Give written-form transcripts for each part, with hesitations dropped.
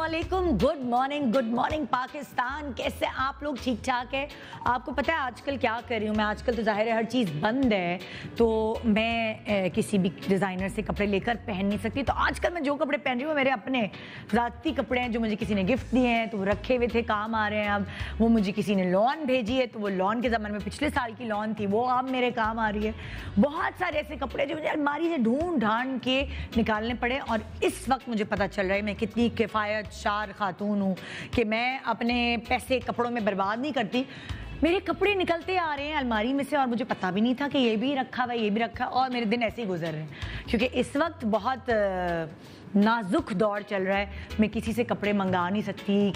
अस्सलामुअलैकुम, good morning Pakistan. कैसे आप लोग? ठीक ठाक है? आपको पता है आजकल क्या कर रही हूँ मैं? आजकल तो जाहिर है हर चीज़ बंद है, तो मैं किसी भी डिज़ाइनर से कपड़े लेकर पहन नहीं सकती। तो आजकल मैं जो कपड़े पहन रही हूँ मेरे अपने ज़ाती कपड़े हैं जो मुझे किसी ने गिफ्ट दिए हैं, तो वो रखे हुए थे, काम आ रहे हैं। अब वो मुझे किसी ने लॉन भेजी है, तो वो लॉन के ज़माने में पिछले साल की लॉन थी, वो अब मेरे काम आ रही है। बहुत सारे ऐसे कपड़े जो मुझे अलमारी से ढूंढ ढांड के निकालने पड़े, और इस वक्त मुझे पता चल रहा है मैं कितनी किफ़ायत शार खातून हूँ कि मैं अपने पैसे कपड़ों में बर्बाद नहीं करती। मेरे कपड़े निकलते आ रहे हैं अलमारी में से और मुझे पता भी नहीं था कि ये भी रखा हुआ है, ये भी रखा, और मेरे दिन ऐसे ही गुजर रहे हैं क्योंकि इस वक्त बहुत नाजुक दौर चल रहा है। मैं किसी से कपड़े मंगा नहीं सकती,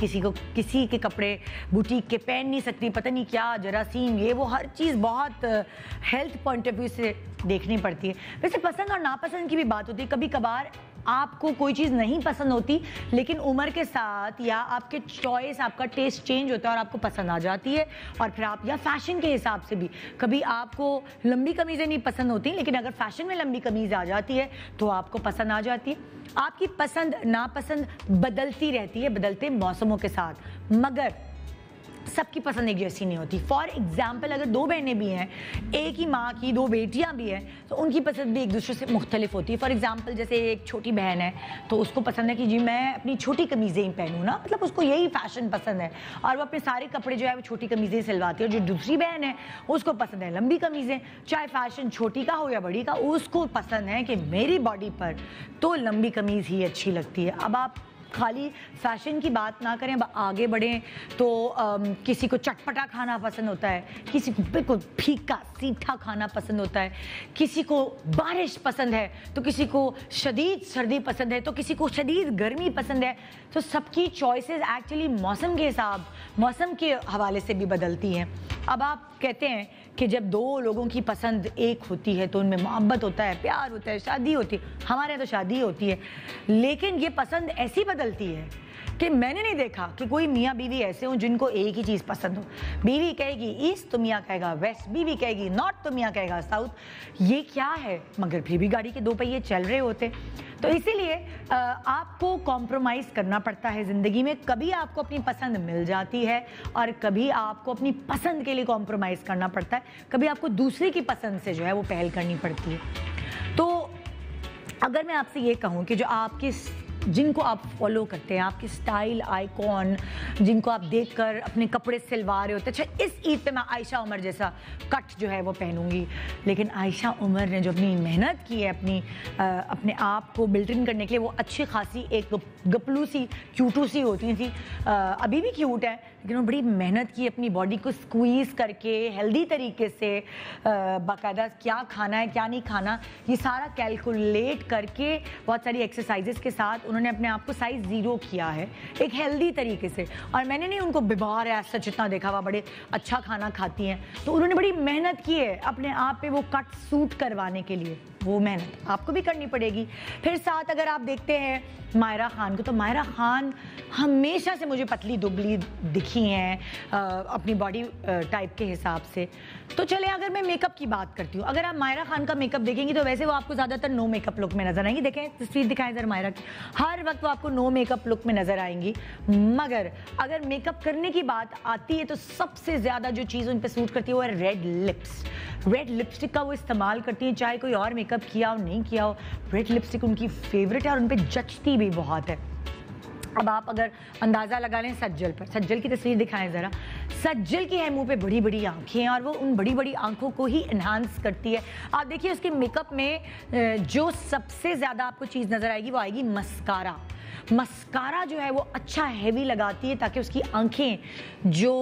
किसी के कपड़े बुटीक के पहन नहीं सकती, पता नहीं क्या जरासीम, ये वो हर चीज़ बहुत हेल्थ पॉइंट ऑफ व्यू से देखनी पड़ती है। वैसे पसंद और नापसंद की भी बात होती है। कभी कभार आपको कोई चीज़ नहीं पसंद होती, लेकिन उम्र के साथ या आपके चॉइस, आपका टेस्ट चेंज होता है और आपको पसंद आ जाती है। और फिर आप, या फैशन के हिसाब से भी, कभी आपको लंबी कमीज़ें नहीं पसंद होती, लेकिन अगर फैशन में लंबी कमीज़ आ जाती है तो आपको पसंद आ जाती है। आपकी पसंद नापसंद बदलती रहती है बदलते मौसमों के साथ, मगर सबकी पसंद एक जैसी नहीं होती। फॉर एग्जाम्पल, अगर दो बहनें भी हैं, एक ही माँ की दो बेटियाँ भी हैं, तो उनकी पसंद भी एक दूसरे से मुख्तलिफ होती है। फॉर एग्जाम्पल, जैसे एक छोटी बहन है तो उसको पसंद है कि जी मैं अपनी छोटी कमीज़ें ही पहनूँ ना, मतलब उसको यही फैशन पसंद है और वो अपने सारे कपड़े जो है वो छोटी कमीज़ें सिलवाती है। और जो दूसरी बहन है उसको पसंद है लंबी कमीज़ें, चाहे फैशन छोटी का हो या बड़ी का, उसको पसंद है कि मेरी बॉडी पर तो लंबी कमीज़ ही अच्छी लगती है। अब आप खाली फैशन की बात ना करें, अब आगे बढ़ें तो किसी को चटपटा खाना पसंद होता है, किसी को बिल्कुल फीका सीठा खाना पसंद होता है, किसी को बारिश पसंद है तो किसी को शदीद सर्दी पसंद है, तो किसी को शदीद गर्मी पसंद है। तो सबकी चॉइसेस एक्चुअली मौसम के हवाले से भी बदलती हैं। अब आप कहते हैं कि जब दो लोगों की पसंद एक होती है तो उनमें मोहब्बत होता है, प्यार होता है, शादी होती है। हमारे यहाँ तो शादी होती है, लेकिन ये पसंद ऐसी बदलती है कि मैंने नहीं देखा कि कोई मियाँ बीवी ऐसे हों जिनको एक ही चीज़ पसंद हो। बीवी कहेगी ईस्ट तो मियाँ कहेगा वेस्ट, बीवी कहेगी नॉर्थ तो मियाँ कहेगा साउथ। ये क्या है? मगर फिर भी गाड़ी के दो पहिए चल रहे होते। तो इसीलिए आपको कॉम्प्रोमाइज़ करना पड़ता है ज़िंदगी में। कभी आपको अपनी पसंद मिल जाती है और कभी आपको अपनी पसंद के लिए कॉम्प्रोमाइज़ करना पड़ता है, कभी आपको दूसरे की पसंद से जो है वो पहल करनी पड़ती है। तो अगर मैं आपसे ये कहूँ कि जो आपके, जिनको आप फॉलो करते हैं, आपके स्टाइल आइकॉन, जिनको आप देखकर अपने कपड़े सिलवा रहे होते हैं, अच्छा इस ईद पे मैं आयशा उमर जैसा कट जो है वो पहनूंगी, लेकिन आयशा उमर ने जो अपनी मेहनत की है अपने आप को बिल्ट इन करने के लिए, वो अच्छी खासी एक गपलू सी क्यूटू सी होती थी, अभी भी क्यूट है, लेकिन वो बड़ी मेहनत की अपनी बॉडी को स्क्वीज़ करके हेल्दी तरीके से, बाकायदा क्या खाना है क्या नहीं खाना ये सारा कैलकुलेट करके, बहुत सारी एक्सरसाइजेस के साथ उन्होंने अपने आप को साइज 0 किया है एक हेल्दी तरीके से। और मैंने नहीं उनको बीमार है सच इतना देखा हुआ, बड़े अच्छा खाना खाती हैं, तो उन्होंने बड़ी मेहनत की है अपने आप पे वो कट सूट करवाने के लिए। वो मेहनत आपको भी करनी पड़ेगी। फिर साथ अगर आप देखते हैं मायरा खान को, तो मायरा खान हमेशा से मुझे पतली दुबली दिखी हैं अपनी बॉडी टाइप के हिसाब से। तो चले अगर मैं मेकअप की बात करती हूँ, अगर आप मायरा खान का मेकअप देखेंगी तो वैसे वो आपको ज़्यादातर नो मेकअप लुक में नजर आएंगी। देखें तस्वीर दिखाएं जरा मायरा की, हर वक्त वो आपको नो मेकअप लुक में नजर आएंगी। मगर अगर मेकअप करने की बात आती है तो सबसे ज़्यादा जो चीज़ उन पर सूट करती है वो है रेड लिप्स। रेड लिपस्टिक का वो इस्तेमाल करती हैं, चाहे कोई और मेकअप किया हो नहीं किया हो, रेड लिपस्टिक उनकी फेवरेट है और उन पर जचती भी बहुत है। अब आप अगर अंदाज़ा लगा लें सज्जल पर, सज्जल की तस्वीर दिखाएं ज़रा। सज्जल की है मुंह पे बड़ी बड़ी आंखें हैं और वो उन बड़ी बड़ी आंखों को ही इन्हांस करती है। आप देखिए उसके मेकअप में जो सबसे ज़्यादा आपको चीज़ नज़र आएगी वो आएगी मस्कारा। मस्कारा जो है वो अच्छा हैवी लगाती है ताकि उसकी आंखें जो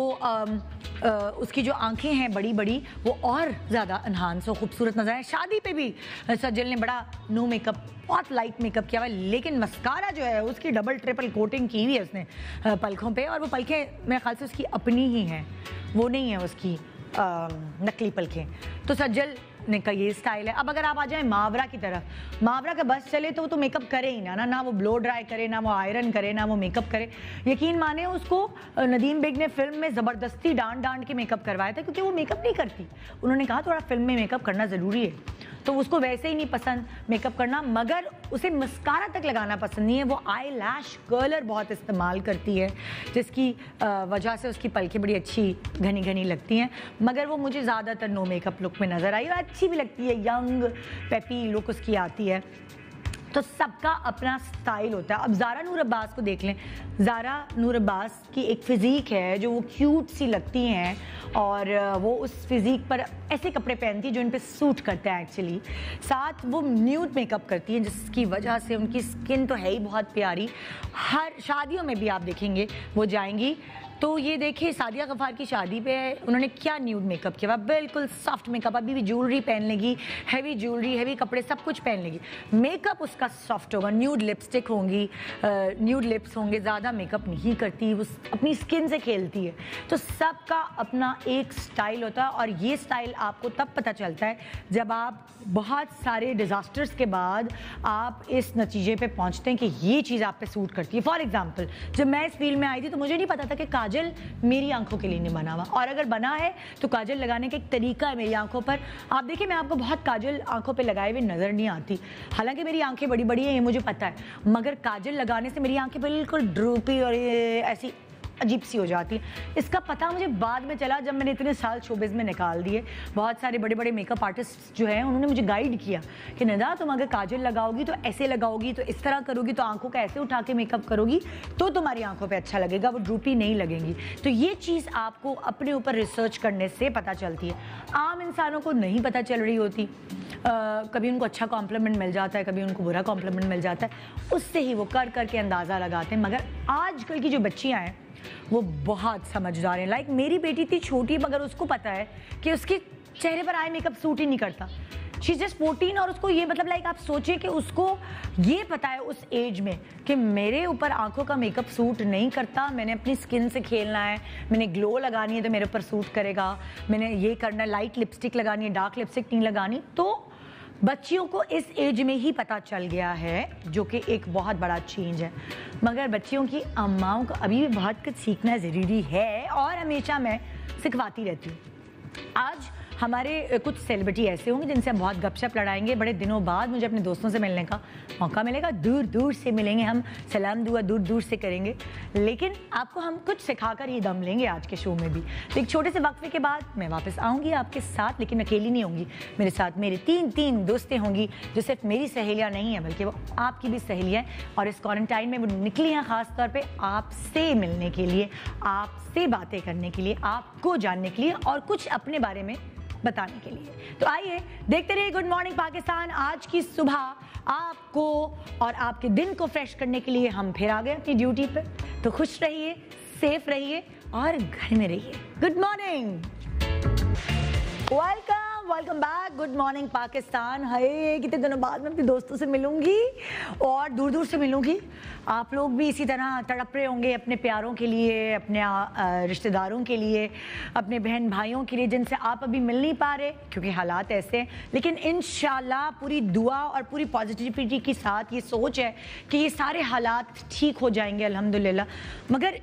उसकी जो आंखें हैं बड़ी बड़ी वो और ज़्यादा इन्हांस हो, खूबसूरत नजर आए। शादी पे भी सज्जल ने बड़ा नो मेकअप, बहुत लाइट मेकअप किया हुआ है, लेकिन मस्कारा जो है उसकी डबल ट्रिपल कोटिंग की हुई है उसने पलकों पे, और वो पलकें मेरे ख्याल से उसकी अपनी ही हैं, वो नहीं है उसकी नकली पलकें। तो सज्जल ने का ये स्टाइल है। अब अगर आप आ जाए मावरा की तरफ, मावरा का बस चले तो वो तो मेकअप करे ही ना वो ब्लो ड्राई करे, ना वो आयरन करे, ना वो मेकअप करे। यकीन माने उसको नदीम बेग ने फिल्म में ज़बरदस्ती डांट के मेकअप करवाया था क्योंकि वो मेकअप नहीं करती। उन्होंने कहा थोड़ा फिल्म में मेकअप करना ज़रूरी है। तो उसको वैसे ही नहीं पसंद मेकअप करना, मगर उसे मस्कारा तक लगाना पसंद नहीं है। वो आई लैश कर्लर बहुत इस्तेमाल करती है, जिसकी वजह से उसकी पलकें बड़ी अच्छी घनी घनी लगती हैं, मगर वो मुझे ज़्यादातर नो मेकअप लुक में नज़र आई और अच्छी भी लगती है, यंग पेपी लुक उसकी आती है। तो सबका अपना स्टाइल होता है। अब ज़ारा नूर अब्बास को देख लें। ज़ारा नूर अब्बास की एक फ़िज़ीक है जो वो क्यूट सी लगती हैं और वो उस फिज़ीक पर ऐसे कपड़े पहनती है जो इन पे सूट करते हैं एक्चुअली। साथ वो न्यूड मेकअप करती हैं जिसकी वजह से उनकी स्किन तो है ही बहुत प्यारी। हर शादियों में भी आप देखेंगे वो जाएंगी तो ये देखिए सादिया गफ्फार की शादी पे उन्होंने क्या न्यूड मेकअप किया, बिल्कुल सॉफ्ट मेकअप। अभी भी ज्वेलरी पहन लेगी, हैवी ज्वेलरी, हैवी कपड़े सब कुछ पहन लेगी, मेकअप उसका सॉफ्ट होगा। न्यूड लिपस्टिक होंगी, न्यूड लिप्स होंगे, ज़्यादा मेकअप नहीं करती, वो अपनी स्किन से खेलती है। तो सबका अपना एक स्टाइल होता है और ये स्टाइल आपको तब पता चलता है जब आप बहुत सारे डिज़ास्टर्स के बाद आप इस नतीजे पे पहुंचते हैं कि ये चीज़ आप पे सूट करती है। फॉर एग्जांपल, जब मैं इस फील्ड में आई थी तो मुझे नहीं पता था कि काजल मेरी आंखों के लिए नहीं बना हुआ, और अगर बना है तो काजल लगाने का एक तरीका है मेरी आंखों पर। आप देखिए मैं आपको बहुत काजल आंखों पे लगाए हुए नज़र नहीं आती, हालांकि मेरी आंखें बड़ी बड़ी हैं ये मुझे पता है, मगर काजल लगाने से मेरी आंखें बिल्कुल ड्रूपी और ऐसी अजीब सी हो जाती है। इसका पता मुझे बाद में चला जब मैंने इतने साल शोबिज़ में निकाल दिए। बहुत सारे बड़े बड़े मेकअप आर्टिस्ट जो हैं उन्होंने मुझे गाइड किया कि निदा तुम अगर काजल लगाओगी तो ऐसे लगाओगी, तो इस तरह करोगी, तो आंखों का ऐसे उठा के मेकअप करोगी तो तुम्हारी आंखों पे अच्छा लगेगा, वो ड्रूपी नहीं लगेंगी। तो ये चीज़ आपको अपने ऊपर रिसर्च करने से पता चलती है, आम इंसानों को नहीं पता चल रही होती। कभी उनको अच्छा कॉम्प्लीमेंट मिल जाता है, कभी उनको बुरा कॉम्प्लीमेंट मिल जाता है, उससे ही वो कर करके अंदाज़ा लगाते हैं। मगर आजकल की जो बच्चियाँ हैं वो बहुत समझदार हैं। लाइक मेरी बेटी थी छोटी, मगर उसको पता है कि उसके चेहरे पर आई मेकअप सूट ही नहीं करता। शी जस्ट 14 और उसको ये मतलब लाइक आप सोचिए कि उसको ये पता है उस एज में कि मेरे ऊपर आंखों का मेकअप सूट नहीं करता, मैंने अपनी स्किन से खेलना है, मैंने ग्लो लगानी है तो मेरे ऊपर सूट करेगा, मैंने ये करना है, लाइट लिपस्टिक लगानी है, डार्क लिपस्टिक नहीं लगानी। तो बच्चियों को इस एज में ही पता चल गया है, जो कि एक बहुत बड़ा चेंज है। मगर बच्चियों की अम्माओं को अभी भी बहुत कुछ सीखना ज़रूरी है और हमेशा मैं सिखवाती रहती हूँ। आज हमारे कुछ सेलिब्रिटी ऐसे होंगे जिनसे हम बहुत गपशप लड़ाएंगे, बड़े दिनों बाद मुझे अपने दोस्तों से मिलने का मौका मिलेगा, दूर दूर से मिलेंगे, हम सलाम दुआ दूर दूर से करेंगे, लेकिन आपको हम कुछ सिखाकर ही दम लेंगे आज के शो में भी। तो एक छोटे से वक्फे के बाद मैं वापस आऊँगी आपके साथ, लेकिन अकेली नहीं होंगी, मेरे साथ मेरे तीन दोस्तें होंगी जो सिर्फ मेरी सहेलियाँ नहीं हैं बल्कि वो आपकी भी सहेलियाँ हैं, और इस क्वारंटाइन में वो निकली हैं ख़ास तौर पर आपसे मिलने के लिए, आपसे बातें करने के लिए, आपको जानने के लिए और कुछ अपने बारे में बताने के लिए। तो आइए देखते रहिए गुड मॉर्निंग पाकिस्तान। आज की सुबह आपको और आपके दिन को फ्रेश करने के लिए हम फिर आ गए अपनी ड्यूटी पे। तो खुश रहिए, सेफ रहिए और घर में रहिए। Good morning, welcome back, good morning Pakistan. Hi कितने दिनों बाद मैं अपने दोस्तों से मिलूंगी और दूर दूर से मिलूंगी। आप लोग भी इसी तरह तड़प रहे होंगे अपने प्यारों के लिए, अपने रिश्तेदारों के लिए, अपने बहन भाइयों के लिए जिनसे आप अभी मिल नहीं पा रहे क्योंकि हालात ऐसे हैं। लेकिन इंशाल्लाह पूरी दुआ और पूरी पॉजिटिविटी के साथ ये सोच है कि ये सारे हालात ठीक हो जाएंगे अल्हम्दुलिल्लाह। मगर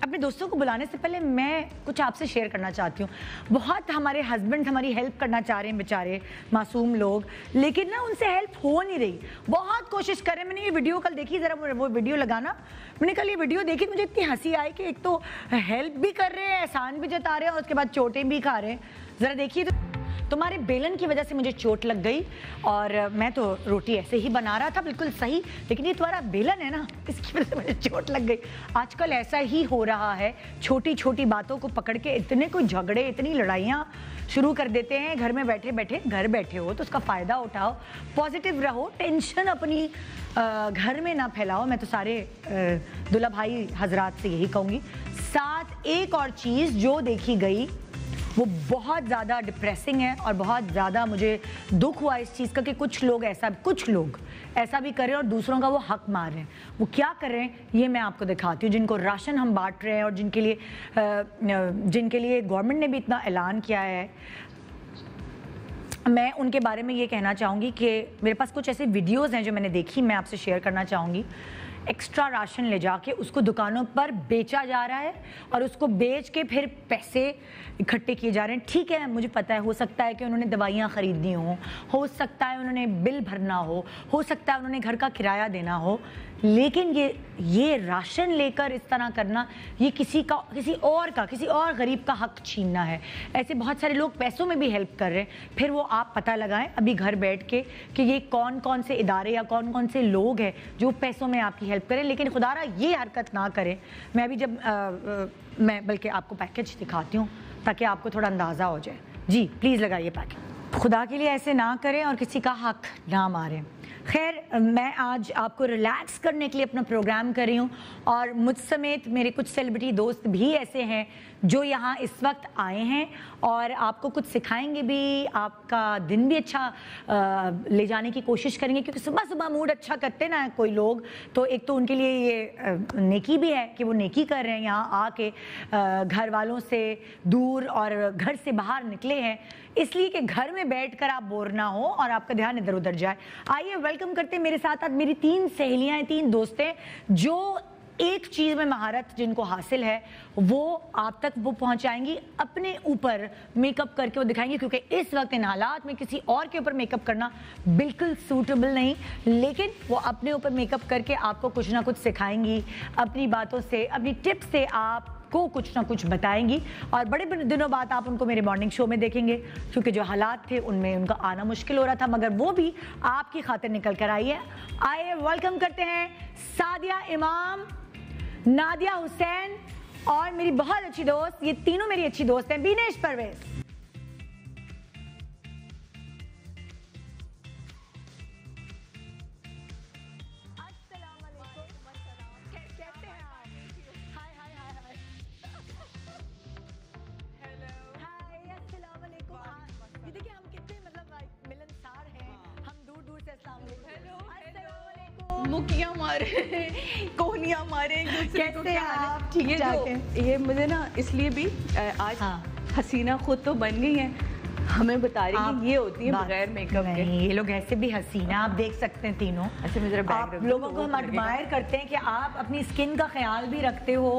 अपने दोस्तों को बुलाने से पहले मैं कुछ आपसे शेयर करना चाहती हूँ। बहुत हमारे हस्बैंड हमारी हेल्प करना चाह रहे हैं बेचारे मासूम लोग, लेकिन ना उनसे हेल्प हो नहीं रही। बहुत कोशिश कर रहे हैं। मैंने ये वीडियो कल देखी, ज़रा वो वीडियो लगाना, मैंने कल ये वीडियो देखी, मुझे इतनी हंसी आई कि एक तो हेल्प भी कर रहे हैं, एहसान भी जता रहे हैं और उसके बाद चोटें भी खा रहे हैं। ज़रा देखिए, तो तुम्हारे बेलन की वजह से मुझे चोट लग गई और मैं तो रोटी ऐसे ही बना रहा था बिल्कुल सही, लेकिन ये तुम्हारा बेलन है ना, इसकी वजह से मुझे चोट लग गई। आजकल ऐसा ही हो रहा है, छोटी छोटी बातों को पकड़ के इतने कोई झगड़े, इतनी लड़ाइयाँ शुरू कर देते हैं। घर में बैठे बैठे, घर बैठे हो तो उसका फ़ायदा उठाओ, पॉजिटिव रहो, टेंशन अपनी घर में ना फैलाओ। मैं तो सारे दुल्हा भाई हजरात से यही कहूँगी। साथ एक और चीज़ जो देखी गई वो बहुत ज़्यादा डिप्रेसिंग है और बहुत ज़्यादा मुझे दुख हुआ इस चीज़ का कि कुछ लोग ऐसा भी कर रहे हैं और दूसरों का वो हक मार रहे हैं। वो क्या कर रहे हैं ये मैं आपको दिखाती हूँ। जिनको राशन हम बांट रहे हैं और जिनके लिए गवर्नमेंट ने भी इतना ऐलान किया है, मैं उनके बारे में ये कहना चाहूँगी कि मेरे पास कुछ ऐसे वीडियोज़ हैं जो मैंने देखी, मैं आपसे शेयर करना चाहूँगी। एक्स्ट्रा राशन ले जाके उसको दुकानों पर बेचा जा रहा है और उसको बेच के फिर पैसे इकट्ठे किए जा रहे हैं। ठीक है, मुझे पता है, हो सकता है कि उन्होंने दवाइयाँ ख़रीदनी हो सकता है उन्होंने बिल भरना हो सकता है उन्होंने घर का किराया देना हो, लेकिन ये राशन लेकर इस तरह करना, ये किसी और गरीब का हक छीनना है। ऐसे बहुत सारे लोग पैसों में भी हेल्प कर रहे हैं। फिर वो आप पता लगाएं अभी घर बैठ के कि ये कौन कौन से इदारे या कौन कौन से लोग हैं जो पैसों में आपकी हेल्प करें, लेकिन खुदारा ये हरकत ना करें। मैं अभी मैं बल्कि आपको पैकेज दिखाती हूँ ताकि आपको थोड़ा अंदाज़ा हो जाए। जी प्लीज़ लगाइए पैकेज। खुदा के लिए ऐसे ना करें और किसी का हक ना मारें। खैर, मैं आज आपको रिलैक्स करने के लिए अपना प्रोग्राम कर रही हूँ और मुझ समेत मेरे कुछ सेलिब्रिटी दोस्त भी ऐसे हैं जो यहाँ इस वक्त आए हैं और आपको कुछ सिखाएंगे भी, आपका दिन भी अच्छा ले जाने की कोशिश करेंगे, क्योंकि सुबह सुबह मूड अच्छा करते ना कोई लोग, तो एक तो उनके लिए ये नेकी भी है कि वो नेकी कर रहे हैं, यहाँ आके घर वालों से दूर और घर से बाहर निकले हैं इसलिए कि घर में बैठकर आप बोर ना हो और आपका ध्यान इधर उधर जाए। आइए वेलकम करते हैं मेरे साथ आज मेरी 3 सहेलियां, 3 दोस्तें जो एक चीज़ में महारत जिनको हासिल है वो आप तक वो पहुंचाएंगी, अपने ऊपर मेकअप करके वो दिखाएंगी, क्योंकि इस वक्त इन हालात में किसी और के ऊपर मेकअप करना बिल्कुल सूटेबल नहीं, लेकिन वो अपने ऊपर मेकअप करके आपको कुछ ना कुछ सिखाएंगी, अपनी बातों से, अपनी टिप्स से आप को कुछ ना कुछ बताएंगी। और बड़े दिनों बाद आप उनको मेरे मॉर्निंग शो में देखेंगे, क्योंकि जो हालात थे उनमें उनका आना मुश्किल हो रहा था, मगर वो भी आपकी खातिर निकल कर आई है। आइए वेलकम करते हैं सादिया इमाम, नादिया हुसैन और मेरी बहुत अच्छी दोस्त, ये तीनों मेरी अच्छी दोस्त हैं, बीनेश परवेज। मुकिया मारे, कोहनिया मारे, कैसे हैं आप? ठीक है। ये मुझे ना इसलिए भी आज हसीना खुद तो बन गई है, हमें बता रही है ये होती है बगैर मेकअप के। ये लोग ऐसे भी हसीना, आप देख सकते हैं तीनों। अच्छा, मैं जरा आप लोगों को हम एडमायर करते हैं कि आप अपनी स्किन का ख्याल भी रखते हो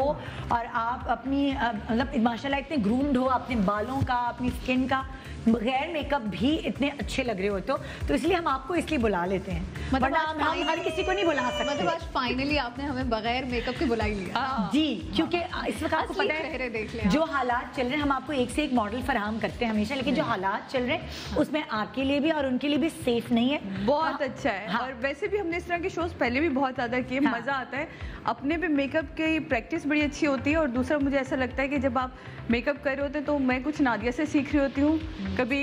और आप अपनी मतलब माशाल्लाह इतने ग्रूम्ड हो, अपने बालों का, अपनी स्किन का, बगैर मेकअप भी इतने अच्छे लग रहे होते हो, तो इसलिए हम आपको इसलिए बुला लेते हैं, मतलब हम हर किसी को नहीं बुला सकते। मतलब आज फाइनली आपने हमें बगैर मेकअप के बुला ही लिया। जी, क्योंकि इस वक्त आपको पता है जो हालात चल रहे हैं, हम आपको एक से एक मॉडल फराहम करते हैं हमेशा, लेकिन जो हालात चल रहे हैं उसमें आपके लिए भी और उनके लिए भी सेफ नहीं है। बहुत अच्छा है। और वैसे भी हमने इस तरह के शोज पहले भी बहुत ज्यादा किए, मजा आता है। अपने भी मेकअप की प्रैक्टिस बड़ी अच्छी होती है और दूसरा मुझे ऐसा लगता है कि जब आप मेकअप कर रहे होते हैं तो मैं कुछ नादिया से सीख रही होती हूँ, कभी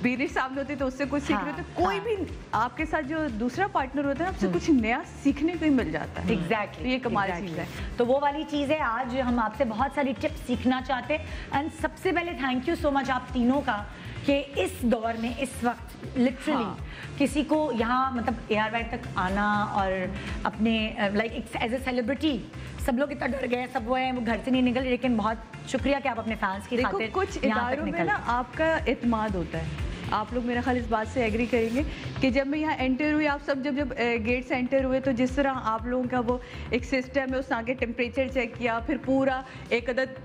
बीरी सामने होती तो उससे कुछ सीख रहे होते, कोई भी आपके साथ जो दूसरा पार्टनर होता है आपसे कुछ नया सीखने को ही मिल जाता है। एग्जैक्टली, ये कमाल चीज़ है। तो वो वाली चीज़ है, आज हम आपसे बहुत सारी टिप्स सीखना चाहते हैं। एंड सबसे पहले थैंक यू सो मच आप तीनों का कि इस दौर में इस वक्त लिटरली किसी को यहाँ मतलब ARY तक आना और अपने लाइक एज ए सेलिब्रिटी, सब लोग इतना डर गए, सब वो है वो घर से नहीं निकल, लेकिन बहुत शुक्रिया कि आप अपने फैंस की खातिर कुछ इदारों में ना आपका एतमाद होता है, आप लोग मेरा ख्याल इस बात से एग्री करेंगे कि जब मैं यहाँ एंटर हुई, आप सब जब गेट से एंटर हुए तो जिस तरह आप लोगों का वो एक सिस्टम है, उसने आगे टेम्परेचर चेक किया, फिर पूरा एक अदद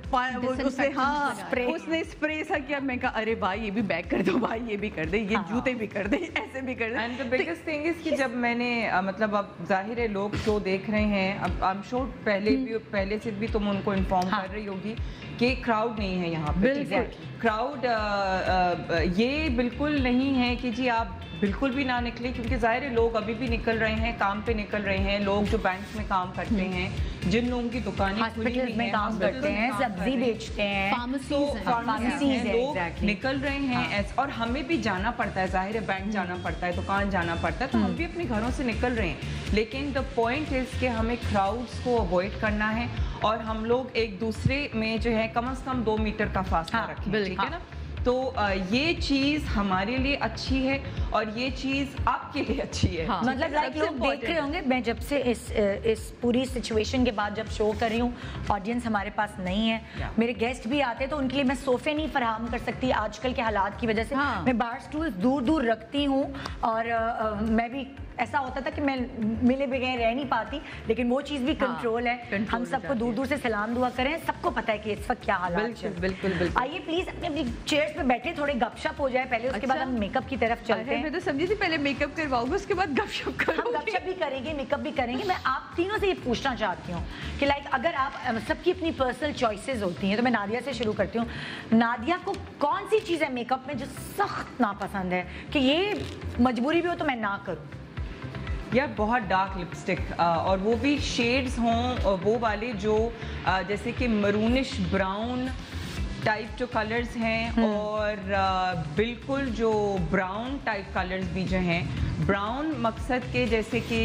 उसने स्प्रे सा किया, मैं कहा अरे भाई ये भी बैक कर दो, भाई ये भी कर दे, ये जूते भी कर दे, ऐसे भी कर दे। And the biggest thing is कि जब मैंने मतलब अब जाहिर है लोग शो देख रहे हैं, अब आई एम श्योर पहले से भी तुम उनको इन्फॉर्म कर रही होगी कि क्राउड नहीं है यहाँ पे। बिल्कुल क्राउड ये बिल्कुल नहीं है कि जी आप बिल्कुल भी ना निकले, क्योंकि ज़ाहिर है लोग अभी भी निकल रहे हैं, काम पे निकल रहे हैं, लोग जो बैंक में काम करते हैं, जिन लोगों की दुकानें हॉस्पिटल में काम करते हैं, सब्जी बेचते हैं, फार्मेसीज हैं, लोग निकल रहे हैं और हमें भी जाना पड़ता है, जाहिर है बैंक जाना पड़ता है, दुकान जाना पड़ता है, तो हम भी अपने घरों से निकल रहे हैं। लेकिन द पॉइंट इज कि हमें क्राउड्स को अवॉइड करना है और हम लोग एक दूसरे में जो है कम से कम 2 मीटर का फासला रखें, ठीक है ना। तो ये चीज़ हमारे लिए अच्छी है और ये चीज़ आपके लिए अच्छी है। हाँ। मतलब लाइक लोग देख रहे होंगे, मैं जब से इस पूरी सिचुएशन के बाद जब शो कर रही हूँ, ऑडियंस हमारे पास नहीं है, मेरे गेस्ट भी आते हैं तो उनके लिए मैं सोफे नहीं फराहम कर सकती आजकल के हालात की वजह से। हाँ। मैं बार स्टूल दूर दूर रखती हूँ और मैं भी ऐसा होता था कि मैं मिले बगैर रह नहीं पाती, लेकिन वो चीज़ भी कंट्रोल है। हम सबको दूर दूर से सलाम दुआ करें, सबको पता है कि इस वक्त क्या हालात है। बिल्कुल बिल्कुल। आइए प्लीज अपनी अपनी चेयर्स पे बैठे, थोड़े गपशप हो जाए पहले, उसके बाद हम मेकअप की तरफ चलते हैं। मैं तो समझी थी पहले मेकअप करवाऊंगी, उसके बाद गपशप करूंगी। हम गपशप भी करेंगे, मेकअप भी करेंगे। मैं आप तीनों से ये पूछना चाहती हूँ कि लाइक अगर आप सबकी अपनी पर्सनल चॉइसेस होती हैं, तो मैं नादिया से शुरू करती हूँ। नादिया को कौन सी चीज़ है मेकअप में जो सख्त नापसंद है कि ये मजबूरी भी हो तो मैं ना करूँ? यार बहुत डार्क लिपस्टिक और वो भी शेड्स हों वो वाले जो जैसे कि मरूनिश ब्राउन टाइप जो कलर्स हैं और बिल्कुल जो ब्राउन टाइप कलर्स भी जो हैं। ब्राउन मकसद के जैसे कि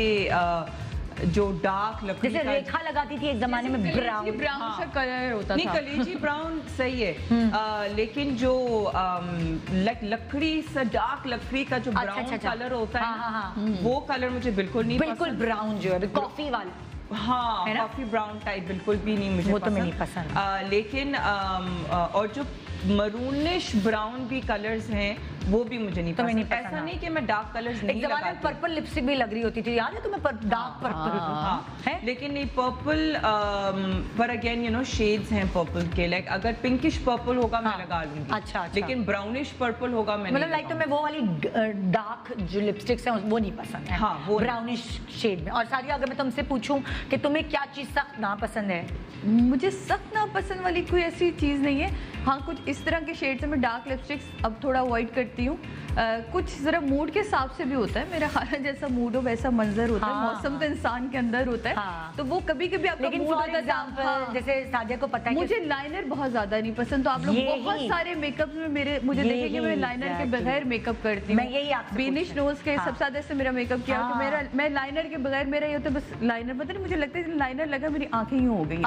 जो डार्क लकड़ी जैसे रेखा लगाती थी एक जमाने में, ब्राउन सा कलर होता था। नहीं, कलेजी ब्राउन सही है, लेकिन जो लकड़ी सा डार्क लकड़ी का जो ब्राउन कलर होता है, वो कलर मुझे बिल्कुल नहीं पसंद। बिल्कुल ब्राउन जो है कॉफी वाला, हाँ कॉफी ब्राउन टाइप बिल्कुल भी नहीं मुझे वो तो नहीं पसंद। लेकिन और जो मरूनिश ब्राउन भी कलर्स हैं वो भी मुझे नहीं पसंद। ऐसा नहीं कि मैं डार्क कलर्स नहीं लगाती। एक जमाने में पर्पल लिपस्टिक भी लग रही होती थी, याद है तुम्हें? Dark purple. हाँ, लेकिन नहीं पर्पल, पर अगेन यू नो शेड्स हैं पर्पल के। लाइक अगर पिंकिश पर्पल होगा मैं लगा लूंगी। अच्छा। लेकिन ब्राउनिश पर्पल होगा मैं मतलब लाइक तुम्हें वो वाली डार्क जो लिपस्टिक्स हैं वो नहीं पसंद है। हाँ, वो ब्राउनिश शेड में। और सारिया अगर मैं तुमसे पूछूं कि तुम्हें क्या चीज सख्त नापसंद है? मुझे सख्त नापसंद वाली कोई ऐसी चीज़ नहीं है। हाँ, कुछ इस तरह के शेड से मैं डार्क लिपस्टिक्स अब थोड़ा अवॉइड करती हूँ। कुछ ज़रा मूड के हिसाब से भी होता है, मेरा खाना जैसा मूड हो वैसा मंजर होता है। मौसम तो इंसान के अंदर होता है, तो वो कभी कभी आपका मूड होता है। जैसे सादिया को पता है मुझे लाइनर बहुत ज़्यादा नहीं पसंद, तो आप लोग बहुत सारे मेकअप में मुझे देखेंगे मैं लाइनर के बगैर मेकअप करती हूँ। मैं यही आपसे बीनिश नोज के सबसे ज़्यादा से मेरा मेकअप किया तो मेरा मैं लाइनर के बगैर मेरा ये होता है बस लाइनर। पता नहीं मुझे लगता है लाइनर लगा मेरी आंखें यूं हो गई,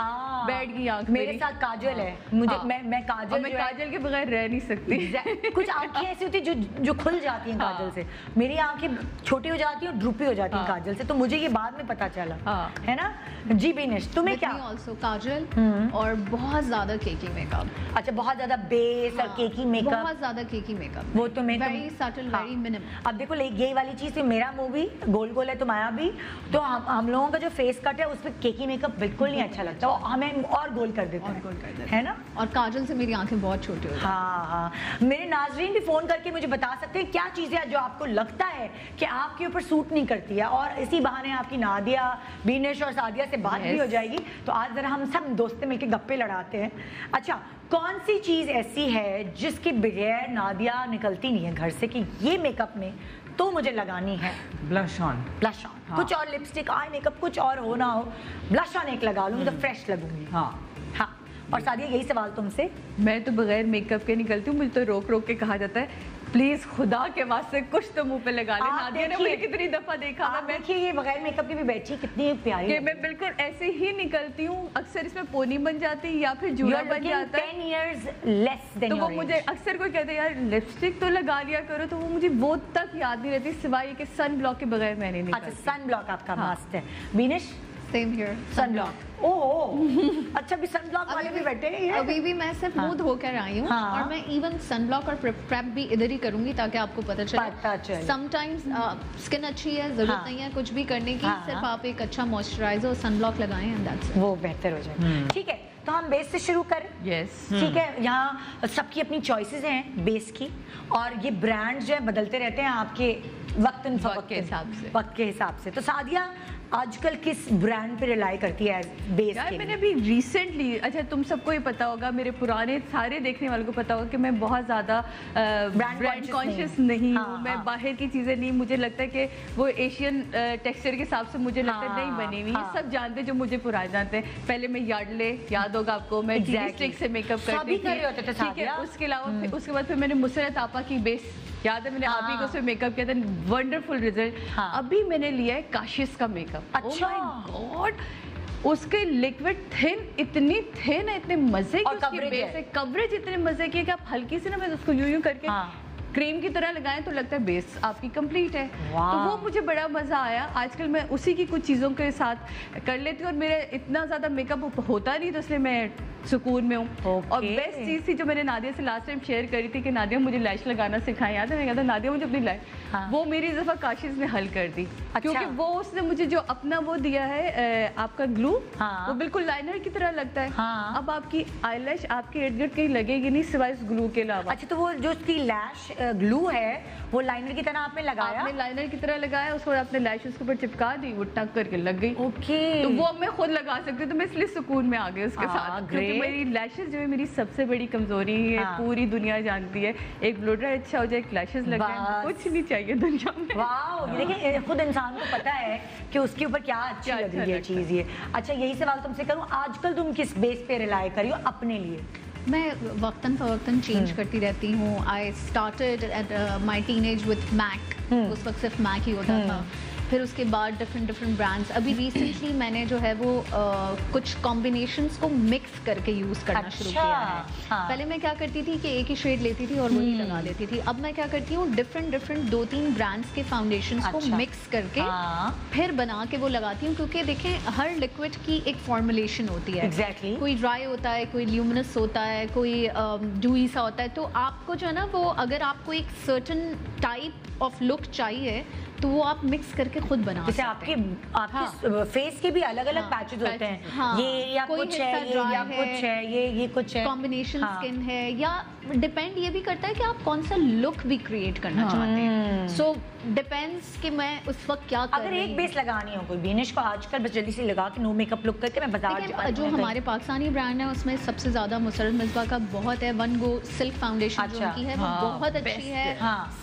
बैठ गई आंख। मेरे साथ काजल है, मुझे मैं काजल के बगैर रह नहीं सकती। कुछ आंखें ऐसी होती है जो खुल जाती हैं काजल से, मेरी आंखें छोटी हो जाती हैं और ड्रूपी हो जाती हैं काजल से, तो मुझे ये बाद में पता चला है ना। जी बीनिश, तुम्हें क्या? ऑल्सो काजल और बहुत ज्यादा केकी मेकअप। अच्छा, बहुत ज्यादा बेस और केकी मेकअप। बहुत ज्यादा केकी मेकअप, वो तो मैं वेरी सटल, वेरी मिनिमल। अब देखो यही वाली चीज है, मेरा मुंह भी गोल गोल है, तुम्हारा भी, तो हम लोगों का जो फेस कट है उस पर केकी मेकअप बिल्कुल नहीं अच्छा लगता, हमें और गोल कर देता है ना। और काजल से मेरी आंखें बहुत छोटी हो जाती हैं। हाँ, मेरे नाजरीन भी फोन करके मुझे बता सकते हैं क्या चीजें जो आपको लगता है कि आपके ऊपर सूट नहीं करती है, और इसी बहाने आपकी नादिया, बीनिश और सादिया से बात भी हो जाएगी। तो आज जरा हम सब दोस्त मिलकर गप्पे लड़ाते हैं। अच्छा, कौन सी चीज ऐसी है जिसके बगैर नादिया निकलती नहीं है घर से कि ये मेकअप में तो मुझे लगानी है? Blush on. ब्लश ऑन, हाँ। कुछ और लिपस्टिक, आई मेकअप कुछ और हो ना हो, ब्लश ऑन एक लगा लूंगी तो फ्रेश लगूंगी। हाँ हाँ। और सादिया यही सवाल तुमसे। मैं तो बगैर मेकअप के निकलती हूँ, मुझे तो रोक रोक के कहा जाता है प्लीज खुदा के वास्ते कुछ तो मुंह पे लगा ले। नादिया ने मुझे कितनी दफा देखा था, मैं देखिए ये बगैर मेकअप की भी बैठी कितनी प्यारी है। मैं बिल्कुल ऐसे ही निकलती हूँ, अक्सर इसमें पोनी बन जाती या फिर जूड़ा बन जाता है। 10 years less than तो वो मुझे अक्सर कोई कहते हैं यार लिपस्टिक तो लगा लिया करो, तो वो मुझे वो तक याद नहीं रहती सिवाय कि सन ब्लॉक के बगैर मैंने नहीं। अच्छा, सन ब्लॉक आपका मस्ट है। Beenish? Same here, sunblock. Oh अच्छा, भी सन ब्लॉक वाले भी बैठे हैं। अभी भी मैं सिर्फ मुंह धोकर आई हूँ, और मैं इवन सन ब्लॉक और प्रेप भी इधर ही करूंगी ताकि आपको पता चले। समटाइम्स स्किन अच्छी है, जरूरत नहीं है कुछ भी करने की, सिर्फ आप एक अच्छा मॉइस्चराइजर और सन ब्लॉक लगाएं एंड दैट्स इट, वो बेहतर हो जाए। ठीक है, तो हम बेस से शुरू करें। यस, ठीक है। यहाँ सबकी अपनी चॉइसेस हैं बेस की, और ये ब्रांड जो है बदलते रहते हैं आपके वक्त के हिसाब से। तो सादिया आजकल किस ब्रांड पे रिलाई करती है बेस यार? मैंने अभी रिसेंटली, अच्छा तुम सबको ये पता होगा, मेरे पुराने सारे देखने वालों को पता होगा कि मैं बहुत ज़्यादा ब्रांड कॉन्शियस नहीं हूँ। मैं बाहर की चीज़ें नहीं, मुझे लगता है कि वो एशियन टेक्सचर के हिसाब से मुझे लगता है नहीं बनी हुई। सब जानते जो मुझे पुराने जानते हैं। पहले मैं यार्डले, याद होगा आपको, मैं स्टिक से मेकअप करती थी, ठीक है। उसके अलावा उसके बाद फिर मैंने मुसरत आपा की बेस, याद है मैंने आप ही को उसमें मेकअप किया था, वंडरफुल रिजल्ट। अभी मैंने लिया है काशिश का मेकअप। अच्छा, ओह माय गॉड, उसके लिक्विड थिन, इतनी थिन है, इतने मजे की उसकी बेस है, कवरेज इतने मजे की है कि आप हल्की से ना मैं उसको यूं करके क्रीम की तरह लगाएं तो लगता है बेस आपकी कंप्लीट है। तो वो मुझे बड़ा मजा आया। आजकल मैं उसी की कुछ चीज़ों के साथ कर लेती हूँ और मेरा इतना ज़्यादा मेकअप होता नहीं, तो इसलिए मैं सुकून में हूँ। और बेस्ट चीज़ थी जो मैंने नादिया से लास्ट टाइम शेयर करी थी कि नादिया मुझे लैश लगाना सिखाएं, याद है? मैं कहता नादिया मुझे अपनी लैश, वो मेरी इस दफ़ा काशिश ने हल कर दी। क्योंकि वो उसने मुझे जो अपना वो दिया है आपका ग्लू, वो बिल्कुल लाइनर की तरह लगता है। अब आपकी आईलैश आपके इर्द गिर्द कहीं लगेगी नहीं सिवाय इस ग्लू के अलावा। अच्छा, तो वो जो उसकी लैश ग्लू है वो लाइनर की तरह आपने लगाया? आपने लाइनर की तरह लगाया, उसको आपने लैश उसके ऊपर चिपका दी, वो टक करके लग गई। ओके, तो वो अब मैं खुद लगा सकती हूँ, तो मैं इसलिए सुकून में आ गई उसके साथ। क्योंकि मेरी लैशेस जो है मेरी सबसे बड़ी कमजोरी है, पूरी दुनिया जानती है। एक ब्लो ड्राई अच्छा हो जाए, एक लैशेस लग जाए, कुछ नहीं चाहिए दुनिया में। वाह, देखिए खुद इंसान को पता है कि उसके ऊपर क्या अच्छी लग रही है चीज ये। अच्छा, यही सवाल तुमसे करूँ, आजकल तुम किस बेस पे रिलाई करी हो अपने लिए? मैं वक्तन फ़वक्तन चेंज करती रहती हूँ। I started at my teenage with MAC, उस वक्त सिर्फ मैक ही होता था। फिर उसके बाद डिफरेंट ब्रांड्स। अभी रिसेंटली मैंने जो है वो कुछ कॉम्बिनेशंस को मिक्स करके यूज़ करना शुरू किया है। पहले मैं क्या करती थी कि एक ही शेड लेती थी और वही लगा लेती थी। अब मैं क्या करती हूँ, डिफरेंट 2-3 ब्रांड्स के फाउंडेशंस को मिक्स करके फिर बना के वो लगाती हूँ। क्योंकि देखें, हर लिक्विड की एक फॉर्मुलेशन होती है। Exactly. कोई ड्राई होता है, कोई ल्यूमिनस होता है, कोई डूई सा होता है। तो आपको जो है ना वो, अगर आपको एक सर्टेन टाइप ऑफ लुक चाहिए तो वो आप मिक्स करके खुद बना सकते हैं। आपके फेस के भी अलग अलग पैचेस होते हैं। ये एरिया कुछ है, ये एरिया कुछ है, ये कुछ है, कॉम्बिनेशन स्किन है, या डिपेंड ये भी करता है कि आप कौन सा लुक भी क्रिएट करना चाहते हैं। सो डिपेंड्स कि मैं उस वक्त क्या कर अगर एक बेस लगानी हो कोई बीनिश को आजकल बस जल्दी से लगा के नो मेकअप लुक करके मैं बाजार जो हमारे पाकिस्तानी ब्रांड है उसमें सबसे ज्यादा मुसरत मिसबा का बहुत है। वन गो सिल्क फाउंडेशन जो उनकी है वो बहुत अच्छी है।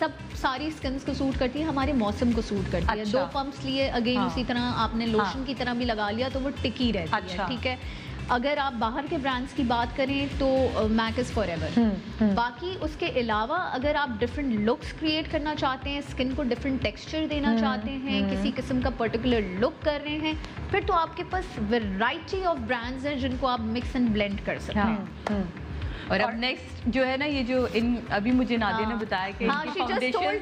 सब सारी स्किन को सूट करती है, हमारे मौसम को सूट करती है। 2 पंप्स लिए, अगेन उसी तरह आपने लोशन की तरह भी लगा लिया तो वो टिकी रहती है। ठीक है, अगर आप बाहर के ब्रांड्स की बात करें तो मैक इज़ फॉरएवर। बाकी उसके अलावा अगर आप डिफरेंट लुक्स क्रिएट करना चाहते हैं, स्किन को डिफरेंट टेक्सचर देना चाहते हैं, किसी किस्म का पर्टिकुलर लुक कर रहे हैं, फिर तो आपके पास वैरायटी ऑफ ब्रांड्स हैं जिनको आप मिक्स एंड ब्लेंड कर सकते हैं। और अब नेक्स्ट जो है ना, ये जो इन अभी मुझे नादिया ने बताया कि फाउंडेशन मैंने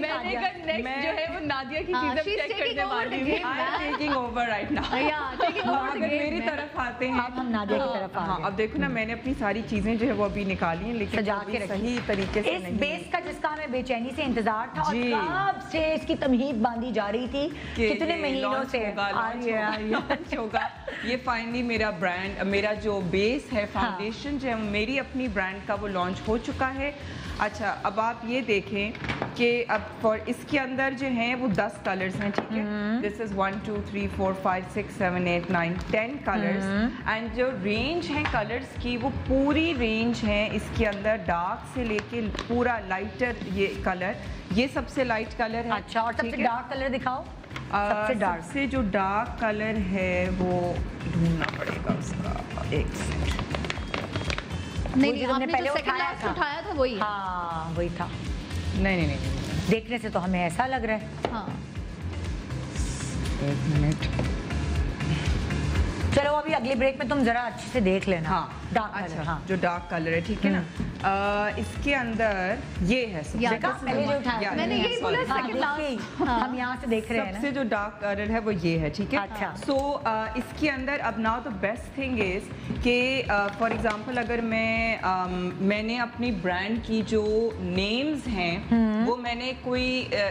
कहा नेक्स्ट जो है वो नादिया की चीजें चेक करने वाली हूं। I am taking over right now. अगर मेरी तरफ आते हैं, अब हम नादिया की तरफ आ गए। अब देखो ना, मैंने अपनी सारी चीजें जो है वो अभी निकाली हैं, लेकिन सही तरीके से इस बेस का जिसका हमें बेचैनी से इंतजार था और कब से इसकी तमहीद बांधी जा रही थी, कितने महीनों से लॉन्च होगा। ये फाइनली मेरा ब्रांड, मेरा जो बेस है फाउंडेशन जो है मेरी अपनी ब्रांड का, वो लॉन्च हो चुका है। अच्छा, अब आप ये देखें कि अब फॉर इसके अंदर जो हैं वो 10 कलर्स हैं। ठीक है, दिस इज 1 2 3 4 5 6 7 8 9 10 कलर्स। एंड जो रेंज है कलर्स की, वो पूरी रेंज है इसके अंदर, डार्क से लेके पूरा लाइटर ये कलर, ये सबसे लाइट कलर है। अच्छा, और सबसे डार्क कलर दिखाओ। सबसे जो डार्क कलर है वो ढूंढना पड़ेगा उसका, एक सेकंड। नहीं, आपने पहले उठाया था वही। हाँ, वही था। नहीं, देखने से तो हमें ऐसा लग रहा है। हाँ, एक मिनट, चलो अभी अगली ब्रेक में तुम जरा अच्छे से देख लेना। डार्क कलर, हाँ, जो डार्क कलर है, ठीक है ना। इसके अंदर ये है पहले जो उठाया मैंने यही बोला, सेकंड लास्ट हम यहाँ से देख रहे हैं। सबसे जो डार्क कलर है वो ये है। ठीक है, अच्छा। सो इसके अंदर अब now the best thing is कि फॉर एग्जांपल अगर मैंने अपनी ब्रांड की जो नेम्स हैं वो मैंने कोई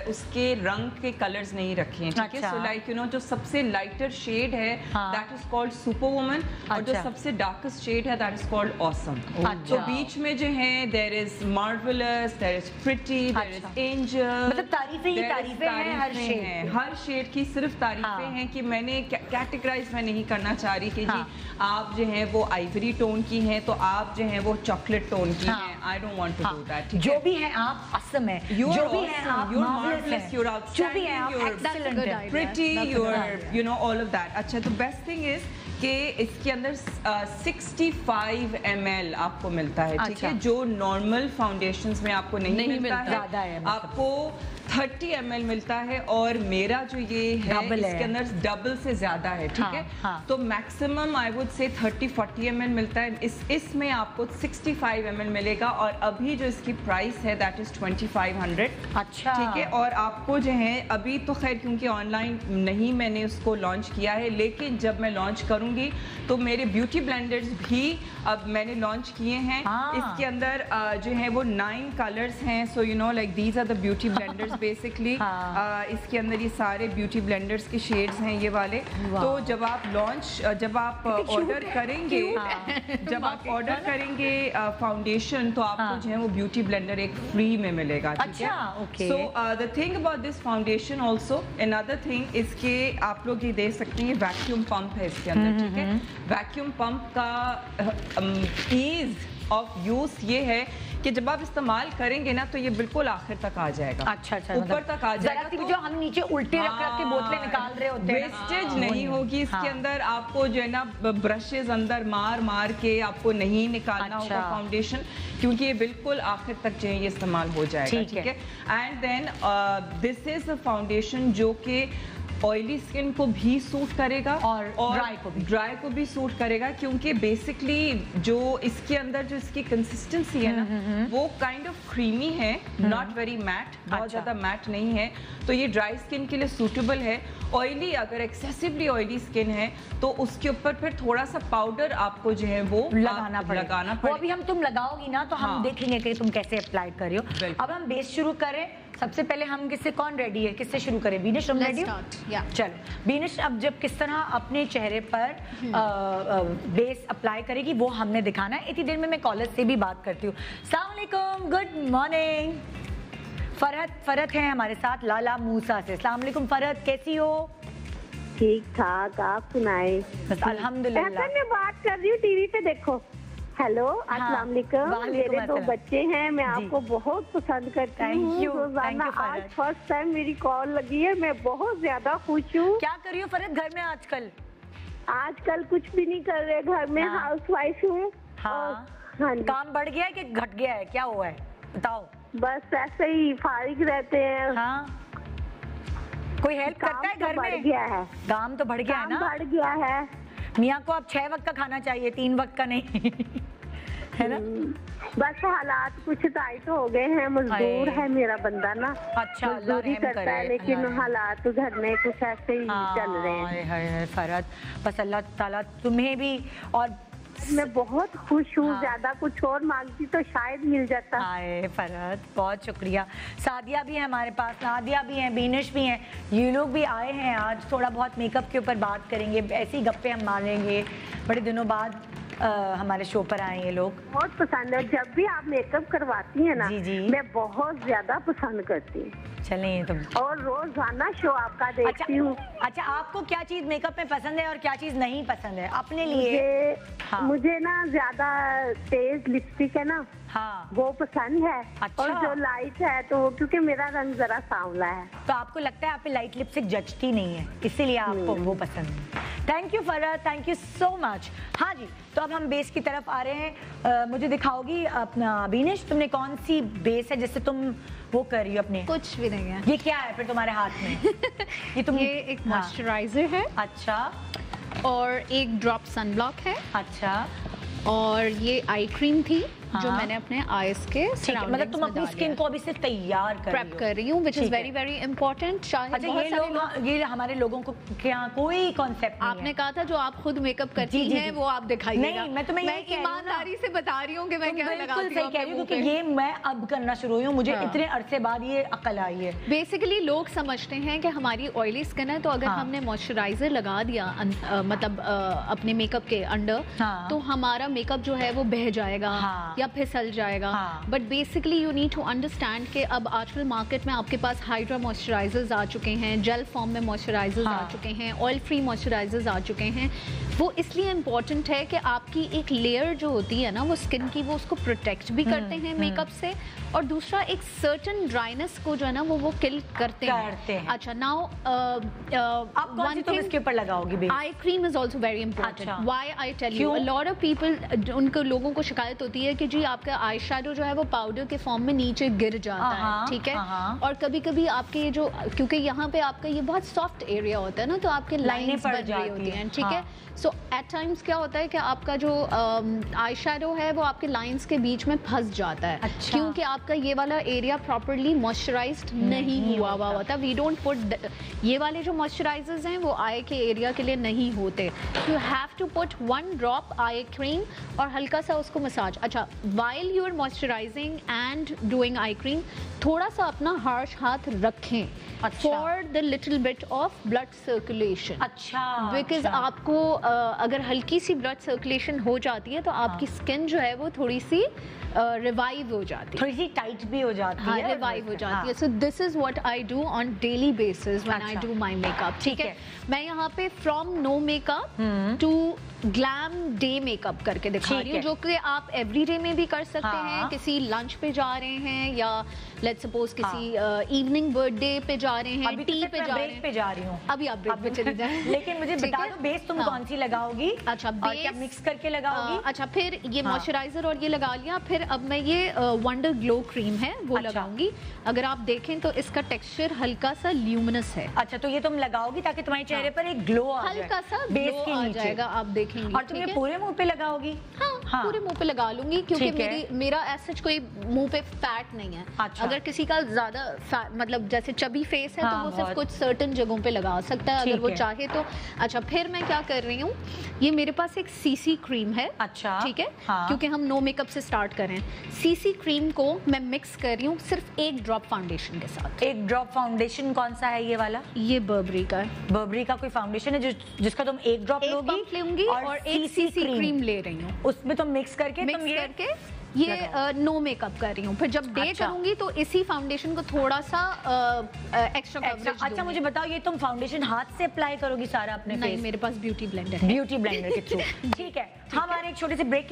उसके रंग के कलर्स नहीं रखे हैं। ठीक है, सो लाइक यू नो, जो सबसे लाइटर शेड है that is called super woman, और जो सबसे डार्केस्ट शेड है दैट इज कॉल्ड ऑसम। तो बीच में जो है there is marvellous, there is pretty, there is angel. मतलब तारीफें ही तारीफें हैं, हर शेड की सिर्फ तारीफें हैं। कि मैंने कैटेगराइज मैं नहीं करना चाह रही कि जी आप जो हैं वो आइवरी टोन की हैं तो आप जो हैं वो चॉकलेट टोन की हैं। I don't want to do that. जो भी है आप असम है, जो भी है आप marvellous, you're outstanding, you're excellent, pretty, you're you know all of that। अच्छा, तो बेस्ट थिंग इज कि इसके अंदर 65 ml आपको मिलता है। ठीक है, जो नॉर्मल फाउंडेशंस में आपको नहीं मिलता है। आपको 30 ml मिलता है और मेरा जो ये है इसके अंदर डबल से ज्यादा है, ठीक है। तो maximum I would say 30-40 ml मिलता है। इसमें आपको 65 ml मिलेगा और अभी जो इसकी प्राइस है दैट इज 2500। अच्छा, ठीक है। और आपको जो है अभी तो खैर क्योंकि ऑनलाइन नहीं मैंने उसको लॉन्च किया है, लेकिन जब मैं लॉन्च करूंगी तो मेरे ब्यूटी ब्लेंडर्स भी अब मैंने लॉन्च किए हैं। इसके अंदर जो है वो 9 कलर्स हैं। So you know like these are the beauty blenders basically. इसके अंदर ये सारे ब्यूटी ब्लेंडर्स के शेड्स हैं ये वाले। तो जब आप ऑर्डर करेंगे फाउंडेशन तो आपको जो है वो ब्यूटी ब्लेंडर एक फ्री में मिलेगा, ठीक है। So the thing about this foundation also, another thing, इसके आप लोग ये देख सकते हैं वैक्यूम पंप है इसके अंदर, ठीक है। वैक्यूम पंप का ईज ऑफ यूज ये है कि जब आप इस्तेमाल करेंगे ना तो ये बिल्कुल आखिर तक आ जाएगा। अच्छा, ऊपर तक आ जाएगा। तो जो हम नीचे उल्टे रख के बोतलें निकाल रहे होते हैं, वेस्टेज नहीं होगी इसके अंदर। आपको जो है ना ब्रशेज अंदर मार के आपको नहीं निकालना होगा फाउंडेशन, क्योंकि ये बिल्कुल आखिर तक जो है ये इस्तेमाल हो जाएगा, ठीक है। And then this is a foundation जो कि ऑयली स्किन को भी सूट करेगा और ड्राई को भी सूट करेगा, क्योंकि बेसिकली जो इसके अंदर जो इसकी कंसिस्टेंसी है ना वो काइंड ऑफ क्रीमी है, नॉट वेरी मैट, बहुत ज्यादा मैट नहीं है। तो ये ड्राई स्किन के लिए सूटेबल है। ऑयली, अगर एक्सेसिवली ऑयली स्किन है तो उसके ऊपर फिर थोड़ा सा पाउडर आपको जो है वो लगाना पड़ेगा। वो अभी तुम लगाओगी ना तो हम देखेंगे कि तुम कैसे अप्लाई कर रही हो। अब हम बेस शुरू करें। सबसे पहले हम कौन रेडी है, किससे शुरू करें? बीनिश, तुम रेडी हो? चलो बीनिश, अब जब किस तरह अपने चेहरे पर बेस अप्लाई करेगी वो हमने दिखाना है। इतनी देर में मैं कॉलर से भी बात करती हूँ। अस्सलाम वालेकुम, गुड मॉर्निंग। फरहत है हमारे साथ लाला मूसा से। अस्सलाम वालेकुम फरहत, कैसी हो? ठीक ठाक, आप सुनाए? अल्हम्दुलिल्लाह। मैं बात कर रही हूँ, टीवी पे देखो। हेलो, अस्सलाम वालेकुम। मेरे 2 बच्चे हैं, मैं आपको बहुत पसंद करती हूँ रोजाना। आज फर्स्ट टाइम मेरी कॉल लगी है, मैं बहुत ज्यादा खुश हूँ। क्या कर रही हो फरहत घर में आजकल? आजकल कुछ भी नहीं कर रहे, घर में हाउस वाइफ हूँ। काम बढ़ गया है कि घट गया है, क्या हुआ है बताओ? बस ऐसे ही फारिग रहते हैं। कोई हेल्प करता है घर में? बढ़ गया है, काम तो बढ़ गया है ना? बढ़ गया है। मियाँ को अब 6 वक्त का खाना चाहिए, 3 वक्त का नहीं है ना? बस हालात कुछ टाइट हो गए हैं, मजदूर है मेरा बंदा ना। अच्छा, मजदूरी करता है, लेकिन हालात घर में कुछ ऐसे ही चल रहे हैं। फरहत, बस अल्लाह ताला तुम्हें भी, और मैं बहुत खुश हूँ। ज्यादा कुछ और मांगती तो शायद मिल जाता। हाय फरहत, बहुत शुक्रिया। सादिया भी है हमारे पास, नादिया भी हैं, बीनिश भी हैं, ये लोग भी आए हैं। आज थोड़ा बहुत मेकअप के ऊपर बात करेंगे, ऐसे ही गप्पे हम मारेंगे। बड़े दिनों बाद हमारे शो पर आए ये लोग। बहुत पसंद है, जब भी आप मेकअप करवाती हैं ना, जी। मैं बहुत ज्यादा पसंद करती हूँ। चलें तो, और रोजाना शो आपका देखती हूँ। अच्छा, आपको क्या चीज मेकअप में पसंद है और क्या चीज नहीं पसंद है अपने लिए? मुझे ना ज्यादा तेज लिपस्टिक है ना, वो पसंद है। अच्छा। और जो लाइट है तो, क्योंकि मेरा रंग जरा सांवला है, तो आपको लगता है आप पे लाइट लिपस्टिक जचती नहीं है, इसीलिए आपको वो पसंद है। Thank you Farhat, thank you so much. हाँ जी, तो अब हम बेस की तरफ आ रहे हैं। मुझे दिखाओगी अपना बीनिश, तुमने कौन सी बेस है जिससे तुम वो कर रही हो अपने? कुछ भी नहीं है। ये क्या है फिर तुम्हारे हाथ में? ये एक मॉइस्चराइजर है। अच्छा। और एक ड्रॉप सनब्लॉक है। अच्छा। और ये आई क्रीम थी जो मैंने अपने आईज के मतलब तुम अपनी स्किन को अभी से तैयार प्रेप कर रही हूँ, which is very very important. अच्छा, ये हमारे लोगों को क्या कोई कॉन्सेप्ट नहीं आपने कहा था जो आप खुद मेकअप करती हैं वो आप दिखाइएगा। नहीं, मैं तुम्हें ईमानदारी से बता रही हूँ कि मैं क्या लगाती हूँ। सही कह रही हूँ, क्योंकि ये मैं अब करना शुरू हुई हूँ, मुझे इतने अरसे बाद ये अकल आई है। बेसिकली लोग समझते हैं कि हमारी ऑयली स्किन है, तो अगर हमने मॉइस्चराइजर लगा दिया मतलब अपने मेकअप के अंडर, तो हमारा मेकअप जो है वो बह जाएगा या फिसल जाएगा। But basically you need to understand कि अब आजकल मार्केट में आपके पास हाइड्रा मॉइस्चराइजर्स आ चुके हैं, जेल फॉर्म में मॉइस्चराइजर्स आ चुके हैं, ऑयल फ्री मॉइस्चराइजर्स आ चुके हैं, वो इसलिए इम्पोर्टेंट है कि आपकी एक लेयर जो होती है ना वो स्किन की, वो उसको प्रोटेक्ट भी करते हैं मेकअप से, और दूसरा एक सर्टन ड्राइनेस को जो है ना वो किल करते हैं। अच्छा, नाउ आप कौन सी तुम इसके ऊपर लगाओगी base? Eye cream is also very important. Why I tell you, a lot of people, उनको लोगों को शिकायत होती है कि जी आपका आई शैडो जो है वो पाउडर के फॉर्म में नीचे गिर जाता है, ठीक है, और कभी कभी आपके ये जो, क्योंकि यहाँ पे आपका ये बहुत सॉफ्ट एरिया होता है ना, तो आपके लाइनें बन रही होती हैं, ठीक है। सो एट टाइम्स क्या होता है कि आपका जो आई शैडो है वो आपके लाइंस के बीच में फंस जाता है। अच्छा। क्योंकि आपका ये वाला एरिया प्रॉपर्ली मॉइस्चराइज्ड नहीं हुआ होता। वी डोंट पुट, ये वाले जो मॉइस्चराइजर्स हैं वो आई के एरिया के लिए नहीं होते। You have to put 1 drop eye cream और हल्का सा उसको मसाज। अच्छा, while you are moisturising and doing eye cream, थोड़ा सा अपना हार्श हाथ रखें for the little bit of blood circulation. अच्छा, बिकॉज आपको अगर हल्की सी ब्लड सर्कुलेशन हो जाती है तो आपकी स्किन जो है वो थोड़ी सी रिवाइव हो जाती है, थोड़ी सी टाइट भी हो जाती है, रिवाइव हो जाती है। So this is what I do on daily basis when I do my makeup, ठीक है। मैं यहाँ पे from no makeup to glam day makeup करके दिखा रही हूँ, जो कि आप एवरीडे में भी कर सकते हैं। किसी लंच पे जा रहे हैं या लेट्स सपोज किसी इवनिंग बर्थडे पे जा रहे हैं, टी पे जा रही हूँ, अभी आप ब्रेक पे चली जाए। लेकिन मुझे बता दो बेस तुम कौन सी लगाओगी? अच्छा, बेस मिक्स करके लगाओगी? अच्छा, फिर ये मॉइस्चराइजर और ये लगा लिया, फिर अब मैं ये वंडर ग्लो क्रीम है वो लगाऊंगी। अगर आप देखें तो इसका टेक्सचर हल्का सा ल्यूमिनस है। अच्छा, तो ये तुम लगाओगी ताकि तुम्हारे चेहरे पर एक ग्लो आ जाए, हल्का सा बेस के नीचे आ जाएगा, आप देखेंगे। और तुम ये पूरे मुंह पे लगाओगी? हाँ, पूरे मुंह पे लगा लूंगी, क्योंकि मेरा ऐसा कोई मुंह पे फैट नहीं है। अच्छा। अगर किसी का ज्यादा मतलब जैसे चबी फेस है तो वो सिर्फ कुछ सर्टेन जगहों पे लगा सकता है अगर वो चाहे तो। अच्छा, फिर मैं क्या कर रही हूँ, ये मेरे पास एक सीसी क्रीम है। अच्छा, ठीक है, क्योंकि हम नो मेकअप से स्टार्ट कर रहे हैं। सीसी क्रीम को मैं मिक्स कर रही हूँ सिर्फ 1 ड्रॉप फाउंडेशन के साथ। 1 ड्रॉप फाउंडेशन कौन सा है ये वाला? ये बर्बरी का है। बर्बरी का कोई फाउंडेशन है जिसका तुम 1 ड्रॉप लूंगी और 1 सीसी क्रीम ले रही हूँ, उसमें तुम मिक्स करके ये नो मेकअप कर रही हूँ। फिर जब डे करूंगी तो इसी फाउंडेशन को थोड़ा सा एक्स्ट्रा कवरेज। अच्छा, मुझे बताओ, ये तुम फाउंडेशन हाथ से अप्लाई करोगी सारा अपने फेस? नहीं, मेरे पास ब्यूटी ब्लेंडर है। ब्यूटी ब्लेंडर के थ्रू। ठीक है, हमारे एक छोटे से ब्रेक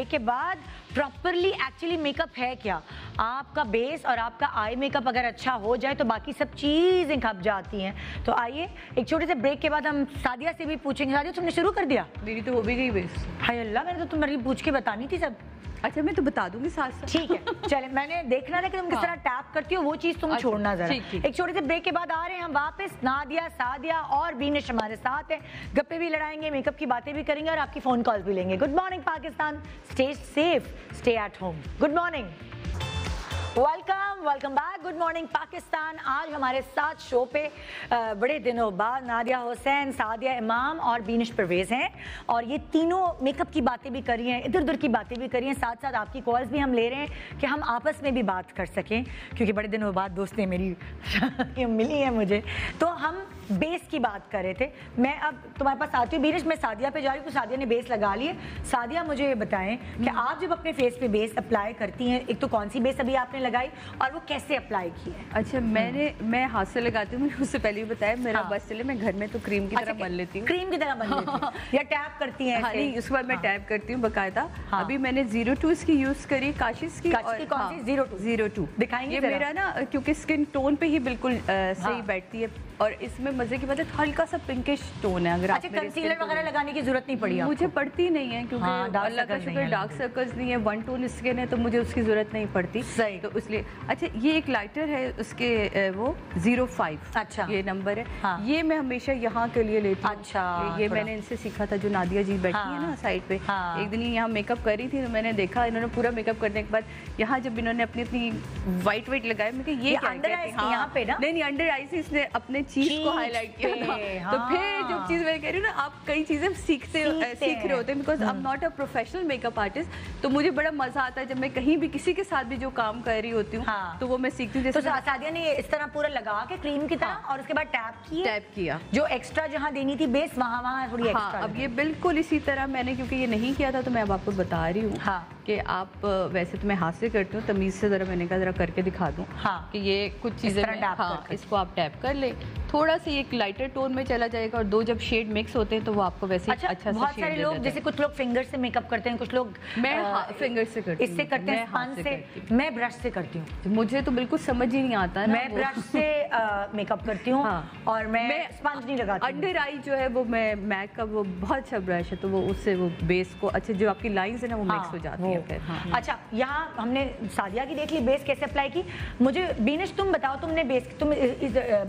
के बाद प्रॉपरली एक्चुअली मेकअप है क्या। आपका बेस और आपका आई मेकअप अगर अच्छा हो जाए तो बाकी सब चीजें खप जाती हैं। तो आइए एक छोटे से ब्रेक के बाद हम सादिया से भी पूछेंगे। सादिया, तुमने शुरू कर दिया? मेरी तो हो भी गई बेस। हाय अल्लाह, मैंने तो तुम्हारी पूछ के बतानी थी सब। अच्छा, मैं तो बता दूंगी साथ साथ। ठीक है, चले, मैंने देखना था कि तुम किस तरह टैप करती हो, वो चीज तुम छोड़ना जरा। एक छोटे से ब्रेक के बाद आ रहे हैं हम वापस। नादिया, सादिया और बीनिश हमारे साथ हैं, गप्पे भी लड़ाएंगे, मेकअप की बातें भी करेंगे और आपकी फोन कॉल भी लेंगे। Good morning Pakistan, stay safe, stay at home. Good morning, welcome back. Good morning Pakistan. आज हमारे साथ शो पे बड़े दिनों बाद नादिया हुसैन, सादिया इमाम और बीनिश परवेज हैं, और ये तीनों मेकअप की बातें भी कर रही हैं, इधर उधर की बातें भी कर रही हैं, साथ साथ आपकी कॉल्स भी हम ले रहे हैं कि हम आपस में भी बात कर सकें, क्योंकि बड़े दिनों बाद दोस्तें मेरी मिली हैं मुझे। तो हम बेस की बात कर रहे थे। मैं अब तुम्हारे पास आती हूँ बीनिश, मैं सादिया पे जा रही हूँ, तो सादिया ने बेस लगा लिए। सादिया, मुझे ये बताएं कि आप जब अपने फेस पे बेस अप्लाई करती हैं, एक तो कौन सी बेस अभी आपने लगाई और वो कैसे अप्लाई की है? अच्छा, मैं हाथ से लगाती हूँ, उससे पहले भी बताया मेरा बस चले, मैं घर में तो क्रीम की तरह बन लेती हूँ। क्रीम की तरह बन लेती हूँ या टैप करती हैं? हाँ, नहीं, उसके बाद मैं टैप करती हूँ बाकायदा। अभी मैंने 02 इसकी यूज करी, काशिश की। कौन सी? 02 दिखाएंगे? मेरा ना क्योंकि स्किन टोन पे ही बिल्कुल सही बैठती है, और इसमें मजे की बात है हल्का सा पिंकिश टोन है। अगर अच्छा, कंसीलर वगैरह लगाने की जरूरत नहीं पड़ी? मुझे पड़ती नहीं है, क्योंकि अल्लाह का शुक्र डार्क सर्कल्स नहीं है, 1 टोन स्किन है, तो मुझे उसकी जरूरत नहीं पड़ती। सही, तो इसलिए। अच्छा, ये एक लाइटर है, उसके वो 05। अच्छा, ये नंबर है। हाँ। ये मैं हमेशा यहाँ के लिए लेती हूँ। अच्छा, ये मैंने इनसे सीखा था, जो नादिया जी बैठी है ना साइड पे। एक दिन यहाँ मेकअप कर रही थी तो मैंने देखा, इन्होंने पूरा मेकअप करने के बाद यहाँ जब इन्होंने अपनी वाइट लगाया, मैं ये यहाँ पे ना, नहीं, अंडर आईज इसने अपने चीज को हाईलाइट किया था। तो फिर जो चीज मैं कह रही हूँ ना, आप कई चीजें सीख रहे होते हैं, because I am not a professional makeup artist, तो मुझे बड़ा मजा आता है जब मैं कहीं भी किसी के साथ भी जो काम कर रही होती हूँ, तो वो मैं सीखती हूँ। तो सादिया ने इस तरह पूरा लगा के क्रीम की तरह, और उसके बाद टैप किया, जो एक्स्ट्रा जहाँ देनी थी बेस वहाँ थोड़ी एक्स्ट्रा। अब ये बिल्कुल इसी तरह मैंने, क्योंकि ये नहीं किया था तो मैं अब आपको बता रही हूँ कि आप वैसे तो मैं हाथ से करती हूँ, तमीज से जरा मैंने कहा जरा करके दिखा दूँ कि ये कुछ चीजें इसको आप टैप कर ले, थोड़ा सा एक लाइटर टोन में चला जाएगा और दो जब शेड मिक्स होते हैं तो वो आपको वैसे अच्छा सा बहुत सारे लोग जैसे कुछ लोग फिंगर से मेकअप करते हैं, कुछ लोग मैं फिंगर से करती हूँ, इससे करते हैं, स्पंज से, मैं ब्रश से करती हूँ। मुझे तो बिल्कुल समझ ही नहीं आता, मैं ब्रश से मेकअप करती हूँ और मैं स्पंज नहीं लगाती। अंडर आई जो है वो मैं मैक का वो बहुत अच्छा ब्रश है, तो वो उससे वो बेस को अच्छे जो आपकी लाइंस है ना वो मिक्स हो जाती है। अच्छा, यहाँ हमने सादिया की देख ली बेस कैसे अप्लाई की। मुझे बीनिश तुम बताओ, तुमने बेस तुम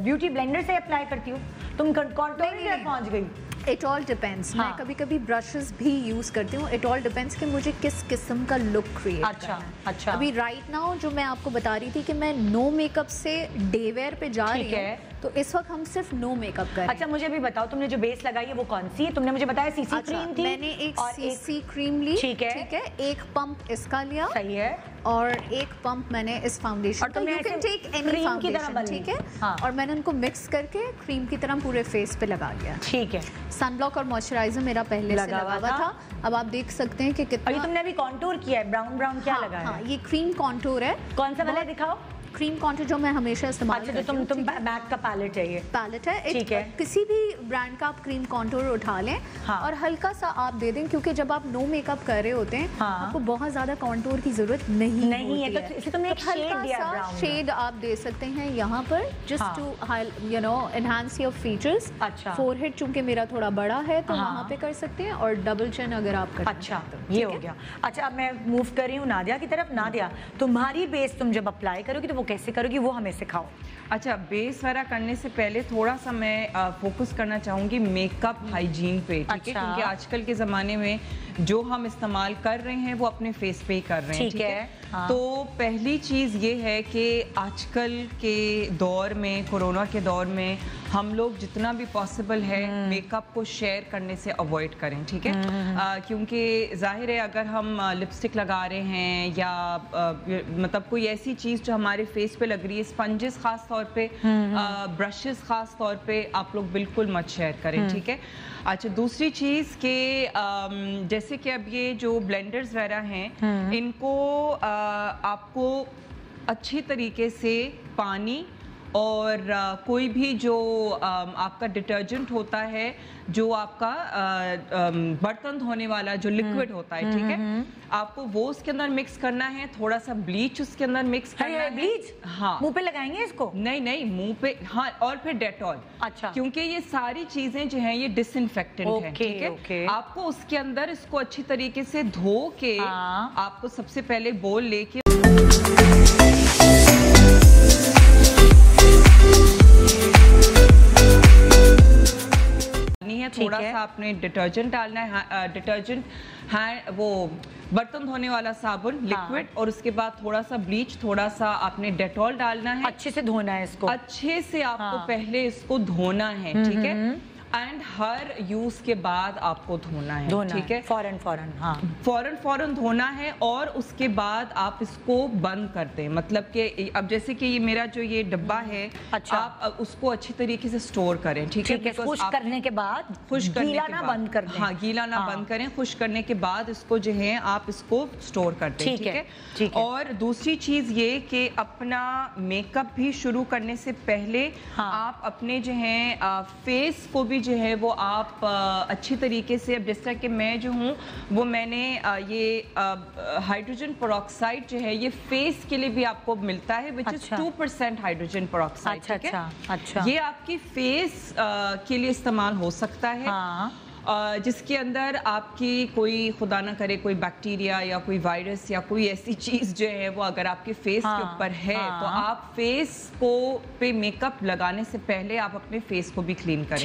ब्यूटी ब्लेंडर से अप्लाई करती हो, तुम कॉन्टूर तक पहुंच गई? It all depends. मैं कभी कभी ब्रशेस भी यूज करती हूँ। इट ऑल डिपेंड्स कि मुझे किस किस्म का लुक क्रिएट करना है। अच्छा। अभी राइट नाउ जो मैं आपको बता रही थी कि मैं नो मेकअप से डे वेयर पे जा रही हूँ, तो इस वक्त हम सिर्फ नो मेकअप कर रहे हैं। अच्छा, मुझे भी बताओ, तुमने जो बेस लगाई है वो कौन सी है? तुमने मुझे बताया सीसी क्रीम थी। मैंने एक सीसी क्रीम ली, ठीक है, एक पंप इसका लिया, सही है, और एक पंप मैंने इस फाउंडेशन का, you can take any foundation, ठीक है, और मैंने उनको मिक्स करके क्रीम की तरह पूरे फेस पे लगा लिया। ठीक है। सनब्लॉक और मॉइस्चराइजर मेरा पहले से लगा हुआ था। अब आप देख सकते हैं कि कितना। अभी तुमने अभी कॉन्टूर किया है, ब्राउन ब्राउन क्या लगा है? हाँ, ये क्रीम कॉन्टूर है। कौन सा वाला दिखाओ? क्रीम कॉन्टूर जो मैं हमेशा इस्तेमाल करती हूँ। तुम मैक का पैलेट है ये? पैलेट है, ठीक है। किसी भी ब्रांड का आप क्रीम कॉन्टूर उठा लें और हल्का सा आप दे दें, क्योंकि जब आप नो मेकअप कर रहे होते हैं आपको बहुत ज्यादा कॉन्टूर की जरूरत नहीं है, तो इसलिए तुमने एक हल्का सा शेड आप दे सकते हैं यहाँ पर, just to you know enhance your features. अच्छा, फोरहेड चूंकि मेरा थोड़ा बड़ा है तो वहाँ पे कर सकते हैं, और डबल चिन अगर आप करते हैं। अच्छा, ये हो गया। अच्छा, अब मैं मूव कर रही हूँ नादिया की तरफ। नादिया, तुम्हारी बेस तुम जब अप्लाई करोगी तो वो कैसे करोगी, वो हमें सिखाओ। अच्छा, बेस वगैरह करने से पहले थोड़ा सा मैं फोकस करना चाहूँगी मेकअप हाइजीन पे, ठीक है, क्योंकि आजकल के ज़माने में जो हम इस्तेमाल कर रहे हैं वो अपने फेस पे ही कर रहे हैं, ठीक है। तो पहली चीज़ ये है कि आजकल के दौर में, कोरोना के दौर में, हम लोग जितना भी पॉसिबल है मेकअप को शेयर करने से अवॉइड करें, ठीक है, क्योंकि जाहिर है अगर हम लिपस्टिक लगा रहे हैं या मतलब कोई ऐसी चीज़ जो हमारे फेस पे लग रही है, स्पंजेस खास तौर पे, ब्रशेस खास तौर पे आप लोग बिल्कुल मत शेयर करें, ठीक है। अच्छा, दूसरी चीज़ के जैसे कि अब ये जो ब्लेंडर्स वगैरह हैं, इनको आपको अच्छी तरीके से पानी और कोई भी जो आपका डिटर्जेंट होता है, जो आपका बर्तन धोने वाला जो लिक्विड होता है, ठीक है, आपको वो उसके अंदर मिक्स करना है। थोड़ा सा ब्लीच उसके अंदर मिक्स करना है। ब्लीच? हाँ। मुंह पे लगाएंगे इसको? नहीं, मुंह पे, हाँ, और फिर डेटॉल। अच्छा। क्योंकि ये सारी चीजें जो हैं ये डिसइंफेक्टेंट है, ठीक है। आपको उसके अंदर इसको अच्छी तरीके से धो के आपको सबसे पहले बोल लेके थोड़ा सा आपने डिटर्जेंट डालना है, डिटर्जेंट वो बर्तन धोने वाला साबुन लिक्विड, और उसके बाद थोड़ा सा ब्लीच, थोड़ा सा आपने डेटॉल डालना है। अच्छे से धोना है इसको, अच्छे से आपको पहले इसको धोना है, ठीक है, एंड हर यूज के बाद आपको धोना है, ठीक है, फौरन धोना है। और उसके बाद आप इसको बंद कर दें, मतलब कि अब जैसे कि ये मेरा जो ये डब्बा है, अच्छा, आप उसको अच्छी तरीके से स्टोर करें, ठीक है, खुश्क करने के बाद, गीला ना बंद कर दें, हाँ, गीला ना बंद करें, खुश्क करने के बाद इसको जो है आप इसको स्टोर कर दें, ठीक है। और दूसरी चीज ये कि अपना मेकअप भी शुरू करने से पहले आप अपने जो है फेस को भी जो है वो आप अच्छी तरीके से, अब जिस तरह कि मैं जो हूँ वो मैंने ये हाइड्रोजन पेरोक्साइड जो है ये फेस के लिए भी आपको मिलता है, विच इज 2% हाइड्रोजन पेरोक्साइड, ठीक है। अच्छा, ये आपकी फेस के लिए इस्तेमाल हो सकता है, जिसके अंदर आपकी कोई खुदा ना करे कोई बैक्टीरिया या कोई वायरस या कोई ऐसी चीज जो है वो अगर आपके फेस के ऊपर है, तो आप फेस को पे मेकअप लगाने से पहले आप अपने फेस को भी क्लीन करें,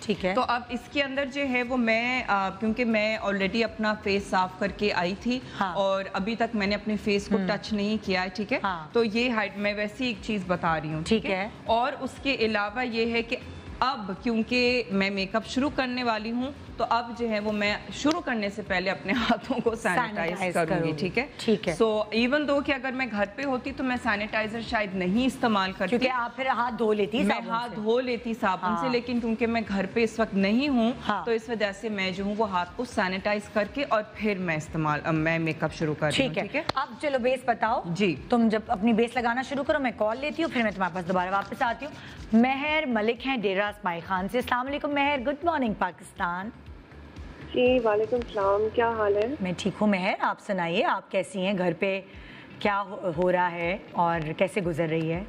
ठीक है। तो अब इसके अंदर जो है वो मैं क्योंकि मैं ऑलरेडी अपना फेस साफ करके आई थी और अभी तक मैंने अपने फेस को टच नहीं किया है, ठीक है, तो ये मैं वैसी एक चीज बता रही हूँ, ठीक है। और उसके अलावा ये है कि अब क्योंकि मैं मेकअप शुरू करने वाली हूँ तो अब जो है वो मैं शुरू करने से पहले अपने हाथों को सैनिटाइज करूंगी, ठीक है? ठीक है। सो इवन दो कि अगर मैं घर पे होती तो मैं सैनिटाइजर शायद नहीं इस्तेमाल करती, क्योंकि आप फिर हाथ धो लेती, मैं हाथ धो लेती साबुन से, लेकिन क्योंकि मैं घर पे इस वक्त नहीं हूँ तो इस वजह से मैं जो हूँ वो हाथ को सैनिटाइज करके और फिर मैं मेकअप शुरू कर रही हूँ, ठीक है? अब चलो बेस बताओ जी। तुम जब अपनी बेस लगाना शुरू करो मैं कॉल लेती हूँ, फिर मैं तुम्हारे पास दोबारा वापस आती हूँ। महर मलिक हैं डेरा स्माइल खान से। अस्सलाम वालेकुम महर, गुड मॉर्निंग पाकिस्तान। जी वालेकुम सलाम, क्या हाल है? मैं ठीक हूँ महर, आप सुनाइए, आप कैसी हैं? घर पे क्या हो रहा है और कैसे गुजर रही है?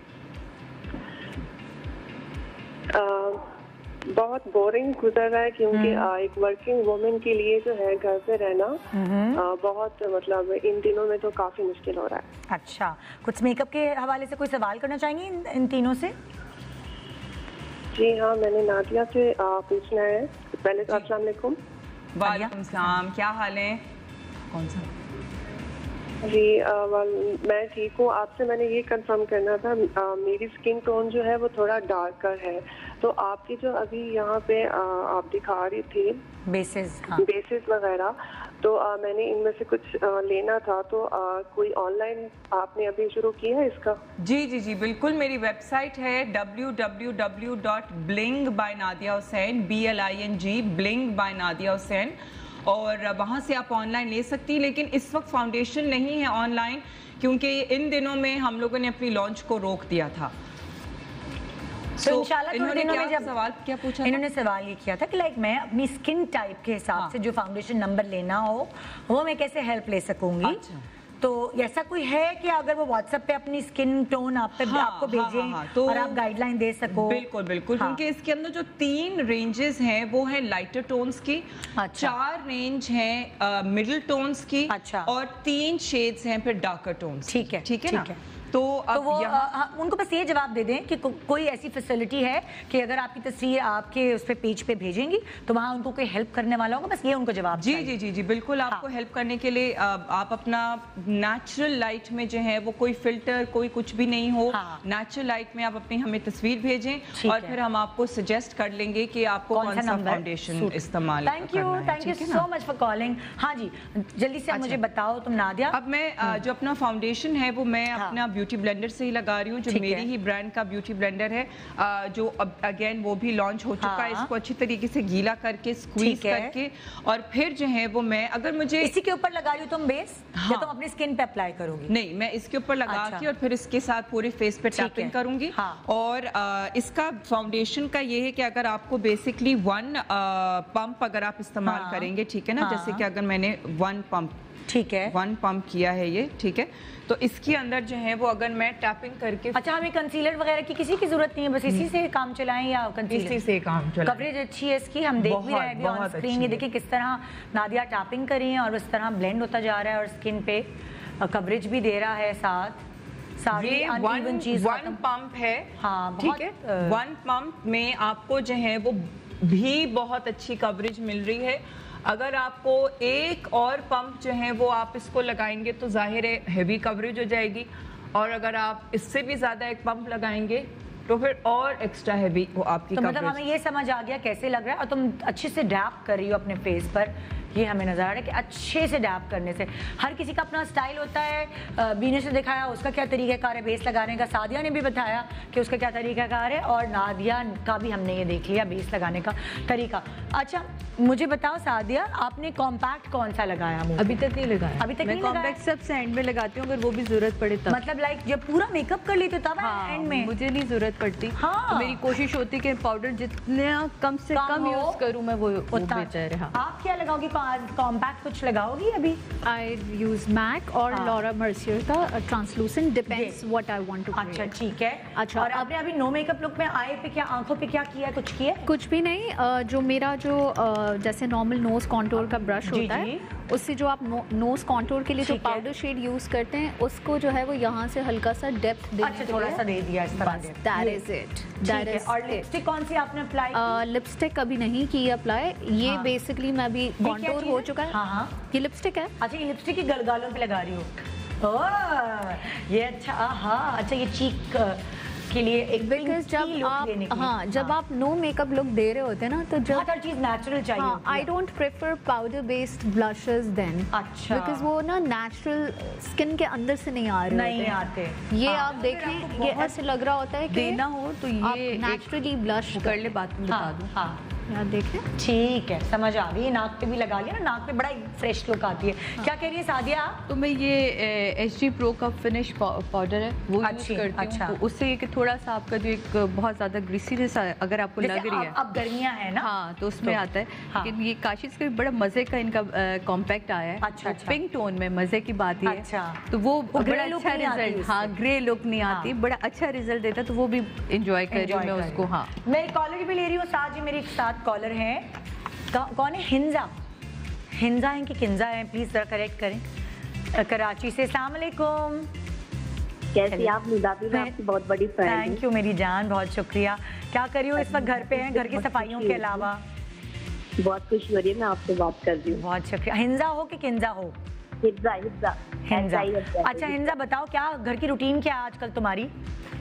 बहुत बोरिंग गुजर रहा है, क्योंकि एक वर्किंग वुमेन के लिए जो है घर पे रहना बहुत मतलब इन दिनों में तो काफी मुश्किल हो रहा है। अच्छा, कुछ मेकअप के हवाले से कोई सवाल करना चाहेंगी इन तीनों से? जी हाँ, मैंने नादिया से पूछना है। पहले तो अस्सलाम वालेकुम। वालेकुम सलाम, क्या हाल है? कौन सा? जी मैं ठीक हूँ। आपसे मैंने ये कंफर्म करना था, मेरी स्किन टोन जो है वो थोड़ा डार्कर है, तो आपकी जो अभी यहाँ पे आप दिखा रही थी बेसिस, बेसिस वगैरह, तो मैंने इनमें से कुछ लेना था, तो कोई ऑनलाइन आपने अभी शुरू किया है इसका? जी जी जी बिल्कुल, मेरी वेबसाइट है www.bling by Nadia Hussain, BLING Bling by Nadia Hussain, और वहाँ से आप ऑनलाइन ले सकती हैं। लेकिन इस वक्त फाउंडेशन नहीं है ऑनलाइन, क्योंकि इन दिनों में हम लोगों ने अपनी लॉन्च को रोक दिया था। तो इंशाल्लाह इन्होंने क्या पूछा? इन्होंने सवाल ये किया था कि लाइक मैं अपनी स्किन टाइप के हिसाब से जो फाउंडेशन नंबर लेना हो वो मैं कैसे हेल्प ले सकूंगी। अच्छा। तो ऐसा कोई है कि अगर वो व्हाट्सएप पे अपनी स्किन टोन आपको भेजें तो और आप गाइडलाइन दे सको? बिल्कुल बिल्कुल, क्योंकि इसके अंदर जो 3 रेंजेस हैं वो है लाइटर टोन्स की, 4 रेंज हैं मिडिल टोन्स की, और 3 शेड्स हैं फिर डार्कर टोन्स। ठीक है, ठीक है ना? तो वो उनको बस ये जवाब दे दें कि कोई ऐसी फैसिलिटी है कि अगर आपकी तस्वीर आपके उस पे पेज पे भेजेंगी तो वहाँ उनको कोई हेल्प करने वाला होगा, बस ये उनको जवाब। जी जी जी जी बिल्कुल, आपको हेल्प करने के लिए आप अपना नेचुरल लाइट में जो है वो कोई फिल्टर कोई कुछ भी नहीं हो, नेचुरल लाइट में आप अपनी हमें तस्वीर भेजें और फिर हम आपको सजेस्ट कर लेंगे कि आपको कौन सा फाउंडेशन इस्तेमाल करना है। Thank you so much for calling. हाँ जी, जल्दी से मुझे बताओ तुम नादिया। अब मैं जो अपना फाउंडेशन है वो मैं अपना ब्यूटी ब्लेंडर से ही लगा रही हूँ, जो मेरी ही ब्रांड का ब्यूटी ब्लेंडर है, जो अब अगेन वो भी लॉन्च हो चुका है। इसको अच्छी तरीके से गीला करके स्क्वीज करके और फिर जो है वो मैं अगर मुझे इसी के ऊपर लगा रही हूँ तुम बेस या तुम अपनी स्किन पे अप्लाई करोगी? नहीं, मैं इसके ऊपर लगा के और फिर इसके साथ पूरे फेस पे टैपिंग करूंगी। और इसका फाउंडेशन का ये है कि अगर आपको बेसिकली 1 पंप अगर आप इस्तेमाल करेंगे, ठीक है ना, जैसे कि अगर मैंने 1 पंप, ठीक है, 1 पंप किया है ये, ठीक है, तो इसके अंदर जो है वो अगर मैं टैपिंग करके, अच्छा हमें कंसीलर वगैरह की किसी की जरूरत नहीं है, बस इसी से काम चलाएं या कंसीलर इसी से काम चलाएं। कवरेज अच्छी है इसकी, हम देख भी रहे हैं ऑन स्क्रीन। ये देखिए किस तरह नादिया टैपिंग कर रही है और इस तरह ब्लेंड होता जा रहा है और स्किन पे कवरेज भी दे रहा है साथ। ये 1 पंप है, हाँ ठीक है, 1 पंप में आपको जो है वो भी बहुत अच्छी कवरेज मिल रही है। अगर आपको एक और पंप जो है वो आप इसको लगाएंगे तो जाहिर है हैवी कवरेज हो जाएगी, और अगर आप इससे भी ज्यादा एक पंप लगाएंगे तो फिर और एक्स्ट्रा हैवी वो आपकी तो मतलब हमें ये समझ आ गया कैसे लग रहा है, और तुम अच्छे से डैप कर रही हो अपने फेस पर, ये हमें नजर आ रहा है कि अच्छे से डैप करने से हर किसी का अपना स्टाइल होता है। बीने से दिखाया उसका क्या तरीक़ाकार है बेस लगाने का, सादिया ने भी बताया कि उसका क्या तरीक़ाकार है, और नादिया का भी हमने ये देख लिया बेस लगाने का तरीका। अच्छा मुझे बताओ सादिया, आपने कॉम्पैक्ट कौन सा लगाया? अभी तक नहीं लगाया। अभी तक नहीं? कॉम्पैक्ट सबसे एंड में लगाती हूँ अगर वो भी जरूरत पड़े तब। मतलब लाइक जब पूरा मेकअप कर लेते तब एंड में? मुझे नहीं जरूरत पड़ती। तो मेरी कोशिश होती है कि पाउडर जितना कम से कम यूज करूँ मैं वो बेहतर है। आप क्या लगाओगी? कॉम्पैक्ट कुछ लगाओगी अभी? आई यूज मैक और लॉरा मर्सियर का translucent, depends what I want to. अच्छा ठीक है। अच्छा, और आपने अभी नो मेकअप लुक में आई पे क्या, आंखों पे क्या किया, कुछ किया? कुछ भी नहीं, जो मेरा जो जैसे नॉर्मल नोज कॉन्टूर का ब्रश होता है उससे जो आप नोज कॉन्टूर के लिए जो पाउडर शेड यूज करते हैं उसको जो है वो यहाँ से हल्का सा डेप्थ देने के लिए थोड़ा सा दे दिया इस तरह। That is it. और लिपस्टिक कौन सी आपने अप्लाई की? लिपस्टिक अभी नहीं की अप्लाई, ये बेसिकली मैं अभी कॉन्टूर हो चुका है। हाँ, ये लिपस्टिक है। अच्छा, ये लिपस्टिक की गालों पे लगा रही हो? ओह ये अच्छा, हाँ अच्छा, ये चीक के लिए एक बिकॉज जब आप जब आप नो मेकअप लुक दे रहे होते हैं ना, तो जब हर चीज नेचुरल चाहिए। I don't prefer powder based blushes then. अच्छा, बिकॉज वो ना नेचुरल स्किन के अंदर से नहीं आ रहे नहीं आते। ये आप देखें, ये ऐसे लग रहा होता है कि देना हो तो ये नेचुरली ब्लश कर ले, बात में बता दूं। हाँ यार देखें, ठीक है, समझ आ गई। नाक पे भी लगा लिया ना, नाक पे बड़ा फ्रेश लुक आती है। क्या कह रही है सादिया? तो मैं ये HG Pro का फिनिश पाउडर है वो यूज करती हूँ। अच्छा। तो उससे कि थोड़ा सा आपका जो एक बहुत ज्यादा ग्रीसीनेस अगर आपको लग रही है, अब गर्मियां है ना, हाँ, तो उसमें आता है। लेकिन ये काशिश का बड़ा मजे का इनका कॉम्पैक्ट आया है। अच्छा, पिंक टोन में, मजे की बात ये। अच्छा, तो वो बड़ा अच्छा रिजल्ट, हाँ, ग्रे लुक नहीं आती, बड़ा अच्छा रिजल्ट देता है। तो वो भी इंजॉय कर रही हूँ मैं उसको। हाँ, मैं कॉलर भी ले रही हूँ साथ, जी मेरे साथ कॉलर है। कौन है? हिंजा, हिंजा है कि किंजा है? प्लीज जरा करेक्ट करें। कराची से। अस्सलाम वालेकुम। कैसी आप? निदा भी मैं आपकी बहुत बड़ी फैन हूं। थैंक यू मेरी जान, बहुत शुक्रिया। क्या कर रही हो इस वक्त? घर पे हैं, घर की सफाइयों के अलावा? बहुत खुशी हो रही है, मैं आपसे बात कर रही हूँ। बहुत शुक्रिया। हिंजा हो कि किंजा हो? हिंजा, हिंजा, हिंजा। अच्छा हिंजा, बताओ क्या घर की रूटीन क्या है आजकल तुम्हारी?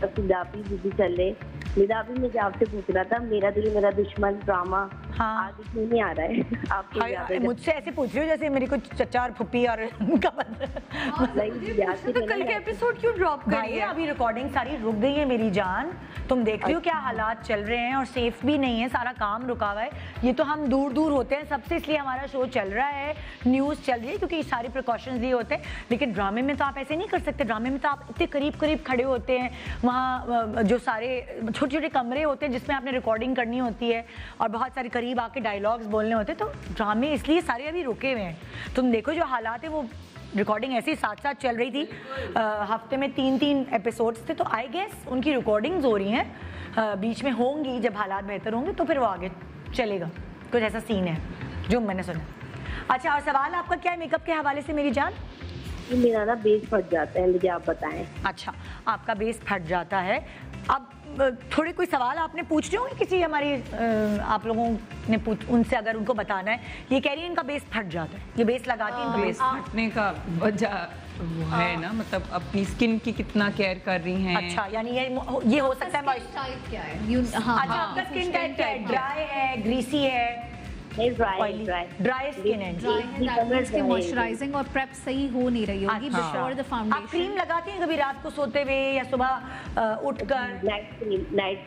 निदाबी दीदी चले। निदाबी मुझे आपसे पूछना था, मेरा दिल मेरा दुश्मन ड्रामा आगे क्यों नहीं आ रहा है? आप मुझसे ऐसे पूछ रही हो जैसे मेरी कोई चचा और फुप्पी और उनका तो कल के एपिसोड क्यों ड्रॉप कर रही है? अभी रिकॉर्डिंग सारी रुक गई है मेरी जान। तुम देख रही हो क्या हालात चल रहे हैं, और सेफ भी नहीं है, सारा काम रुका हुआ है। ये तो हम दूर दूर होते हैं सबसे, इसलिए हमारा शो चल रहा है, न्यूज़ चल रही है, क्योंकि सारे प्रिकॉशंस लिए होते हैं। लेकिन ड्रामे में तो आप ऐसे नहीं कर सकते। ड्रामे में तो आप इतने करीब करीब खड़े होते हैं, वहाँ जो सारे छोटे छोटे कमरे होते हैं जिसमें आपने रिकॉर्डिंग करनी होती है, और बहुत सारे करीब आके डायलॉग्स बोलने होते हैं। तो ड्रामे इसलिए सारे अभी रुके हुए हैं। तुम देखो जो हालात है, वो रिकॉर्डिंग ऐसे ही साथ साथ चल रही थी। हफ्ते में 3-3 एपिसोड्स थे, तो आई गेस उनकी रिकॉर्डिंग्स हो रही हैं, बीच में होंगी। जब हालात बेहतर होंगे तो फिर वो आगे चलेगा। कुछ ऐसा सीन है जो मैंने सुना। अच्छा, और सवाल आपका क्या है मेकअप के हवाले से मेरी जान? मेरा ना बेस फट जाता है, मुझे आप बताएं। अच्छा, आपका बेस फट जाता है। अब थोड़े कोई सवाल आपने पूछ रहे होंगे किसी हमारी आप लोगों ने उनसे, अगर उनको बताना है। ये कह रही है इनका बेस फट जाता है, ये बेस लगाती है, इनका बेस फटने का वजह वो है ना, मतलब अपनी स्किन की कितना केयर कर रही हैं। अच्छा, यानी ये हो सकता है टाइप क्या है? अच्छा, आपका स्किन टाइप क्या है? ड्राई है, ग्रीसी है? ड्राई स्किन है। मॉइस्चराइजिंग और प्रेप सही हो नहीं रही होगी बिफोर द फाउंडेशन। आप क्रीम लगाती हैं कभी रात को सोते हुए या सुबह उठकर? नाइट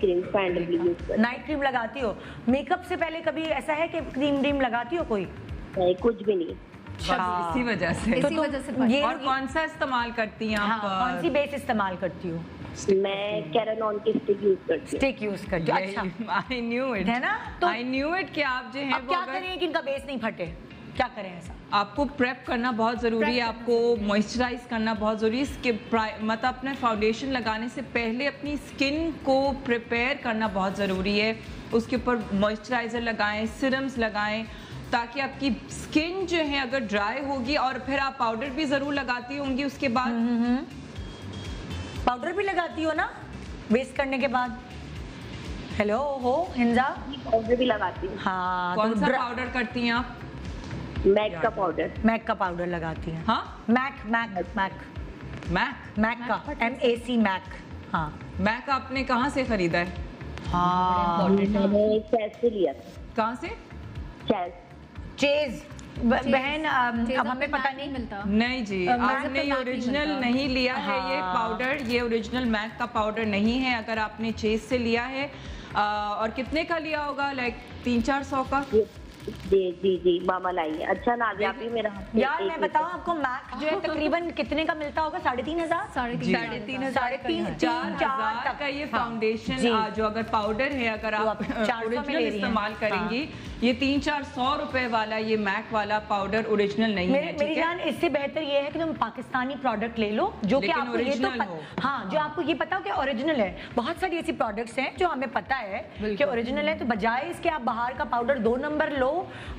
क्रीम लगाती हो? मेकअप से पहले कभी ऐसा है कि क्रीम लगाती हो कोई? नहीं, कुछ भी नहीं। इसी वजह से ये और कौन सा इस्तेमाल करती हैं आप? कौन सी बेस इस्तेमाल करती हो? मैं कैरानॉन की स्टिक यूज करती हूँ। स्टिक यूज करती हूँ। अच्छा, आई न्यू इट, है ना? तो आई न्यू इट कि आप जो है अब क्या करें कि इनका बेस नहीं फटे? क्या करें ऐसा? आपको प्रेप करना बहुत ज़रूरी है, आपको मॉइस्चराइज करना बहुत ज़रूरी है। मतलब अपने फाउंडेशन लगाने से पहले अपनी स्किन को प्रिपेयर करना बहुत ज़रूरी है। उसके ऊपर मॉइस्चराइज़र लगाएं, सीरम्स लगाएं, ताकि आपकी स्किन जो है अगर ड्राई होगी, और फिर आप पाउडर भी ज़रूर लगाती होंगी उसके बाद। पाउडर भी लगाती हो ना बेस करने के बाद? हेलो हो हिंजा? पाउडर भी लगाती हूँ। हाँ, कौन सा पाउडर करती हैं आप? मैक का पाउडर। मैक का पाउडर लगाती हैं? हाँ, मैक का MAC मैक। हाँ, मैक आपने कहाँ से खरीदा है? हाँ, मैंने चेज से लिया। कहाँ से? चेज। बहन अब हमें पता नहीं मिलता। नहीं जी, आपने ये ओरिजिनल नहीं लिया है। ये पाउडर, ये ओरिजिनल मैक का पाउडर नहीं है। अगर आपने चेज से लिया है, और कितने का लिया होगा? लाइक 300-400 का। जी मामा लाइए। अच्छा नादिया भी मेरा यार, मैं बताऊं आपको, मैक जो है तकरीबन कितने का मिलता होगा? 3,500 4,500 का ये फाउंडेशन। जो अगर पाउडर है, अगर आप ओरिजिनल इस्तेमाल करेंगी, ये 300-400 रुपए वाला ये मैक वाला पाउडर ओरिजिनल नहीं है। मेरी जान, इससे बेहतर ये है कि तुम पाकिस्तानी प्रोडक्ट ले लो जो कि आपको ये तो हाँ, जो आपको ये पता हो कि ओरिजिनल है। बहुत सारी ऐसी प्रोडक्ट्स हैं जो हमें पता है कि ओरिजिनल है, तो बजाय इसके आप बाहर का पाउडर 2 नंबर लो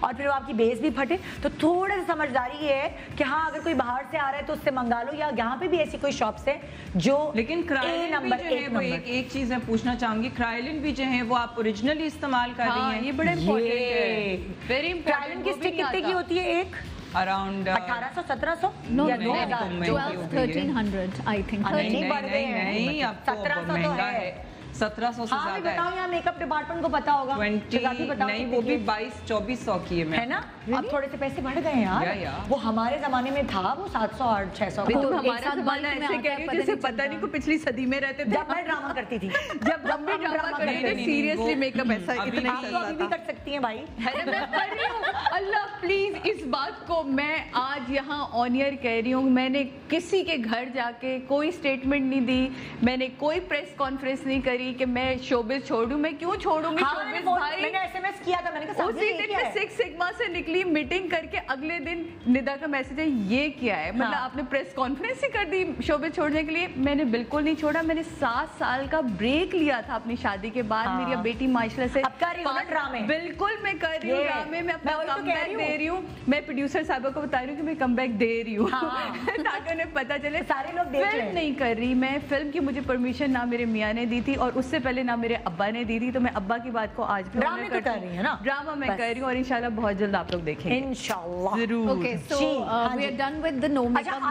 और फिर आपकी बेस भी फटे। तो थोड़ा सा समझदारी ये है कि हाँ, अगर कोई बाहर से आ रहा है तो उससे मंगा लो, या यहाँ पे भी ऐसी कोई शॉप्स है जो। लेकिन क्रायोलिन भी जो है वो एक चीज मैं पूछना चाहूंगी, क्रायोलिन भी जो है वो आप ओरिजिनली इस्तेमाल कर रही हैं। ये बड़ा इम्पोर्टेंट है, वेरी इम्पोर्टेंट। की स्टिक कितने की होती है? एक अराउंड 1800-1700 नो 1200-1300 आई थिंक। नहीं आपको 1700 महंगा है, 1700 से ज्यादा है। यहाँ मेकअप डिपार्टमेंट को पता होगा। 20 नहीं, वो भी 22-2400 की है ना। अब थोड़े से पैसे बढ़ गए यार। वो हमारे जमाने में था वो 700-600। तुम हमारा जमाना ऐसे कह रही हो जैसे पता नहीं को पिछली सदी में रहते थे। जब मैं ड्रामा करती थी, जब हम भी ड्रामा करते थे, सीरियसली मेकअप ऐसा इतना आप तो अभी भी कर सकती हैं भाई। अरे मैं कर रही हूँ। अल्लाह प्लीज, इस बात को मैं आज यहाँ ऑन एयर कह रही हूँ। मैंने किसी के घर जाके कोई स्टेटमेंट नहीं दी, मैंने कोई प्रेस कॉन्फ्रेंस नहीं करी कि मैं शोबिज छोड़ूँ। मैं क्यों छोड़ूंगी शोबिज भाई? मैंने एसएमएस किया था, मैंने कहा उसी दिन मैं सिक्स सिग्मा से निकली मीटिंग करके, अगले दिन निदा का मैसेज है ये किया है, मतलब आपने प्रेस कॉन्फ्रेंस ही कर दी शोबिज छोड़ने के लिए। मैंने बिल्कुल नहीं छोड़ा। मैंने 7 साल का ब्रेक लिया था अपनी शादी के बाद। मेरी बेटी माशाल्लाह से ड्रामे, बिल्कुल मैं कर रही हूँ ड्रामे में अपना कमबैक दे रही हूँ। मैं प्रोड्यूसर साहब को बता रही हूँ कि मैं कमबैक दे रही हूँ ताकि उन्हें पता चले। सारे लोग फिल्म नहीं कर रही मैं, फिल्म की मुझे परमिशन ना मेरे मियाँ ने दी थी और उससे पहले ना मेरे अब्बा ने दी थी। तो मैं अब्बा की बात को आज भी ड्रामे कर रही है ना, ड्रामा मैं कर रही हूँ और इंशाल्लाह बहुत जल्द आप लोग देखेंगे इंशाल्लाह जरूर। Okay, so we are done with the no makeup. अच्छा,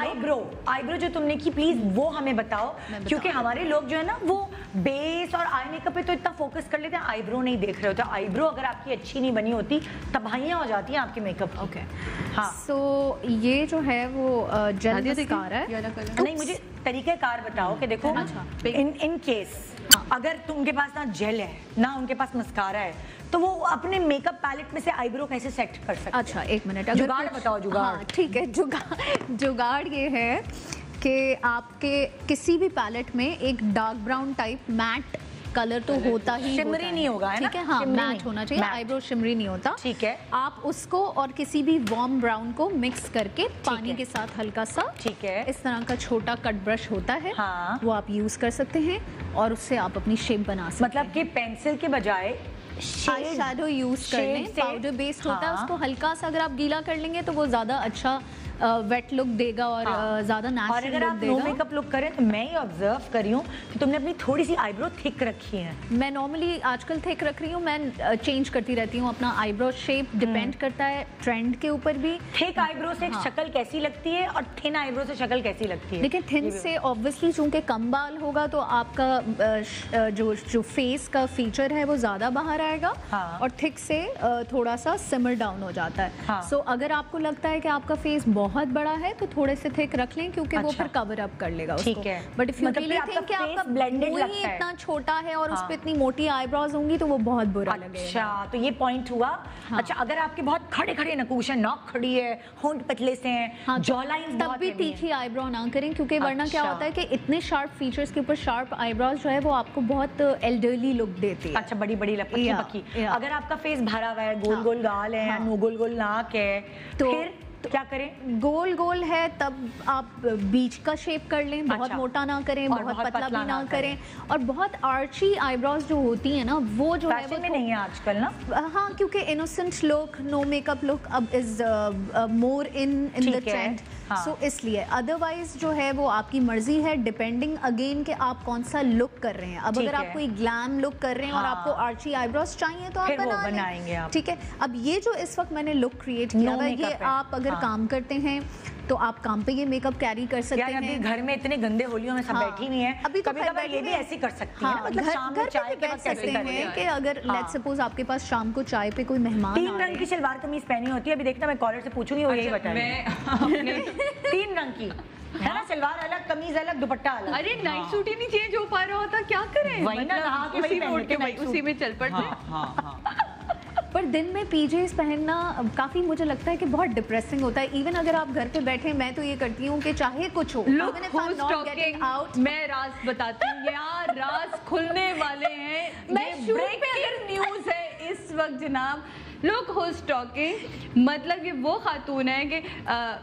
आईब्रो जो तुमने की प्लीज वो हमें बताओ, क्योंकि हमारे लोग जो है ना वो बेस और आई मेकअप पे तो इतना फोकस कर लेते हैं, आईब्रो नहीं देख रहे होते। आईब्रो अगर आपकी अच्छी नहीं बनी होती तबाहियां हो जाती हैं आपके मेकअप। ओके, हाँ, सो ये जो है वो जेल मस्कारा है। नहीं, मुझे तरीक़ेकार बताओ कि देखो इन केस अगर तुमके पास ना जेल है ना उनके पास मस्कारा है तो वो अपने मेकअप पैलेट में से आईब्रो कैसे सेट कर सकते हैं? अच्छा, एक मिनट, जुगाड़ बताओ। जुगाड़, हाँ, ठीक है। जुगाड़ ये है कि आपके किसी भी पैलेट में एक dark brown type matte colour तो होता ही शिमरी नहीं होगा, है ना? ठीक है, हाँ, मैट होना चाहिए। आईब्रो शिमरी नहीं होता। ठीक है, आप उसको और किसी भी वार्म ब्राउन को मिक्स करके पानी के साथ हल्का सा, ठीक है, इस तरह का छोटा कट ब्रश होता है, हाँ, वो आप यूज कर सकते हैं और उससे आप अपनी शेप बना सकते हैं। मतलब कि पेंसिल के बजाय आई शैडो यूज कर लें, पाउडर बेस्ड होता है, उसको हल्का सा अगर आप गीला कर लेंगे तो वो ज्यादा अच्छा वेट लुक देगा और ज्यादा नेचुरल और अगर आप नो मेकअप लुक करें तो मैं ये ऑब्जर्व कर रही हूँ कि तुमने अपनी थोड़ी सी आईब्रो थिक रखी है। मैं नॉर्मली आजकल थिक रख रही हूँ, मैं चेंज करती रहती हूँ अपना आईब्रो शेप, डिपेंड करता है ट्रेंड के ऊपर भी। थिक आईब्रो से शक्ल कैसी लगती है और थिन आईब्रो से शक्ल कैसी लगती है? देखिए, थिन से ऑब्वियसली चूंकि कम बाल होगा तो आपका जो फेस का फीचर है वो ज्यादा बाहर आएगा, और थिक से थोड़ा सा सिमर डाउन हो जाता है। सो अगर आपको लगता है कि आपका फेस बहुत बड़ा है तो थोड़े से थिक रख लें, क्योंकि वो फिर कवर अप कर लेगा उसको। ठीक है, but if you really think कि आपका ब्लेंडेड लगता है, इतना छोटा है और उस पे इतनी मोटी आईब्रोज होंगी तो वो बहुत बुरा लगेगा। अच्छा, तो ये पॉइंट हुआ। अच्छा, अगर आपके बहुत खड़े खड़े नकूश हैं, नाक खड़ी है, होंठ पतले से हैं, जॉ लाइन, तब भी तीखी आईब्रो ना करें, क्योंकि वरना क्या होता है कि इतने शार्प फीचर्स के ऊपर शार्प आईब्रोज जो है वो आपको बहुत एल्डरली लुक देती है। अच्छा, बड़ी बड़ी पक्की। अगर आपका फेस भरा हुआ है, गोल गोल गाल है, गोल गोल नाक है, तो फिर क्या करें? गोल गोल है तब आप बीच का शेप कर लें, बहुत मोटा ना करें, बहुत पतला भी ना करें। और बहुत आर्ची आईब्रोज जो होती है ना वो जो है वो में नहीं है आजकल ना। हाँ, क्योंकि innocent look, no makeup look अब is more in the trend, so इसलिए। अदरवाइज जो है वो आपकी मर्जी है, डिपेंडिंग अगेन कि आप कौन सा लुक कर रहे हैं। अब अगर आप कोई ग्लैम लुक कर रहे हैं और आपको आर्ची आईब्रोज चाहिए तो आप बनाएंगे, ठीक है। अब ये जो इस वक्त मैंने लुक क्रिएट किया है, ये आप अगर काम करते हैं तो आप काम पे ये मेकअप कैरी कर सकते हैं। अभी घर में इतने गंदे होलियों में सब बैठी हुई हैं, अभी तो कभी ये भी ऐसे कर सकती हैं, मतलब शाम में चाय पे बैठ सकते हैं कि अगर लेट्स सपोज आपके पास शाम को चाय पे कोई मेहमान 3 रंग की सलवार कमीज पहनी होती है। अभी देखना, मैं कॉलर से पूछूंगी, वो यही बताएंगे। 3 रंग की है ना, सलवार अलग, कमीज अलग, दुपट्टा अलग। अरे नाइट सूट ही नहीं चेंज हो पा रहा होता, क्या करें? वही ना, उसी में चल पड़ते। पर दिन में पीजेस पहनना काफी मुझे लगता है कि बहुत डिप्रेसिंग होता है। इवन अगर आप घर पे बैठे, मैं तो ये करती हूँ कि चाहे कुछ हो, आउट, मैं राज बताती हूँ यार, राज खुलने वाले हैं। ब्रेकिंग न्यूज है इस वक्त जनाब। लुक हुज टॉकिंग, मतलब ये वो खातून है कि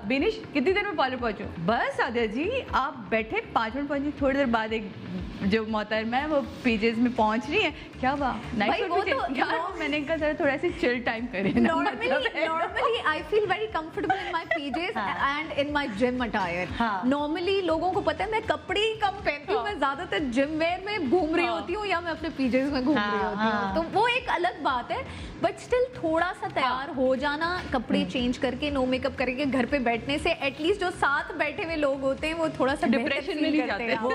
बिनिश कितनी देर में पार्लर पहुंचो? बस आदिया जी आप बैठे 5 मिनट पहुंची, थोड़ी देर बाद एक जो मोहतरमा है वो पीजेस में पहुंच रही है, क्या भाई वो तो मैंने कहा जरा थोड़ा सा चिल टाइम करें। Normally I feel very comfortable in my PJs and in my gym attire. Normally लोगों को पता है मैं कपड़े ही कम पहनती हूँ, मैं ज्यादातर जिम वेयर में घूम रही होती हूँ या मैं अपने पीजेस में घूम रही होती हूँ, तो वो एक अलग बात है। बट स्टिल थोड़ा सा तैयार हो जाना, कपड़े चेंज करके नो मेकअप करके घर पे बैठने से एटलीस्ट जो साथ बैठे हुए लोग होते हैं वो थोड़ा सा डिप्रेशन में नहीं जाते हैं। वो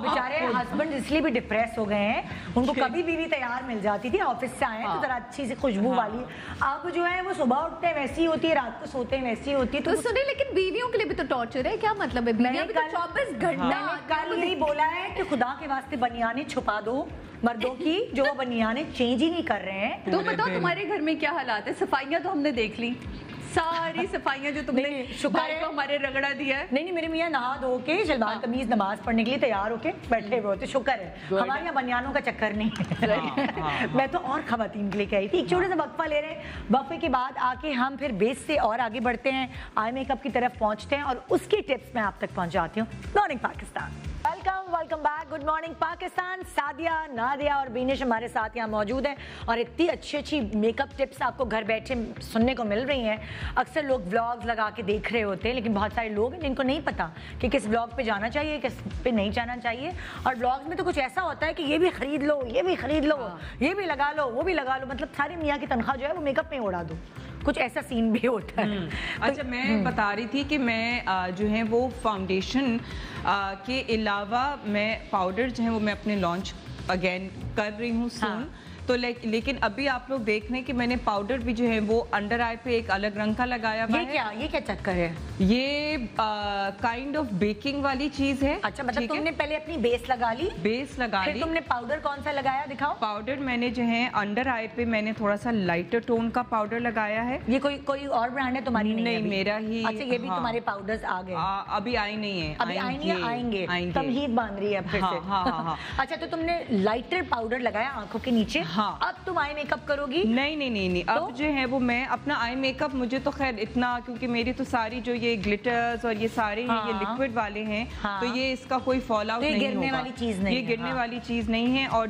बेचारे हस्बैंड इसलिए भी डिप्रेस हो गए हैं, उनको कभी बीवी तैयार मिल जाती थी, ऑफिस से आए तो जरा अच्छी सी खुशबू वाली, अब जो है वो सुबह उठते हैं वैसी होती है, रात को सोते हैं वैसी होती है। तो सुनिए, लेकिन बीवियों के लिए भी तो टॉर्चर है, क्या मतलब है? बीवियां भी तो 24 घंटा कल यही बोला है कि खुदा के वास्ते बनियाने छुपा दो मर्दों की, जो बनियाने चेंज ही नहीं कर रहे हैं। तो बताओ तुम्हारे घर में क्या हालात है? सफाइयां तो हमने देख ली, सारी सफाइयां जो तुमने शुक्र को हमारे रगड़ा दिया है। नहीं मेरे मियाँ नहा धो के शलवार कमीज नमाज पढ़ने के लिए तैयार होके बैठे हुए होते, शुक्र है हमारे यहाँ बनियानों का चक्कर नहीं है। मैं तो और खवातीन के लिए कह रही थी, एक छोटे सा वक्फा ले रहे हैं, वक्फे के बाद आके हम फिर बेस से और आगे बढ़ते हैं, आई मेकअप की तरफ पहुंचते हैं और उसकी टिप्स मैं आप तक पहुंचाती हूँ। Morning Pakistan, welcome back, good morning Pakistan. Sadia, Nadia और बीनिश हमारे साथ यहाँ मौजूद हैं और इतनी अच्छी मेकअप टिप्स आपको घर बैठे सुनने को मिल रही हैं। अक्सर लोग व्लॉग्स लगा के देख रहे होते हैं, लेकिन बहुत सारे लोग हैं जिनको नहीं पता कि किस व्लॉग पे जाना चाहिए, किस पे नहीं जाना चाहिए। और व्लॉग्स में तो कुछ ऐसा होता है कि ये भी खरीद लो, ये भी खरीद लो, ये भी लगा लो, वो भी लगा लो, मतलब सारी मियाँ की तनख्वाह जो है वो मेकअप में उड़ा दो, कुछ ऐसा सीन भी होता है। अच्छा, मैं बता रही थी कि मैं जो है वो फाउंडेशन के अलावा मैं पाउडर जो है वो मैं अपने लॉन्च अगेन कर रही हूँ सून। तो लेकिन अभी आप लोग देख रहे हैं कि मैंने पाउडर भी जो है वो अंडर आई पे एक अलग रंग का लगाया हुआ है। ये क्या चक्कर है? ये काइंड ऑफ बेकिंग वाली चीज है। अच्छा, मतलब तुमने पहले अपनी बेस लगा ली, फिर तुमने पाउडर कौन सा लगाया, दिखाओ। पाउडर मैंने जो है अंडर आई पे मैंने थोड़ा सा लाइटर टोन का पाउडर लगाया है। ये कोई और ब्रांड है तुम्हारी? नहीं, मेरा ही। अच्छा, ये भी तुम्हारे पाउडर्स आ गए? अभी आई नहीं है, अभी आएंगे। तमहीद बांध रही है फिर से। अच्छा, तो तुमने लाइटर पाउडर लगाया आंखों के नीचे, अब तुम आई मेकअप करोगी? नहीं, तो? अब जो है वो मैं अपना आई मेकअप, मुझे तो खैर इतना, क्योंकि मेरी तो सारी जो ये ग्लिटर्स और ये सारे ये लिक्विड वाले हैं, तो ये इसका कोई फॉल आउट नहीं होगा, गिरने वाली चीज नहीं, ये गिरने वाली चीज नहीं है। और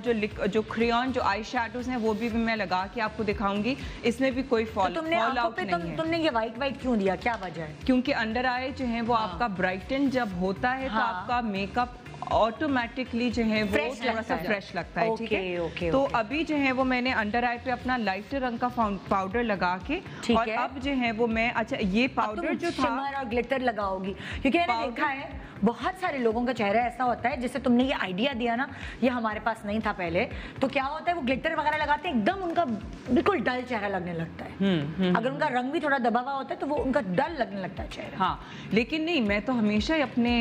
जो क्रेयॉन, जो आई शैडोज हैं वो भी मैं लगा के आपको दिखाऊंगी, इसमें भी कोई फॉल आउट नहीं है। तुमने ये व्हाइट क्यों दिया, क्या वजह है? क्योंकि अंडर आई जो है वो आपका ब्राइटन जब होता है तो आपका मेकअप ऑटोमेटिकली जो है वो थोड़ा सा फ्रेश लगता है। ठीक है, तो अभी जो है वो मैंने अंडर आई पे अपना लाइटर रंग का पाउडर लगा के, और अब जो है वो मैं, अच्छा ये पाउडर जो था और ग्लिटर लगाओगी, क्योंकि मैंने देखा है बहुत सारे लोगों का चेहरा ऐसा होता है, जैसे तुमने ये आइडिया दिया ना, ये हमारे पास नहीं था पहले, तो क्या होता है वो ग्लिटर वगैरह लगाते हैं, एकदम उनका बिल्कुल डल चेहरा लगने लगता है। अगर उनका रंग भी थोड़ा दबा हुआ होता है तो वो उनका डल लगने लगता है चेहरा। हाँ, लेकिन नहीं, मैं तो हमेशा अपने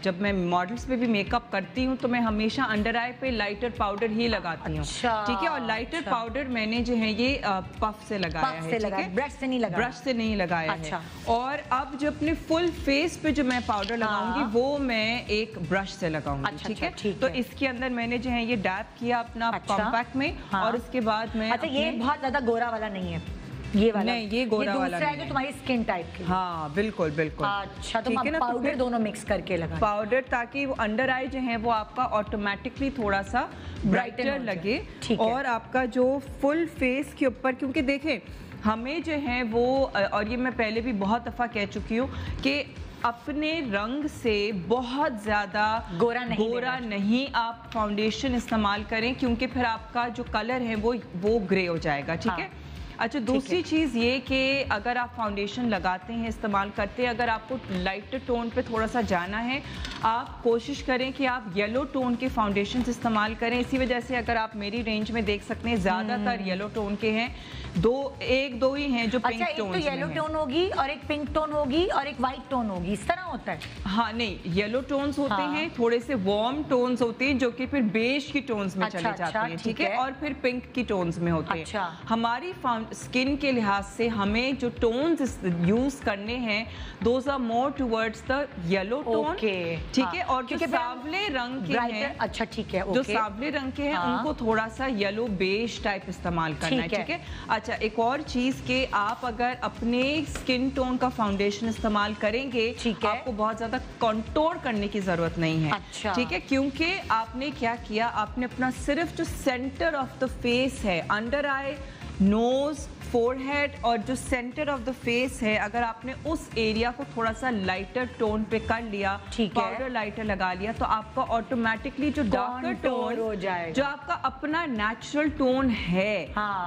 जब मैं मॉडल्स पे भी मेकअप करती हूँ तो मैं हमेशा अंडर आई पे लाइटर पाउडर ही लगाती हूँ। ठीक है, और लाइटर पाउडर मैंने जो है ये पफ से लगाया है, ब्रश से नहीं लगाया है। और अब जो अपने फुल फेस पे जो मैं पाउडर लगाऊंगी वो मैं एक ब्रश से लगाऊंगी। ठीक है, तो इसके अंदर मैंने जो है ये डैप किया अपना कॉम्पैक्ट में, और उसके बाद मैं, अच्छा ये बहुत ज्यादा गोरा वाला नहीं है, ये वाला नहीं, ये गोरा वाला नहीं है, तुम्हारी स्किन टाइप की। हाँ, बिल्कुल। अच्छा, तो पाउडर दोनों मिक्स करके लगा पाउडर, ताकि वो अंडर आई जो है वो आपका ऑटोमेटिकली थोड़ा सा ब्राइटर लगे, और आपका जो फुल फेस के ऊपर, क्योंकि देखें हमें जो है वो, और ये मैं पहले भी बहुत दफा कह चुकी हूँ कि अपने रंग से बहुत ज्यादा गोरा नहीं आप फाउंडेशन इस्तेमाल करें, क्योंकि फिर आपका जो कलर है वो ग्रे हो जाएगा। ठीक है। अच्छा, दूसरी चीज़ ये कि अगर आप फाउंडेशन लगाते हैं, इस्तेमाल करते हैं, अगर आपको लाइटर टोन पे थोड़ा सा जाना है, आप कोशिश करें कि आप येलो टोन के फाउंडेशन इस्तेमाल करें। इसी वजह से अगर आप मेरी रेंज में देख सकते हैं ज़्यादातर येलो टोन के हैं, एक दो ही हैं जो पिंक टोन। तो येलो टोन होगी और एक पिंक टोन होगी और एक व्हाइट टोन होगी, इस तरह होता है? हाँ, नहीं, येलो टोन्स होते हैं, थोड़े से वार्म टोन्स होते हैं जो कि फिर बेज की टोन्स में चले जाते हैं। ठीक है, और फिर पिंक की टोन्स में होते हैं। हमारी स्किन के लिहाज से हमें जो टोन्स यूज करने हैं those are more towards the yellow tone, ठीक है, और जो सांवले रंग के हैं, अच्छा ठीक है, जो सांवले रंग के हैं उनको थोड़ा सा येलो बेज टाइप इस्तेमाल करना है, ठीक है। अच्छा, एक और चीज के आप अगर अपने स्किन टोन का फाउंडेशन इस्तेमाल करेंगे आपको बहुत ज्यादा कंटूर करने की जरूरत नहीं है, ठीक है, क्योंकि आपने क्या किया, आपने अपना सिर्फ जो सेंटर ऑफ द फेस है, अंडर आई, नोज, फोरहेड और जो सेंटर ऑफ द फेस है, अगर आपने उस एरिया को थोड़ा सा लाइटर टोन पे कर लिया, पाउडर लाइटर लगा लिया, तो आपका ऑटोमेटिकली जो डार्कर टोन हो जाएगा, जो आपका अपना नेचुरल टोन है,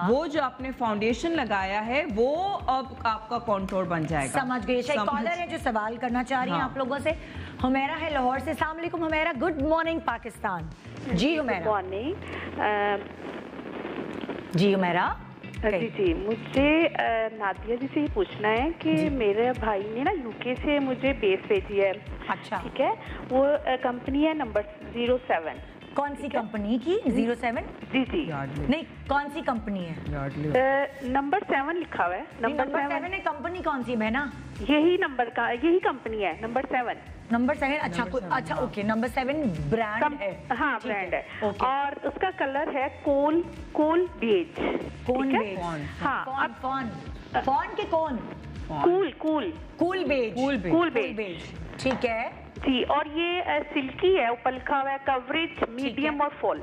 वो जो आपने फाउंडेशन लगाया है वो अब आपका कॉन्टोर बन जाएगा। समझ गए। एक कॉलर है जो सवाल करना चाह रही है आप लोगों से। हुमैरा है लाहौर से। अस्सलाम वालेकुम हुमैरा, गुड मॉर्निंग पाकिस्तान। जी हुमैरा। मॉर्निंग जी हुमैरा। जी मुझे नादिया जी से ही पूछना है कि मेरे भाई ने ना यूके से मुझे बेस भेजी है। अच्छा, ठीक है, वो कंपनी है नंबर 07। कौन सी कंपनी की? 07? जी जी नहीं, कौन सी कंपनी है? नंबर 7 लिखा हुआ है। नंबर 7 है। कंपनी कौन सी बहना? यही नंबर का, यही कंपनी है, नंबर 7। नंबर 7, अच्छा अच्छा, ओके, नंबर 7 ब्रांड है। हाँ, ब्रांड है, और उसका कलर है कूल बेज। कूल बेज, हाँ, कौन के कौन? कूल बेज, ठीक है जी। और ये सिल्की है, ऊपर लिखा हुआ है कवरेज मीडियम और फुल।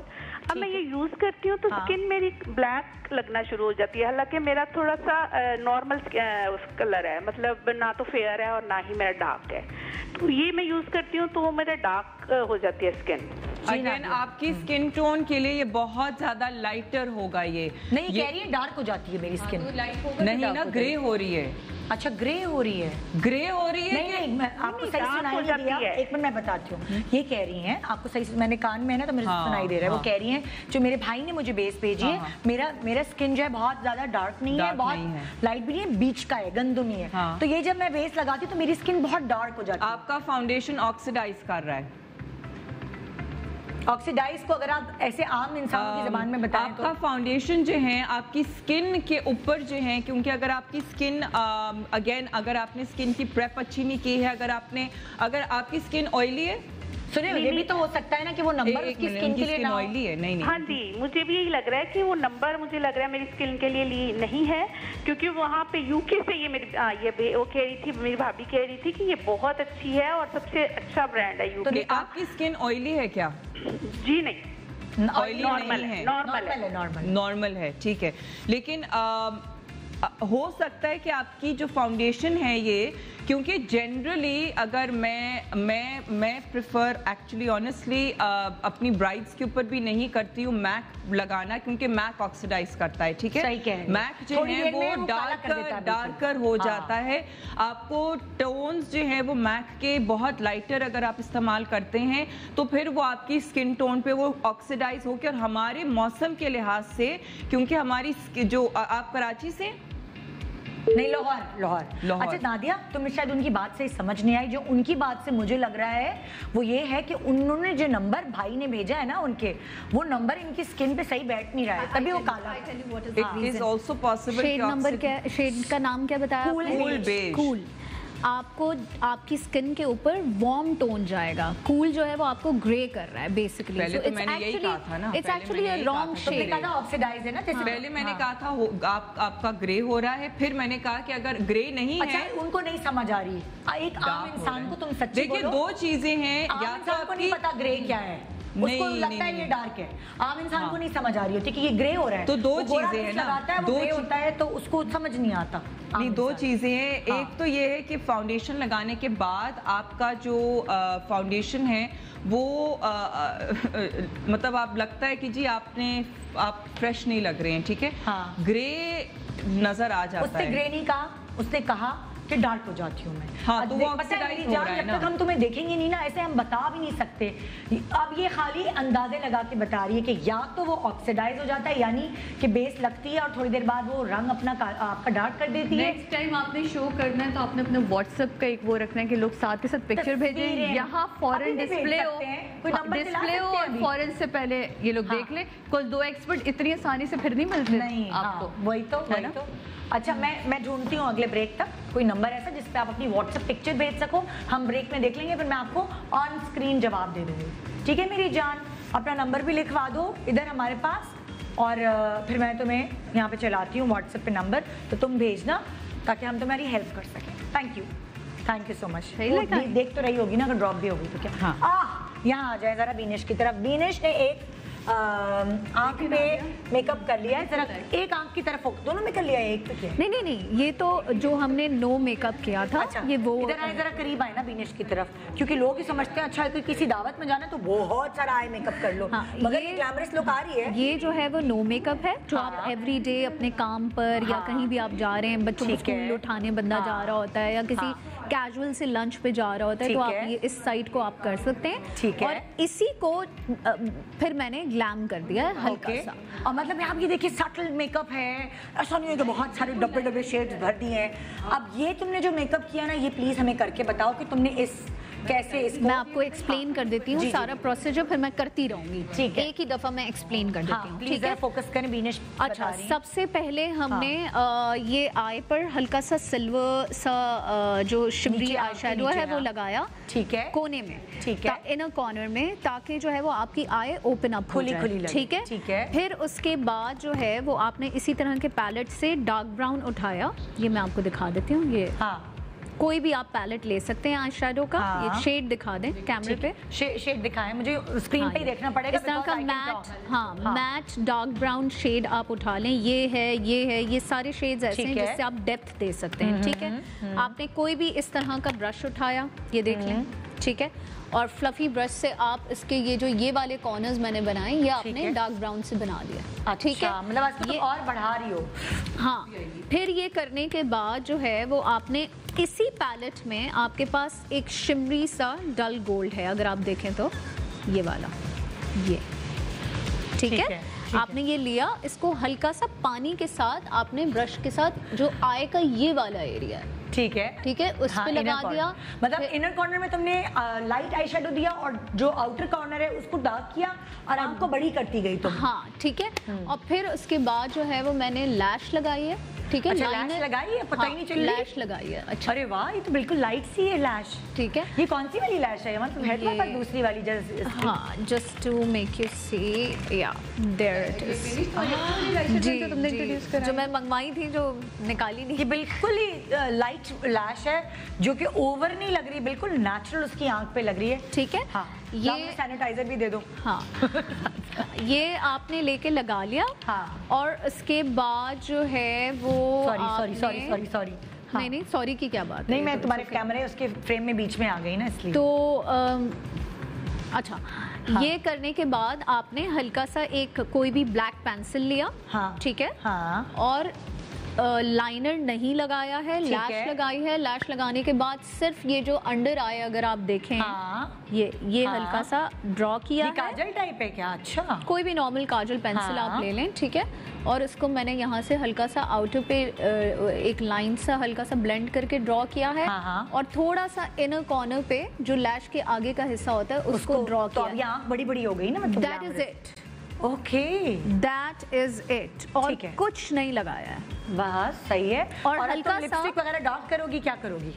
अब मैं ये यूज करती हूँ तो स्किन मेरी ब्लैक लगना शुरू हो जाती है, हालांकि मेरा थोड़ा सा नॉर्मल कलर है, मतलब ना तो फेयर है और ना ही मेरा डार्क है। तो ये मैं यूज करती हूँ तो मेरा डार्क हो जाती है स्किन। अगेन आपकी स्किन टोन के लिए ये बहुत ज्यादा लाइटर होगा। ये नहीं, कह रही है डार्क हो जाती है मेरी स्किन। नहीं ना, ग्रे हो रही है। अच्छा, ग्रे हो रही है। नहीं, मैं आपको सही सुनाई नहीं दिया। एक मिनट मैं बताती हूँ। ये कह रही हैं, आपको सही, मैंने कान में है ना तो मुझे सुनाई दे रहा है। वो कह रही हैं जो मेरे भाई ने मुझे बेस भेजी है, मेरा स्किन जो है बहुत ज्यादा डार्क नहीं है, बहुत लाइट भी नहीं है, बीच का है, गंदुमी है। तो ये जब मैं बेस लगाती हूँ तो मेरी स्किन बहुत डार्क हो जाती है। आपका फाउंडेशन ऑक्सीडाइज कर रहा है। ऑक्सीडाइज को अगर आप ऐसे आम इंसान की ज़बान में बताएं आपका फाउंडेशन जो है आपकी स्किन के ऊपर जो है, क्योंकि अगर आपकी स्किन अगेन अगर आपने स्किन की प्रेप अच्छी नहीं की है, अगर आपकी स्किन ऑयली है, सुनिए, ये भी तो हो सकता है ना कि वो नंबर उसकी स्किन के लिए ना ऑयली है। नहीं, हाँ जी, मुझे भी यही लग रहा है कि वो नंबर, मुझे लग रहा है मेरी स्किन के लिए नहीं है, क्योंकि वहाँ पे यूके से ये मेरी वो कह रही थी, मेरी भाभी कह रही थी कि ये बहुत अच्छी है और सबसे अच्छा ब्रांड है यूके। तो आपकी स्किन ऑयली है क्या? जी नहीं, ऑयली नहीं है, नॉर्मल है, ठीक है। लेकिन हो सकता है कि आपकी जो फाउंडेशन है ये, क्योंकि जनरली अगर मैं प्रेफर एक्चुअली ऑनेस्टली अपनी ब्राइड्स के ऊपर भी नहीं करती हूँ मैक लगाना, क्योंकि मैक ऑक्सीडाइज करता है, ठीक है। मैक जो है वो डार्कर हो जाता है। आपको टोन्स जो है वो मैक के बहुत लाइटर अगर आप इस्तेमाल करते हैं तो फिर वो आपकी स्किन टोन पे वो ऑक्सीडाइज होकर, और हमारे मौसम के लिहाज से, क्योंकि हमारी जो आप कराची से नहीं, लाहौर। अच्छा नादिया, तुम्हें शायद उनकी बात से समझ नहीं आई। जो उनकी बात से मुझे लग रहा है वो ये है कि उन्होंने जो नंबर भाई ने भेजा है ना उनके, वो नंबर इनकी स्किन पे सही बैठ नहीं रहा है, तभी वो काला। It is also possible. Shade number क्या, शेड का नाम क्या बताया? Cool beige. कूल आपको आपकी स्किन के ऊपर वार्म टोन जाएगा, कूल जो है वो आपको ग्रे कर रहा है बेसिकली। पहले तो मैंने यही कहा था ना, it's actually a wrong shade. Oxidise है ना, जैसे पहले मैंने कहा था आपका ग्रे हो रहा है, फिर मैंने कहा कि अगर ग्रे नहीं है, उनको नहीं समझ आ रही। एक आम इंसान को तुम सच्ची बोलो, देखिए दो चीजें हैं, या तो आपको नहीं पता ग्रे क्या है, उसको लगता है ये डार्क है, आम इंसान को नहीं समझ आ रही होती कि ये ग्रे हो रहा है। तो दो चीजें हैं ना, दो होता है तो उसको समझ नहीं आता। नहीं, दो चीजें हैं। एक तो ये है कि फाउंडेशन लगाने के बाद आपका जो फाउंडेशन है वो मतलब आप लगता है कि जी आप फ्रेश नहीं लग रहे हैं, ठीक है। ग्रे नजर आ जाता है। उसने ग्रे नहीं कहा, उसने कहा कि डार्क हो जाती हूँ मैं। हाँ, तो वो पता है मेरी जान, जब तक हम तुम्हें देखेंगे नहीं ना, ऐसे हम बता भी नहीं सकते। अब ये खाली अंदाजे लगा के बता रही है कि या तो वो ऑक्सीडाइज हो जाता है, यानी कि बेस लगती है और थोड़ी देर बाद वो रंग अपना आपका डार्क कर देती है। नेक्स्ट टाइम आपने शो करना है तो आपने अपने व्हाट्सएप का एक वो रखना है कि लोग साथ के साथ पिक्चर भेजें, यहाँ फॉरेन डिस्प्ले हो और फॉरेन से पहले ये लोग देख लें। कोई दो एक्सपर्ट इतनी आसानी से फिर नहीं मिलते आपको। वही तो। अच्छा, मैं ढूंढती हूँ अगले ब्रेक तक कोई नंबर ऐसा जिस पे आप अपनी व्हाट्सएप पिक्चर भेज सको। हम ब्रेक में देख लेंगे, फिर मैं आपको ऑन स्क्रीन जवाब दे दूंगी। ठीक है मेरी जान, अपना नंबर भी लिखवा दो इधर हमारे पास, और फिर मैं तुम्हें यहाँ पे चलाती हूँ व्हाट्सएप पे नंबर, तो तुम भेजना ताकि हम तुम्हारी हेल्प कर सकें। Thank you so much. देख तो रही होगी ना, अगर ड्रॉप भी होगी तो क्या। यहाँ आ जाए जरा बीनेश की तरफ। बीनेश ने एक आंख पे मेकअप कर लिया है, जरा एक आंख की तरफ दोनों में कर लिया है, एक पे किया? नहीं, ये तो जो हमने नो मेकअप किया था। अच्छा, ये वो इधर आए, जरा करीब आए ना बीनेश की तरफ, क्योंकि लोग ही समझते हैं अच्छा है किसी दावत में जाना तो बहुत सारा आई मेकअप कर लो। मगर ये ग्लैमरस लुक आ रही है। ये जो है वो नो मेकअप है, जो आप एवरीडे अपने काम पर या कहीं भी आप जा रहे हैं, बच्चों को स्कूल उठाने बंदा जा रहा होता है या किसी कैजुअल से लंच पे जा रहा होता है, तो आप ये इस साइड को आप कर सकते हैं। ठीक है। और इसी को फिर मैंने ग्लैम कर दिया है हल्का सा। और मतलब आप ये देखिए सटल मेकअप है, ऐसा नहीं है कि बहुत सारे डब्बे शेड्स भर दिए हैं। अब ये तुमने जो मेकअप किया ना, ये प्लीज हमें करके बताओ कि तुमने कैसे इसको। मैं आपको एक्सप्लेन कर देती हूँ सारा प्रोसीजर, फिर मैं करती रहूंगी। ठीक है, एक ही दफा मैं एक्सप्लेन कर देती हूँ। ठीक है, फोकस करें बीनेश। अच्छा, सबसे पहले हमने ये आई पर हल्का सा सिल्वर सा जो शिमरी आई शैडो है वो लगाया। ठीक है, कोने में। ठीक है, इनर कॉर्नर में, ताकि जो है वो आपकी आई ओपन अप हो जाए। ठीक है, ठीक है। फिर उसके बाद जो है वो आपने इसी तरह के पैलेट से डार्क ब्राउन उठाया। ये मैं आपको दिखा देती हूँ। ये कोई भी आप पैलेट ले सकते हैं आई शैडो का। ये शेड दिखा दें कैमरे पे। शेड दिखाएं, मुझे स्क्रीन पे ही देखना पड़ेगा। इस तरह का मैट डार्क ब्राउन शेड आप उठा लें। ये सारे शेड्स ऐसे हैं जिससे आप डेप्थ दे सकते हैं। ठीक है, आपने कोई भी इस तरह का ब्रश उठाया, ये देख लें। ठीक है, और फ्लफी ब्रश से आप इसके ये वाले कॉर्नर्स मैंने बनाए, ये आपने डार्क ब्राउन से बना दिया। ठीक है, मतलब ये और बढ़ा रही हो। हाँ, फिर ये करने के बाद जो है वो आपने इसी पैलेट में, आपके पास एक शिमरी सा डल गोल्ड है, अगर आप देखें तो ये वाला, ये ठीक है। आपने ये लिया, इसको हल्का सा पानी के साथ आपने ब्रश के साथ जो आई का ये वाला एरिया है, ठीक है, उस पे लगा दिया। मतलब इनर कॉर्नर में तुमने लाइट आई शैडो दिया और जो आउटर कॉर्नर है उसको डार्क किया और आपको बड़ी करती गई तुम। हाँ, ठीक है। और फिर उसके बाद जो है वो मैंने लैश लगाई है। ठीक है, लैश लगाई है, पता ही नहीं चली। लैश लगाई है। अच्छा, अरे वाह, ये तो बिल्कुल लाइट सी है लैश। ठीक है, ये कौन सी वाली लैश है? मतलब हेड पर दूसरी वाली just to make you see, या देयर इट इज। जी, जो मैं मंगवाई थी, जो निकाली नहीं। ये बिल्कुल ही लाइट लैश है, जो कि ओवर नहीं लग रही, बिल्कुल नेचुरल उसकी आंख पे लग रही है। ठीक है, हाँ, ये सैनिटाइजर भी दे दो। हाँ ये आपने लेके लगा लिया। हाँ, और उसके बाद जो है वो सॉरी नहीं, सॉरी की क्या बात नहीं, मैं तुम्हारे कैमरे उसके फ्रेम में बीच में आ गई ना, इसलिए। तो अच्छा, ये करने के बाद आपने हल्का सा एक कोई भी ब्लैक पेंसिल लिया। ठीक है, और लाइनर नहीं लगाया है, लैश लगाई है। लैश लगाने के बाद सिर्फ ये जो अंडर आई, अगर आप देखें, ये हल्का सा ड्रॉ किया है। काजल टाइप है क्या? अच्छा, कोई भी नॉर्मल काजल पेंसिल आप ले लें। ठीक है, और इसको मैंने यहाँ से हल्का सा आउटर पे एक लाइन सा हल्का सा ब्लेंड करके ड्रॉ किया है। और थोड़ा सा इनर कॉर्नर पे जो लैश के आगे का हिस्सा होता है उसको ड्रॉ किया। तो आंख बड़ी बड़ी हो गई ना, मतलब that is it. Okay, that is it. और कुछ नहीं लगाया है। वाह, सही है। और हल्का सा लिपस्टिक वगैरह डार्क करोगी, क्या करोगी?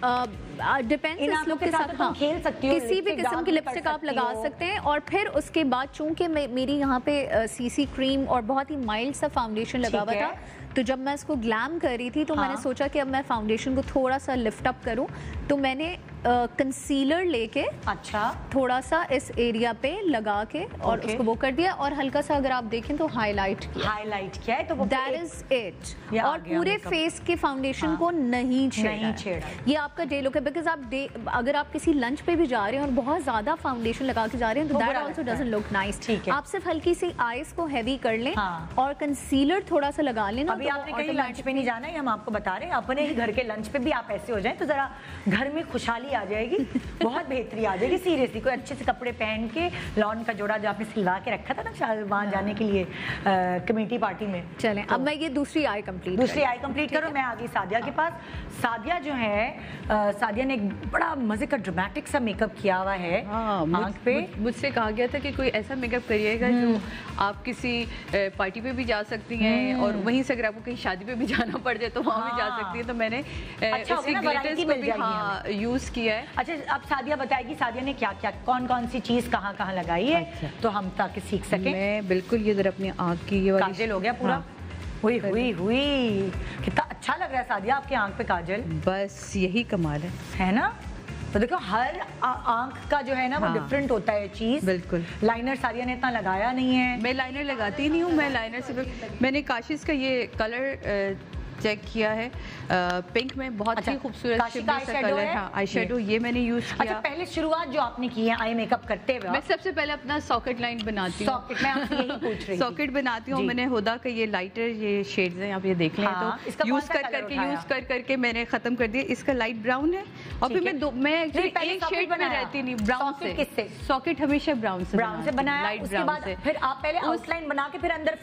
डिपेंड्स इस लुक के साथ। हाँ, खेल सकती हो, किसी भी किस्म की लिपस्टिक आप लगा सकते हैं। और फिर उसके बाद चूंकि मेरी यहाँ पे सीसी क्रीम और बहुत ही माइल्ड सा फाउंडेशन लगा हुआ था, तो जब मैं इसको ग्लैम कर रही थी तो मैंने सोचा कि अब मैं फाउंडेशन को थोड़ा सा लिफ्ट अप करूं, तो मैंने कंसीलर लेके अच्छा थोड़ा सा इस एरिया पे लगा के और उसको वो कर दिया, और हल्का सा अगर आप देखें तो हाईलाइट किया है, तो दैट इज इट। और पूरे फेस के फाउंडेशन को नहीं छेड़ा। ये आपका डे लुक है, बिकॉज आप अगर आप किसी लंच पे भी जा रहे हैं और बहुत ज्यादा फाउंडेशन लगा के जा रहे हैं तो that also doesn't look nice. आप सिर्फ हल्की सी आईज को हैवी कर लें और कंसीलर थोड़ा सा लगा लें। अभी आपने कहीं लंच पे नहीं जाना है, हम आपको बता रहे हैं, अपने ही घर के लंच पे भी आप ऐसे हो जाएं तो जरा घर में खुशहाली आ जाएगी, बहुत बेहतरी आ जाएगी। सीरियसली कोई अच्छे से कपड़े पहन के, लॉन का जोड़ा जो आपने सिलवा के रखा था ना वहाँ जाने के लिए कमेटी पार्टी में। चलें अब मैं ये दूसरी आई कंप्लीट करो। मैं आ गई सादिया के पास। सादिया जो है, सादिया ने एक बड़ा मजे का ड्रामेटिक सा मेकअप किया हुआ है आँख पे। मुझसे कहा गया था कि कोई ऐसा मेकअप करिएगा जो आप किसी पार्टी पे भी जा सकती हैं और वहीं से अगर आपको कहीं शादी पे भी जाना पड़ जाए तो वहाँ भी जा सकती है। तो मैंने ग्लिटर्स को भी यूज किया है। अच्छा, अब सादिया बताएगी सादिया ने क्या क्या, कौन कौन सी चीज कहाँ कहाँ लगाई है। अच्छा। तो हम ताकि सीख सकें। मैं बिल्कुल ये जरा अपनी आँख की ये काजल हो गया पूरा। हुई कितना अच्छा लग रहा है सादिया आपके आँख पे काजल। बस यही कमाल है ना। तो देखो हर आंख का जो है ना वो डिफरेंट होता है चीज। बिल्कुल। लाइनर सादिया ने इतना लगाया नहीं है। मैं लाइनर लगाती नहीं हूँ, मैं लाइनर से मैंने काशिश का ये कलर चेक किया है, पिंक में बहुत ही खूबसूरत कलर है। आई शेडो ये मैंने यूज किया। अच्छा, पहले शुरुआत जो आपने की है आई मेकअप करते हुए, मैं सबसे पहले अपना सॉकेट लाइन बनाती हूँ। मैं आपसे यही पूछ रही थी। सॉकेट बनाती हूँ। मैंने हुदा का ये लाइटर ये शेड्स हैं, आप ये देख लें। तो यूज करके मैंने खत्म कर दिया। इसका लाइट ब्राउन है और फिर मैं एक शेड में रहती नहीं, ब्राउन से। किससे? सॉकेट हमेशा ब्राउन से बनाया, लाइट ब्राउन से। फिर आप पहले आउटलाइन बना के फिर अंदर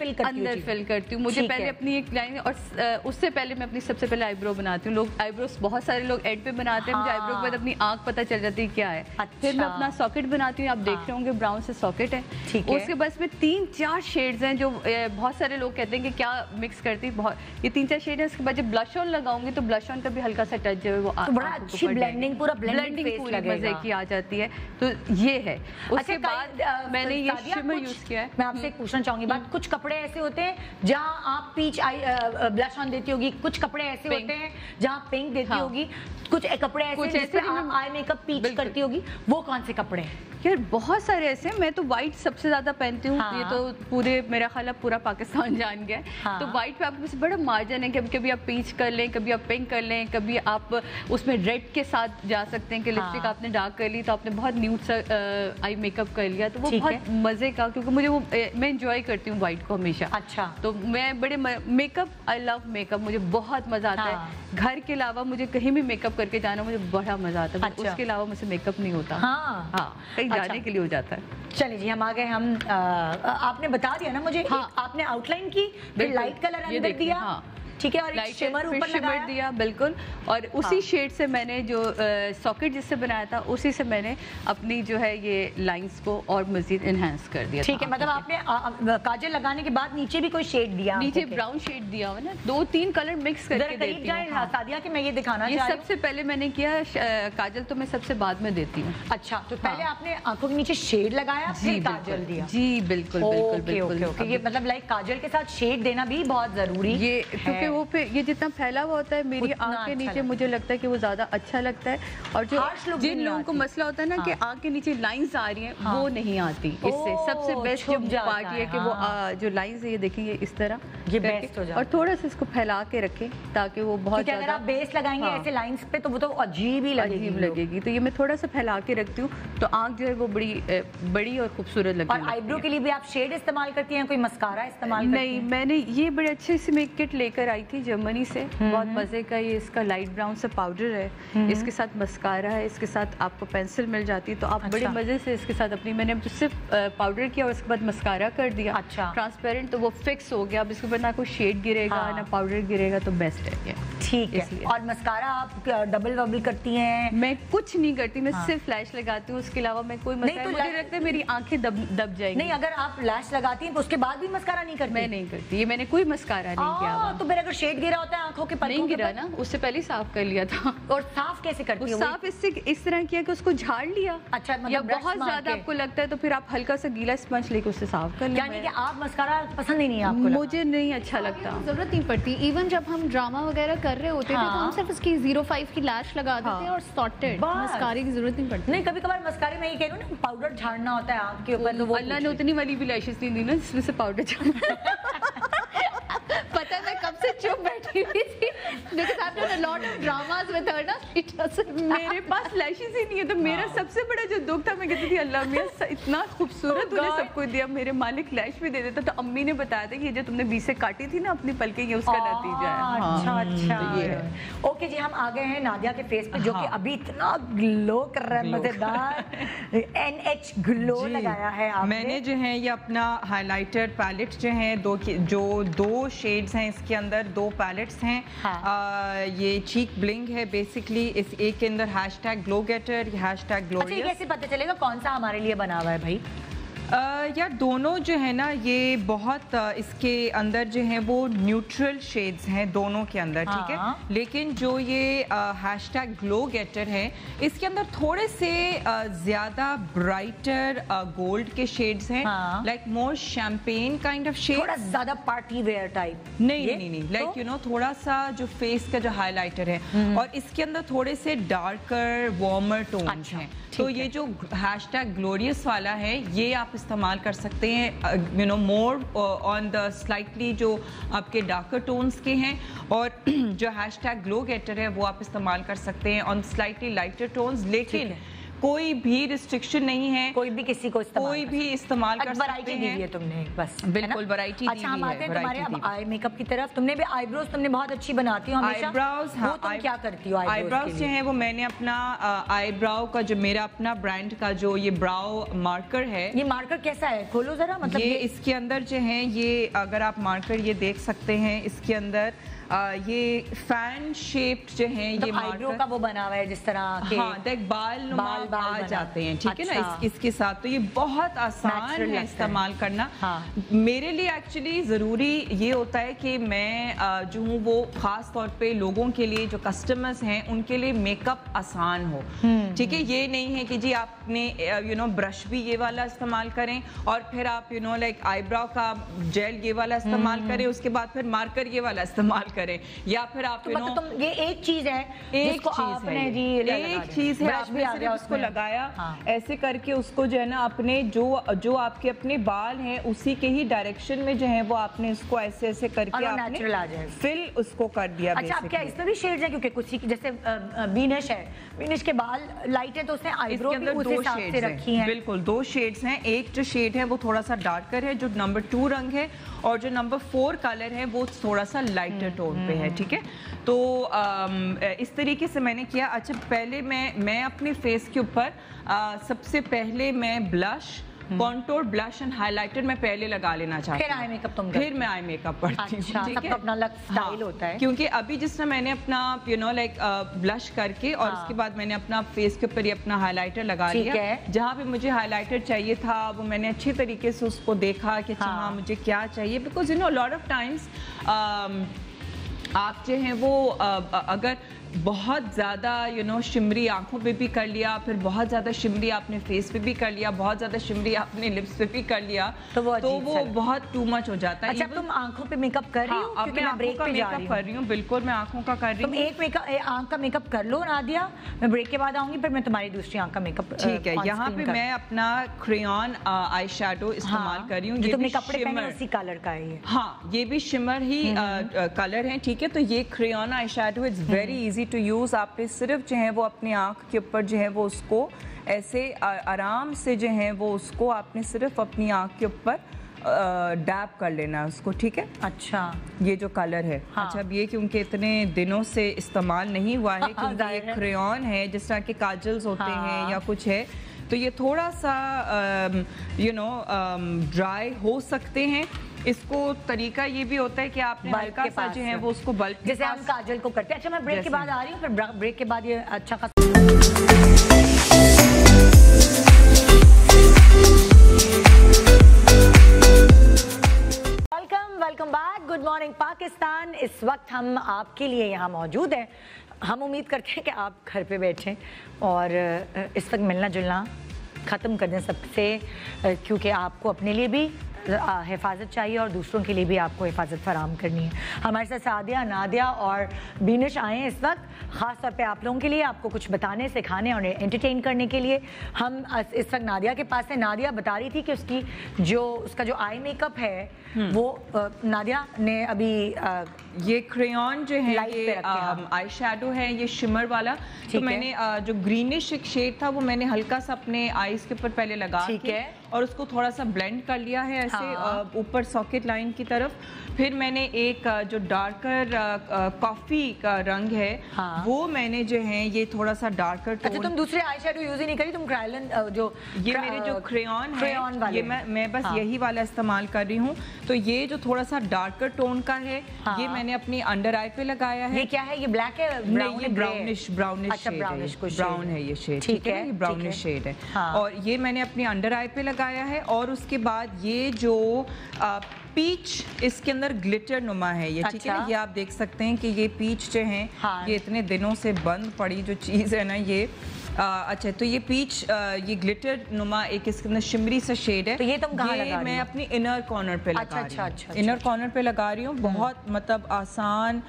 फिल करती हूँ। मुझे पहले अपनी एक लाइन, और उससे पहले मैं अपनी सबसे पहले आईब्रो बनाती हूँ। लोग आईब्रोस बहुत सारे लोग एड पे बनाते हैं, मुझे आईब्रो के बाद अपनी आंख पता चल जाती है क्या है। फिर मैं अपना सॉकेट बनाती हूँ। आप देख रहे होंगे ब्राउन से सॉकेट है। उसके बाद में 3-4 शेड्स हैं जो बहुत सारे लोग कहते हैं कि क्या मिक्स करती है। बहुत ये 3-4 शेड है। उसके बाद जब ब्लश ऑन लगाऊंगी तो ब्लश ऑन का भी हल्का सा टच जो है वो बड़ा अच्छी ब्लेंडिंग, पूरा ब्लेंडिंग पूरी मजे की आ जाती है। तो ये है। उसके बाद मैंने ये शिमर यूज किया है। मैं आपसे एक पूछना चाहूंगी बात, कुछ कपड़े ऐसे होते हैं जहाँ आप पीच ब्लश ऑन देती होगी, कुछ कपड़े ऐसे होते हैं जहाँ पिंक देती होगी, कुछ कपड़े ऐसे आप आई मेकअप पीच करती होगी, वो कौन से कपड़े हैं? यार बहुत सारे ऐसे। मैं तो व्हाइट सबसे ज्यादा पहनती हूँ। ये तो पूरे मेरा ख्याल है पूरा पाकिस्तान जान गया है। तो व्हाइट पे आपके पास बड़ा मार्जिन है। कभी आप पीच कर लें, कभी आप पिंक कर लें, कभी आप उसमें रेड के साथ जा सकते हैं कि लिपस्टिक आपने डार्क कर ली तो आपने बहुत न्यूड सा आई मेकअप कर लिया, तो वो बहुत मजे का, क्योंकि मुझे वो मैं इंजॉय करती हूँ व्हाइट को हमेशा। अच्छा। तो मैं बड़े मेकअप, आई लव मेकअप, मुझे बहुत मजा आता है। घर के अलावा मुझे कहीं भी मेकअप करके जाना मुझे बड़ा मजा आता है। उसके अलावा मुझसे मेकअप नहीं होता। कहीं जाने के लिए हो जाता है। चलिए जी, हम आ गए। हम आपने बता दिया ना मुझे। आपने आउटलाइन की, फिर लाइट कलर अंदर दिया, ठीक है, और एक शिमर ऊपर लगाया। दिया बिल्कुल। और उसी शेड से मैंने जो सॉकेट जिससे बनाया था उसी से मैंने अपनी जो है ये लाइंस को और मजीद एनहांस कर दिया। ठीक है, मतलब आपने काजल लगाने के बाद नीचे भी कोई शेड दिया? नीचे ब्राउन शेड दिया हुआ ना, 2-3 कलर मिक्स करके देती हूं। सादिया के मैं ये दिखाना चाह रही हूं। सबसे पहले मैंने किया, काजल तो मैं सबसे बाद में देती हूँ। अच्छा, तो पहले आपने आंखों के नीचे शेड लगाया, फिर काजल दिया? जी बिल्कुल बिल्कुल। ये मतलब लाइक काजल के साथ शेड देना भी बहुत जरूरी है, क्योंकि वो ये जितना फैला हुआ होता है मेरी आंख के नीचे, मुझे लगता है कि वो ज्यादा अच्छा लगता है। और जो जिन लोगों को मसला होता है ना कि आंख के नीचे लाइंस आ रही हैं, वो नहीं आती। इससे सबसे बेस्ट जो पार्ट ये है कि वो जो लाइंस है ये देखेंगे इस तरह, ये बेस्ट हो जाता है। और थोड़ा सा इसको फैला के रखें ताकि वो बहुत अगर आप बेस लगाएंगे ऐसे लाइंस पे तो वो तो अजीब ही लगेगी। तो ये मैं थोड़ा सा फैला के रखती हूँ तो आंख जो है वो बड़ी और खूबसूरत लगती है। और आईब्रो के लिए भी आप शेड इस्तेमाल करती हैं, कोई मस्कारा इस्तेमाल? नहीं, मैंने ये बड़े अच्छे से मैं किट लेकर आई थी जर्मनी से, बहुत मजे का। ये इसका लाइट ब्राउन सा पाउडर है, इसके साथ मस्कारा है, इसके साथ आपको पेंसिल मिल जाती है, तो आप बड़े मजे से इसके साथ अपनी, मैंने तो सिर्फ पाउडर किया और उसके बाद मस्कारा कर दिया। अच्छा। ट्रांसपेरेंट, तो वो फिक्स हो गया। अब इसके ऊपर ना कोई शेड गिरेगा ना पाउडर गिरेगा, तो बेस्ट है ये। ठीक है। और मस्कारा आप डबल वबल करती हैं? मैं कुछ नहीं करती, मैं सिर्फ फ्लैश लगाती हूँ। उसके अलावा मैं कोई मस्कारा, मुझे लगता है मेरी आंखें दब जाएंगी। नहीं, अगर आप लैश लगाती हैं तो उसके बाद भी मस्कारा नहीं करती? मैं नहीं करती, ये मैंने कोई मस्कारा नहीं किया। तो फिर अगर शेड गिरा होता है आंखों के पलकों नहीं गिरा ना, उससे पहले साफ कर लिया था। और साफ कैसे करती हो? साफ इससे इस तरह किया कि उसको झाड़ लिया। अच्छा, मतलब या बहुत ज्यादा आपको लगता है तो फिर आप हल्का सा गीला स्पंज लेके उससे साफ कर लें। यानी कि आप मस्कारा पसंद ही नहीं है आपको? मुझे नहीं अच्छा लगता, जरूरत नहीं पड़ती। इवन जब हम ड्रामा वगैरह कर रहे होते थे तो हम सिर्फ इसकी 05 की लैश लगा देते हैं और सॉर्टेड, मस्कारे की जरूरत नहीं पड़ती। नहीं, कभी कभार मस्कारे में ही कह रही हूं ना, पाउडर झाड़ना होता है आंख के ऊपर, तो वो अल्लाह ने उतनी वाली भी लैशेस नहीं दी ना जिसमें से पाउडर झाड़ना। पता है मैं कब से चुप बैठी हुई थी because I've done a lot of dramas with her ना, मेरे पास लैशेस ही नहीं है, तो मेरा सबसे बड़ा जो दुख था, मैं कहती थी अल्लाह मियां इतना खूबसूरत तूने सबको दिया, मेरे मालिक लैश भी दे देता। तो अम्मी ने बताया था कि ये जो तुमने 20 से काटी थी ना अपनी पलके, ये उसका नतीजा है। अच्छा अच्छा, ये है। ओके जी, हम आ गए हैं नादिया के फेस पे, जो कि अभी इतना ग्लो कर रहा है, मजेदार NH ग्लो लगाया है आपने। मैंने जो है ये अपना हाइलाइटर पैलेट जो है दो शेड्स हैं इसके अंदर, 2 पैलेट्स हैं। ये चीक ब्लिंग है बेसिकली, इस एक के अंदर #ग्लो गेटर, #ग्लोरियस। अच्छा, कैसे पता चलेगा कौन सा हमारे लिए बना हुआ है भाई? यार दोनों जो है ना ये बहुत इसके अंदर जो है वो न्यूट्रल शेड्स हैं दोनों के अंदर, ठीक है। लेकिन जो ये #ग्लो गेटर है इसके अंदर थोड़े से ज्यादा ब्राइटर गोल्ड के शेड्स हैं, like more champagne kind of shade, थोड़ा ज्यादा पार्टी वेयर टाइप। नहीं, लाइक यू नो थोड़ा सा जो फेस का जो हाइलाइटर है, और इसके अंदर थोड़े से डार्कर वार्मर टोन्स हैं। तो ये जो #ग्लोरियस वाला है ये आप इस्तेमाल कर सकते हैं, you know more on the slightly जो आपके डार्कर टोन्स के हैं, और जो #ग्लो गेटर है वो आप इस्तेमाल कर सकते हैं ऑन स्लाइटली लाइटर टोन्स। लेकिन कोई भी रिस्ट्रिक्शन नहीं है, कोई भी किसी को कोई भी इस्तेमाल कर सकते हैं। दी है तुमने बस, बिल्कुल वैरायटी दी है। अच्छा, हम आते हैं तुम्हारे अब आई मेकअप की तरफ। तुमने भी आईब्रोज तुमने बहुत अच्छी बनाती हो हमेशा। आईब्रोज, हाँ, तुम क्या करती हो आईब्रोज जो है वो मैंने अपना आईब्राउ का जो मेरा अपना ब्रांड का जो ये ब्राउ मार्कर है। ये मार्कर कैसा है, खोलो जरा। मतलब ये इसके अंदर जो है ये अगर आप मार्कर ये देख सकते हैं, इसके अंदर ये फैन शेप्ड जो है ये मार्कर का वो बना हुआ है जिस तरह के, हाँ, देख बाल आ जाते हैं, ठीक है ना, इसके साथ। तो ये बहुत आसान है इस्तेमाल करना। मेरे लिए एक्चुअली ज़रूरी ये होता है कि मैं जो हूँ वो ख़ास तौर पे लोगों के लिए जो कस्टमर्स हैं उनके लिए मेकअप आसान हो, ठीक है। ये नहीं है कि जी आपने यू नो ब्रश भी ये वाला इस्तेमाल करें और फिर आप यू नो लाइक आईब्राउ का जेल ये वाला इस्तेमाल करें, उसके बाद फिर मार्कर ये वाला इस्तेमाल करें, या फिर आप तो मतलब ये एक चीज है, एक चीज है आपने सिर्फ उसको लगाया, ऐसे करके उसको जो है ना अपने जो आपके अपने बाल हैं उसी के ही डायरेक्शन में जो है वो आपने उसको ऐसे ऐसे करके आपने फिल उसको कर दिया। अच्छा, अब क्या इसमें भी शेड्स हैं? क्योंकि कुछ जैसे बीनिश है, बीनिश के बाल लाइट है तो उसने आईब्रो भी उस हिसाब से रखी है। बिल्कुल 2 शेड्स हैं। एक जो शेड है वो थोड़ा सा डार्कर है जो नंबर 2 रंग है, और जो नंबर 4 कलर है वो थोड़ा सा लाइटर टोन पे है, ठीक है। तो इस तरीके से मैंने किया। अच्छा, पहले मैं अपने फेस के ऊपर सबसे पहले मैं blush, contour, blush and highlighter मैं पहले लगा लेना चाहती हूँ। फिर आई मेकअप तुम फिर मैं आई मेकअप करती हूँ, अच्छा, ठीक है। अपना अलग स्टाइल होता है। क्योंकि अभी जिस तरह मैंने अपना यू नो लाइक ब्लश करके और उसके बाद मैंने अपना फेस के ऊपर ही अपना हाइलाइटर लगा लिया। जहाँ पे मुझे हाइलाइटर चाहिए था वो मैंने अच्छी तरीके से उसको देखा कि अच्छा हाँ मुझे क्या चाहिए, because you know lot of times आप जो हैं वो अगर बहुत ज़्यादा यू नो शिमरी आंखों पे भी कर लिया, फिर बहुत ज़्यादा शिमरी आपने फेस पे भी कर लिया, बहुत ज़्यादा शिमरी आपने लिप्स पे भी कर लिया, तो वो बहुत टू मच हो जाता है। अच्छा, तुम आंखों पे मेकअप कर रही हो? अब मैं ब्रेक का मेकअप कर रही हूँ। बिल्कुल, मैं आंखों का कर रही हूँ। तुम एक आंख का मेकअप कर लो नादिया, मैं ब्रेक के बाद आऊंगी, फिर मैं तुम्हारी दूसरी आंख का मेकअप। ठीक है, यहाँ पे मैं अपना क्रेयॉन आई शैडो इस्तेमाल कर रही हूँ। तुमने कपड़े पहने उसी कलर का है। हाँ, ये भी शिमर ही कलर है, ठीक है। तो ये crayon eye shadow it's very easy to use. आप सिर्फ जो है वो अपनी आंख के ऊपर जो है वो उसको ऐसे आराम से जो है वो उसको आपने सिर्फ अपनी आंख के ऊपर डैप कर लेना है उसको, ठीक है। अच्छा, ये जो कलर है, अच्छा अब ये क्योंकि इतने दिनों से इस्तेमाल नहीं हुआ है, क्योंकि ये क्रेयॉन है जिस तरह के काजल्स होते हैं या कुछ है, तो ये थोड़ा सा यू नो ड्राई हो सकते हैं। इसको तरीका ये भी होता है कि आपने हल्का सा जो है वो उसको बल्ब, जैसे हम काजल को करते हैं। अच्छा, मैं ब्रेक के बाद आ रही हूँ, फिर ब्रेक के बाद ये अच्छा खासा। Welcome back, good morning Pakistan. इस वक्त हम आपके लिए यहाँ मौजूद हैं। हम उम्मीद करते हैं कि आप घर पे बैठें और इस वक्त मिलना जुलना ख़त्म कर दें सबसे, क्योंकि आपको अपने लिए भी हिफाजत चाहिए और दूसरों के लिए भी आपको हिफाजत फराम करनी है। हमारे साथ सादिया, नादिया और बीनिश आए हैं इस वक्त ख़ास तौर पे आप लोगों के लिए, आपको कुछ बताने, सिखाने और एंटरटेन करने के लिए। हम इस वक्त नादिया के पास है। नादिया बता रही थी कि उसका जो आई मेकअप है वो नादिया ने अभी ये क्रेयॉन जो है ये आई शेडो है, ये शिमर वाला। तो मैंने जो ग्रीनिश एक शेड था वो मैंने हल्का सा अपने आईज के ऊपर पहले लगा के और उसको थोड़ा सा ब्लेंड कर लिया है ऐसे ऊपर सॉकेट लाइन की तरफ। फिर मैंने एक जो डार्कर कॉफी का रंग है वो मैंने जो है ये थोड़ा सा डार्कर टोन। अच्छा, तुम दूसरे आई शेडो यूज ही नहीं करी, तुम क्रायलन जो ये मेरे जो क्रेयॉन है ये मैं बस यही वाला इस्तेमाल कर रही हूँ। तो ये जो थोड़ा सा डार्कर टोन का है ये मैंने अपनी अंडर आई पे लगाया है। ये क्या है? ये ब्लैक है? नहीं, ये ब्राउनिश ब्राउन है ये शेड, ठीक है, ये ब्राउनिश शेड है। और ये मैंने अपनी अंडर आई पे लगाया है। और उसके बाद ये जो पीच इसके अंदर ग्लिटर नुमा है ये, ठीक है ना, ये आप देख सकते हैं कि ये पीच जो है ये इतने दिनों से बंद पड़ी जो चीज़ है ना ये अच्छा, तो ये पीच ये ग्लिटर नुमा एक इसके अंदर शिमरी सा शेड है। तो ये तुम कहाँ लगा रही हो? मैं अपनी इनर कॉर्नर पे लगा रही हूँ। इनर कॉर्नर पे लगा रही हूँ। बहुत मतलब आसान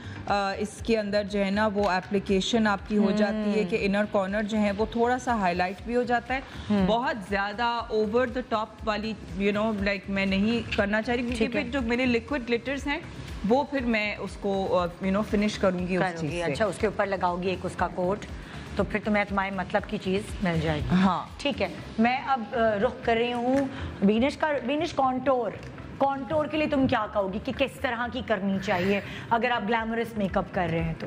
इसके अंदर जो है ना वो एप्लीकेशन आपकी हो जाती है कि इनर कॉर्नर जो है वो थोड़ा सा हाईलाइट भी हो जाता है। बहुत ज़्यादा ओवर द टॉप वाली लाइक मैं नहीं करना चाह रही, क्योंकि जो मेरे लिक्विड ग्लिटर्स हैं वो फिर मैं उसको फिनिश करूँगी उस चीज़ से। अच्छा, उसके ऊपर लगाओगी एक उसका कोट, तो फिर तुम्हारे मतलब की चीज़ मिल जाएगी। हाँ ठीक है। मैं अब रुख कर रही हूँ बीनिश कॉन्टोर के लिए तुम क्या कहोगी कि किस तरह की करनी चाहिए अगर आप ग्लैमरस मेकअप कर रहे हैं तो?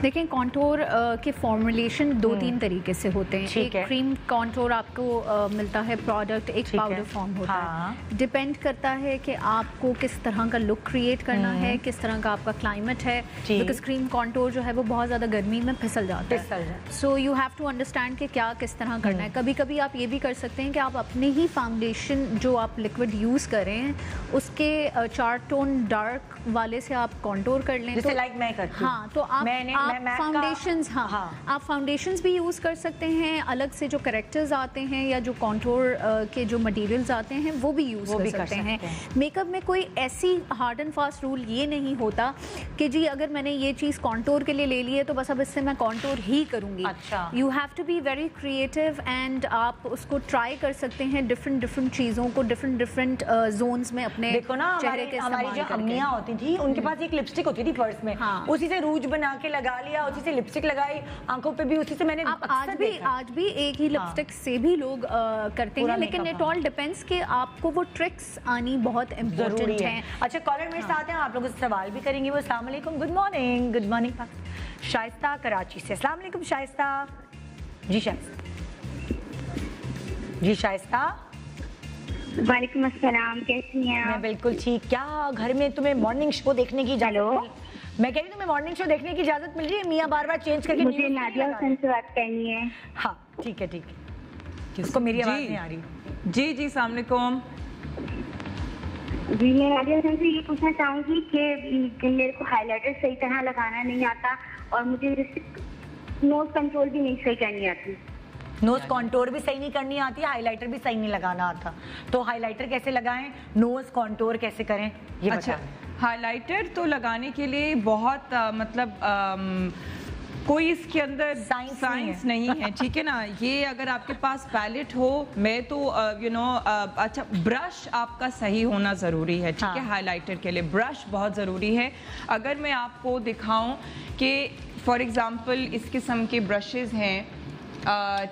देखें, कॉन्टोर के फॉर्मुलेशन 2-3 तरीके से होते हैं। एक क्रीम कॉन्टोर आपको मिलता है प्रोडक्ट, एक पाउडर फॉर्म होता है। डिपेंड करता है कि आपको किस तरह का लुक क्रिएट करना है, किस तरह का आपका क्लाइमेट है, बिकॉज क्रीम कॉन्टोर जो है वो बहुत ज़्यादा गर्मी में फिसल जाता है। So you have to understand कि क्या किस तरह करना है। कभी कभी आप ये भी कर सकते हैं कि आप अपने ही फाउंडेशन जो आप लिक्विड यूज़ कर रहे हैं उसके 4 टोन डार्क वाले से आप कॉन्टोर कर लें, तो लाइक मैं करती हूं। हाँ, तो आप फाउंडेशंस आप फाउंडेशंस भी यूज़ कर सकते हैं। अलग से जो करेक्टर्स आते हैं या जो कॉन्टोर के जो मटेरियल्स आते हैं वो भी यूज़ कर सकते हैं। मेकअप में कोई ऐसी हार्ड एंड फास्ट रूल ये नहीं होता कि जी अगर मैंने ये चीज़ कॉन्टोर के लिए ले ली है तो बस अब इससे मैं कॉन्टोर ही करूँगी। You have to be very creative and आप उसको ट्राई कर सकते हैं डिफरेंट चीज़ों को डिफरेंट जोन्स में अपने चेहरे के। हमारी जो अम्मियाँ होती थी उनके पास एक लिपस्टिक होती थी पर्स में, उसी से रूज बना के लगा लिया, उसी से लिपस्टिक लगाई, आंखों पे भी उसी से मैंने आज भी एक ही लिपस्टिक से भी लोग करते हैं, लेकिन इट ऑल डिपेंड्स कि आपको वो ट्रिक्स आनी बहुत इम्पोर्टेंट है। अच्छा, कॉलर मेरे साथ हैं, आप लोगों से सवाल भी करेंगे वो। अस्सलाम वालेकुम, गुड मॉर्निंग शाइस्ता कराची से। अस्सलाम वालेकुम शाइस्ता। जी शाइस्ता। वालेकुम अस्सलाम, कैसी हैं आप? मैं बिल्कुल ठीक। क्या घर में तुम्हें मॉर्निंग शो देखने की इजाजत? मैं कह रही हूँ तुम्हें मॉर्निंग शो देखने की इजाजत मिल रही है? मियाँ बार चेंज करके मुझे नादिया हुसैन से बात करनी है। हाँ ठीक है। किसको मेरी आवाज नहीं आ रही? जी अस्सलाम वालेकुम। जी, मैं नादिया हुसैन से ये पूछना चाहूँगी कि मेरे को हाइलाइटर सही तरह लगाना नहीं आता और मुझे नोज कंट्रोल भी नहीं सही करनी आती। नोज कॉन्टोर भी सही नहीं करनी आती, हाइलाइटर भी सही नहीं लगाना आता, तो हाइलाइटर कैसे लगाएं, नोज कॉन्टोर कैसे करें ये? अच्छा, हाइलाइटर तो लगाने के लिए बहुत कोई इसके अंदर साइंस नहीं है, ठीक है ना। ये अगर आपके पास पैलेट हो, मैं तो अच्छा ब्रश आपका सही होना ज़रूरी है, ठीक है। हाइलाइटर के लिए ब्रश बहुत ज़रूरी है। अगर मैं आपको दिखाऊं कि फॉर एग्ज़ाम्पल इस किस्म के ब्रशेज़ हैं,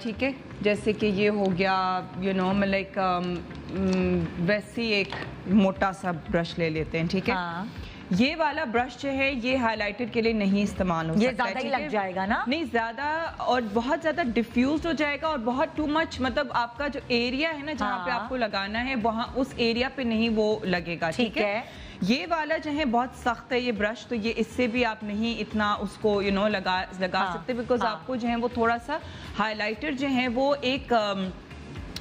ठीक है, जैसे कि ये हो गया लाइक वैसी एक मोटा सा ब्रश ले लेते हैं, ठीक है। ये वाला ब्रश जो है ये हाइलाइटर के लिए नहीं इस्तेमाल हो सकता है। ये ज्यादा ही लग जाएगा ना? नहीं, ज्यादा और बहुत ज्यादा डिफ्यूज हो जाएगा और बहुत टू मच, मतलब आपका जो एरिया है ना जहाँ पे आपको लगाना है वहाँ उस एरिया पे नहीं वो लगेगा, ठीक है। ये वाला जो है बहुत सख्त है ये ब्रश, तो ये इससे भी आप नहीं इतना उसको लगा सकते, बिकॉज आपको जो है वो थोड़ा सा हाइलाइटर जो है वो एक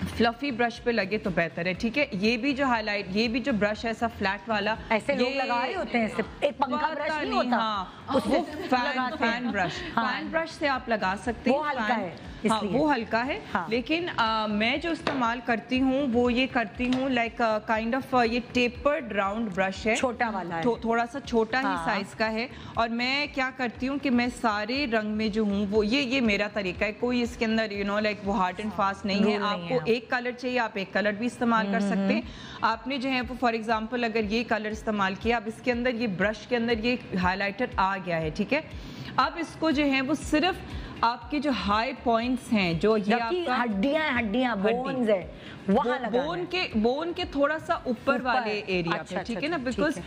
फ्लफी ब्रश पे लगे तो बेहतर है, ठीक है। ये भी जो हाईलाइट, ये भी जो ब्रश है ऐसा फ्लैट वाला, ऐसे लोग लगा रहे होते हैं, एक पंखा ब्रश नहीं होता। हाँ, वो फैन ब्रश से आप लगा सकते हैं। वो हल्का है, हाँ वो हल्का है। हाँ। लेकिन मैं जो इस्तेमाल करती हूँ वो ये करती हूँ लाइक काइंड ऑफ ये टेपर्ड राउंड ब्रश है, छोटा वाला है, थोड़ा सा छोटा ही साइज का है। और मैं क्या करती हूँ कि मैं सारे रंग में जो हूँ वो ये मेरा तरीका है, कोई इसके अंदर यू नो लाइक वो हार्ड एंड फास्ट नहीं है। आपको एक कलर चाहिए आप एक कलर भी इस्तेमाल कर सकते हैं। आपने जो है वो फॉर एग्जाम्पल अगर ये कलर इस्तेमाल किया, अब इसके अंदर ये ब्रश के अंदर ये हाईलाइटर आ गया है, ठीक है। अब इसको जो है वो सिर्फ आपके जो हाई पॉइंट्स हैं, जो ये आपका हड्डियां बोन्स है, वहाँ बोन के थोड़ा सा ऊपर वाले एरिया पे, ठीक है ना। बिकॉज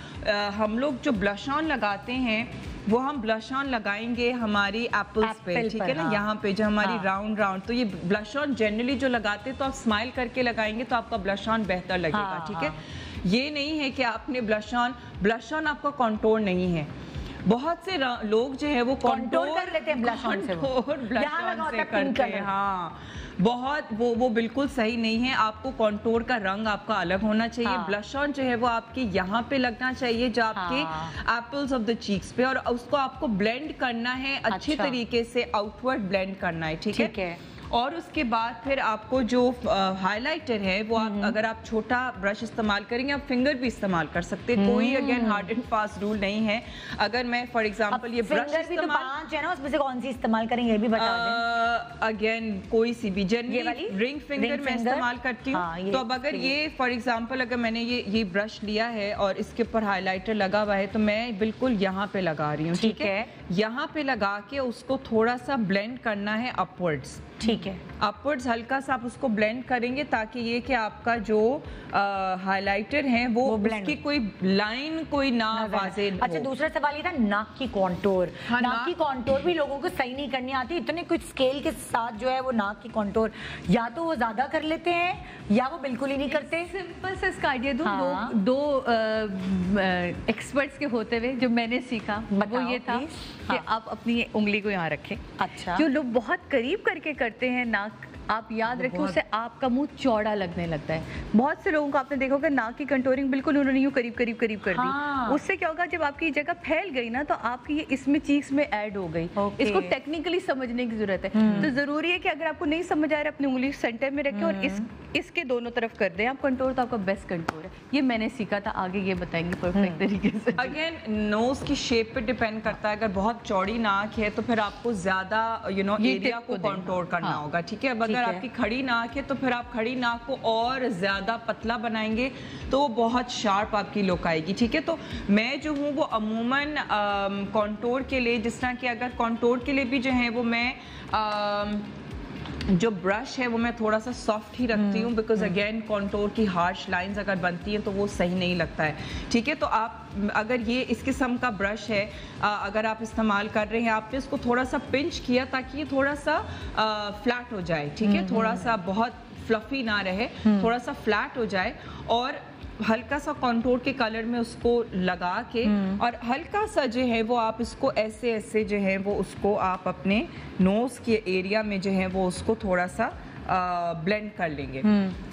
हम लोग जो ब्लश ऑन लगाते हैं वो हम ब्लश ऑन लगाएंगे हमारी एप्पल्स पे, ठीक है ना। यहाँ पे जो हमारी राउंड तो ये ब्लश ऑन जनरली जो लगाते हैं तो आप स्माइल करके लगाएंगे तो आपका ब्लश ऑन बेहतर लगेगा, ठीक है। ये नहीं है कि आपने ब्लश ऑन आपका कॉन्टोर नहीं है। बहुत से लोग जो है वो कॉन्टोर कर लेते हैं ब्लश ऑन से करते हैं। हाँ, बहुत वो बिल्कुल सही नहीं है। आपको कॉन्टोर का रंग आपका अलग होना चाहिए। ब्लश ऑन जो है वो आपके यहाँ पे लगना चाहिए, जो आपके एप्पल्स ऑफ द चीक्स पे, और उसको आपको ब्लेंड करना है अच्छे तरीके से, आउटवर्ड ब्लेंड करना है, ठीक है। और उसके बाद फिर आपको जो हाइलाइटर है वो आप अगर आप छोटा ब्रश इस्तेमाल करेंगे, आप फिंगर भी इस्तेमाल कर सकते हैं। कोई again hard and fast rule नहीं है। अगर मैं फॉर एग्जांपल ये ब्रश इस्तेमाल, 5 है ना, उसमें से कौन सी इस्तेमाल करेंगे ये भी बता दें। अगेन कोई सी भी, जनरली रिंग फिंगर मैं इस्तेमाल करती हूँ। तो अब अगर ये फॉर एग्जाम्पल अगर मैंने ये ब्रश लिया है और इसके ऊपर हाईलाइटर लगा हुआ है तो मैं बिल्कुल यहाँ पे लगा रही हूँ, ठीक है। यहाँ पे लगा के उसको थोड़ा सा ब्लेंड करना है अपवर्ड्स, ठीक है। अपवर्ड्स हल्का सा आप उसको ब्लेंड करेंगे ताकि ये कि आपका जो हाइलाइटर है वो उसकी कोई लाइन कोई ना वाज़े हो। अच्छा, दूसरा सवाल ये था नाक की कॉन्टोर। नाक की कॉन्टोर भी लोगों को सही नहीं करनी आती। इतने कुछ स्केल के साथ जो है वो नाक की कॉन्टोर या तो वो ज्यादा कर लेते हैं या वो बिल्कुल ही नहीं करते। सिंपल से इसका आइडिया दूं, दो एक्सपर्ट्स के होते हुए जो मैंने सीखा वो ये था कि आप अपनी उंगली को यहाँ रखें। अच्छा, जो लोग बहुत करीब करके करते हैं नाक, आप याद रखें उससे आपका मुंह चौड़ा लगने लगता है। बहुत से लोगों को आपने देखा होगा नाक की कंटोरिंग बिल्कुल उन्होंने यूं करीब कर दी। उससे क्या होगा, जब आपकी जगह फैल गई ना तो आपकी ये इसमें चीक्स में ऐड हो गई। इसको टेक्निकली समझने की जरूरत है। तो जरूरी है कि अगर आपको नहीं समझ आ रहा है अपनी उंगली सेंटर में रखें और इसके दोनों तरफ कर दें आप कंटोर, तो आपका बेस्ट कंटोर है। ये मैंने सीखा था, आगे ये बताएंगे परफेक्ट तरीके से। अगेन नोज की शेप पे डिपेंड करता है। अगर बहुत चौड़ी नाक है तो फिर आपको ज्यादा एरिया को कंटोर करना होगा, ठीक है। अब अगर आपकी खड़ी नाक है तो फिर आप खड़ी नाक को और ज्यादा पतला बनाएंगे तो वो बहुत शार्प आपकी लुक आएगी, ठीक है। तो मैं जो हूँ वो अमूमन कंटोर के लिए, जिस तरह कि अगर कंटोर के लिए भी जो है वो मैं जो ब्रश है वो मैं थोड़ा सा सॉफ्ट ही रखती हूँ, बिकॉज अगेन कंटोर की हार्श लाइंस अगर बनती हैं तो वो सही नहीं लगता है, ठीक है। तो आप अगर ये इस किस्म का ब्रश है अगर आप इस्तेमाल कर रहे हैं, आपने इसको थोड़ा सा पिंच किया ताकि ये थोड़ा सा फ्लैट हो जाए, ठीक है। थोड़ा सा बहुत फ्लफी ना रहे, थोड़ा सा फ्लैट हो जाए, और हल्का सा कंटूर के कलर में उसको लगा के और हल्का सा जो है वो आप इसको ऐसे ऐसे जो है वो उसको आप अपने नोज के एरिया में जो है वो उसको थोड़ा सा ब्लेंड कर लेंगे,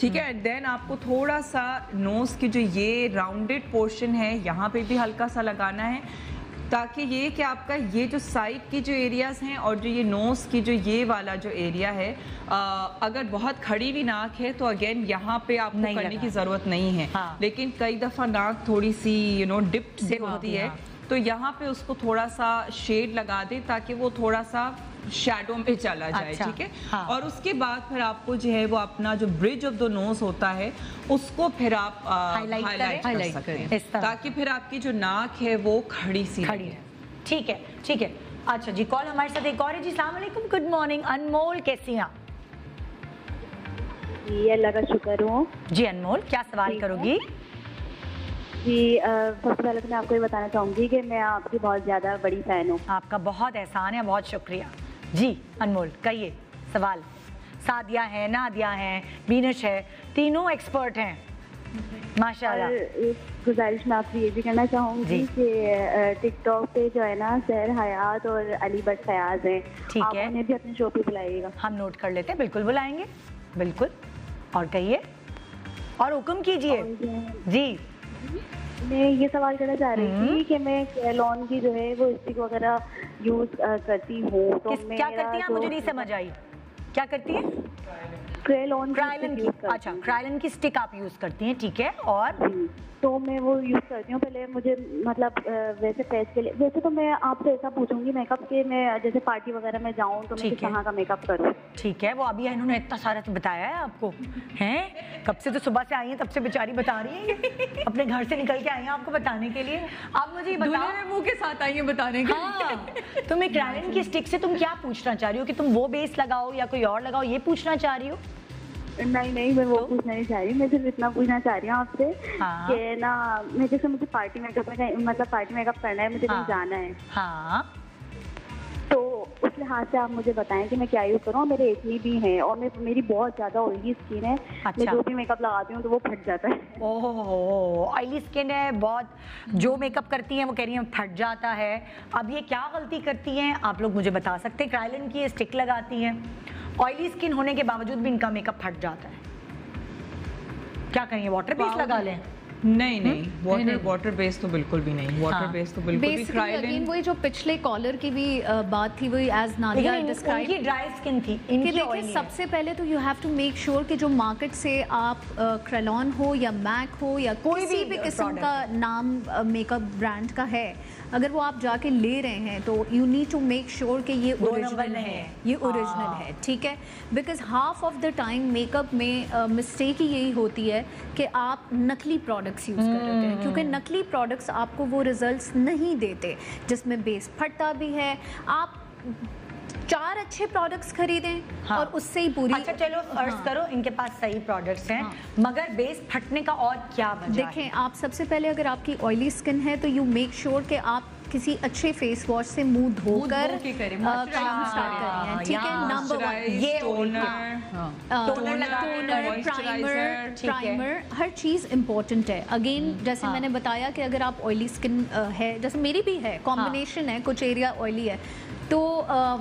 ठीक है। एंड देन आपको थोड़ा सा नोज की जो ये राउंडेड पोर्शन है यहाँ पे भी हल्का सा लगाना है, ताकि ये कि आपका ये जो साइड की जो एरियाज हैं और जो ये नोज की जो ये वाला जो एरिया है, अगर बहुत खड़ी भी नाक है तो अगेन यहाँ पे आपको करने की जरूरत नहीं है। लेकिन कई दफा नाक थोड़ी सी डिप्ट से होती है, तो यहाँ पे उसको थोड़ा सा शेड लगा दे ताकि वो थोड़ा सा शैडो में चला जाए, ठीक है। और उसके बाद फिर आपको जो है वो अपना जो ब्रिज ऑफ द नोज होता है उसको फिर आप हाईलाइट कर सकते हैं, ताकि फिर आपकी जो नाक है वो खड़ी सी है। ठीक है, ठीक है। अच्छा जी, कॉल हमारे साथ एक और है जी। अस्सलाम वालेकुम, गुड मॉर्निंग। अनमोल, कैसी हैं आप? जी अल्लाह का शुक्र हूँ। जी अनमोल, क्या सवाल करोगी? जी सबसे पहले तो मैं आपको ये बताना चाहूँगी कि मैं आपकी बहुत ज़्यादा बड़ी फ़ैन हूँ। आपका बहुत एहसान है, बहुत शुक्रिया जी। अनमोल कहिए सवाल। सादिया है, नादिया है, बीनश है, तीनों एक्सपर्ट हैं माशाल्लाह। गुजारिश मैं आपसे ये भी करना चाहूँगी कि टिकटॉक पे जो है ना सहर हयात और अली बट फयाज हैं, ठीक है, उन्हें भी अपने शो पे बुलाइएगा। हम नोट कर लेते हैं, बिल्कुल बुलाएंगे, बिल्कुल। और कहिए और हुक्म कीजिए जी। मैं ये सवाल करना चाह रही थी कि मैं क्रेलॉन की जो है वो स्टिक वगैरह यूज करती हूँ तो क्या करती हैं? मुझे नहीं समझ आई, क्या करती है? क्रेलॉन की। अच्छा, क्रायलन की स्टिक आप यूज करती हैं, ठीक है। और तो मैं वो यूज करती हूँ। पहले मुझे मतलब वैसे फेस के लिए, वैसे तो मैं आपसे ऐसा पूछूंगी मेकअप के, मैं जैसे पार्टी वगैरह में जाऊँ तो मैं किस तरह का मेकअप करूँ? ठीक है, वो अभी इन्होंने इतना सारा तो बताया है आपको, हैं? कब से तो सुबह से आई हैं, तब से बेचारी बता रही है, अपने घर से निकल के आई हैं आपको बताने के लिए। आप मुझे बताओ, मुंह के साथ आई है बताने के लिए। तुम्हें क्रायलन की स्टिक से तुम क्या पूछना चाह रही हो, कि तुम वो बेस लगाओ या कोई और लगाओ, ये पूछना चाह रही हो? नहीं, मैं वो पूछना नहीं चाह रही, मैं सिर्फ इतना पूछना चाह रही हूँ आपसे कि ना, मैं जैसे मुझे पार्टी मेकअप में मतलब पार्टी मेकअप करना है, मुझे कहीं जाना है, तो उस लिहाज से आप मुझे बताएं कि मैं क्या यूज करूँ। मेरे एक्ने भी हैं और मेरी बहुत ज्यादा ऑयली स्किन है। मैं जो भी मेकअप लगाती हूँ तो वो फट जाता है। ओहो, ऑयली स्किन है बहुत, जो मेकअप करती हैं वो कह रही हैं फट जाता है। अब ये क्या गलती करती हैं आप लोग मुझे बता सकते हैं? क्रायलन की स्टिक लगाती हैं, ऑयली स्किन होने के बावजूद भी इनका मेकअप फट जाता है, क्या करेंगे? वाटर बेस लगा लें? नहीं, वाटर बेस तो बिल्कुल भी नहीं, वाटर बेस तो बिल्कुल भी। क्रायलन वही जो पिछले कॉलर की भी बात थी, वही एज नादिया डिस्क्राइब, इनकी ड्राई स्किन थी, इनकी ऑयली। सबसे पहले तो you have to make sure कि जो मार्केट से आप क्रेलॉन हो या मैक हो या कोई भी किस्म का नाम मेकअप ब्रांड का है, अगर वो आप जाके ले रहे हैं तो you need to make sure कि ये ओरिजिनल है, ये ओरिजिनल है, ठीक है? Because half of the time makeup में मिस्टेक ही यही होती है कि आप नकली प्रोडक्ट्स यूज कर रहे हैं, क्योंकि नकली प्रोडक्ट्स आपको वो रिजल्ट्स नहीं देते जिसमें बेस फटता भी है। आप 4 अच्छे प्रोडक्ट्स खरीदें और उससे ही पूरी। अच्छा चलो फर्ज करो इनके पास सही प्रोडक्ट्स हैं, मगर बेस फटने का और क्या वजह है? देखें, आप सबसे पहले अगर आपकी ऑयली स्किन है तो यू मेक श्योर कि आप किसी अच्छे फेस वॉश से मुंह धोकर काम स्टार्ट करें, ठीक है? नंबर 1 ये टोनर, प्राइमर, हर चीज़ इम्पोर्टेंट है। अगेन जैसे मैंने बताया कि अगर आप ऑयली स्किन है, जैसे मेरी भी है, कॉम्बिनेशन है, कुछ एरिया ऑयली है, तो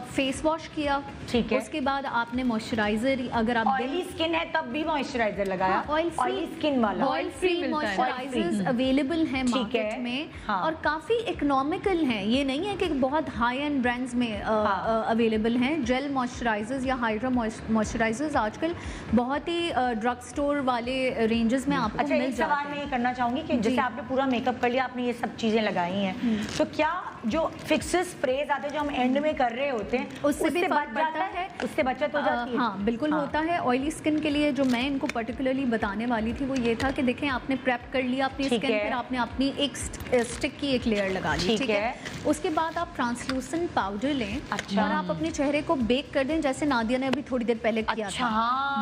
फेस वॉश किया, ठीक है, उसके बाद आपने मॉइस्चराइजर, अगर आप ऑयली स्किन है तब भी मॉइस्चराइजर लगाया, ऑयल स्किन वाला, ऑयल फ्री मॉइस्चराइजर्स अवेलेबल हैं मार्केट में और काफ़ी इकोनॉमिकल हैं। ये नहीं है कि बहुत हाई एंड ब्रांड्स में अवेलेबल हैं। जेल मॉइस्चराइजर्स या हाइड्रा मॉइस्चराइजर्स आजकल बहुत ही ड्रग स्टोर वाले रेंजेस में आपको मिल जाते हैं। सवाल मैं ये करना चाहूँगी कि जैसे आपने पूरा मेकअप कर लिया, आपने ये सब चीज़ें लगाई हैं, तो क्या जो फिक्सेस स्प्रेज आते हैं जो हम एंड में कर रहे होते हैं उससे बच जाता है? उससे बचत हो जाती है? हाँ बिल्कुल होता है। ऑयली स्किन के लिए जो मैं इनको पर्टिकुलरली बताने वाली थी वो ये था कि देखें, आपने प्रेप कर लिया अपनी स्किन, फिर आपने अपनी एक स्टिक की एक लेयर लगा ली, ठीक है? उसके बाद आप ट्रांसलूसेंट पाउडर लें और आप अपने चेहरे को बेक कर दें, जैसे नादिया ने अभी थोड़ी देर पहले किया था,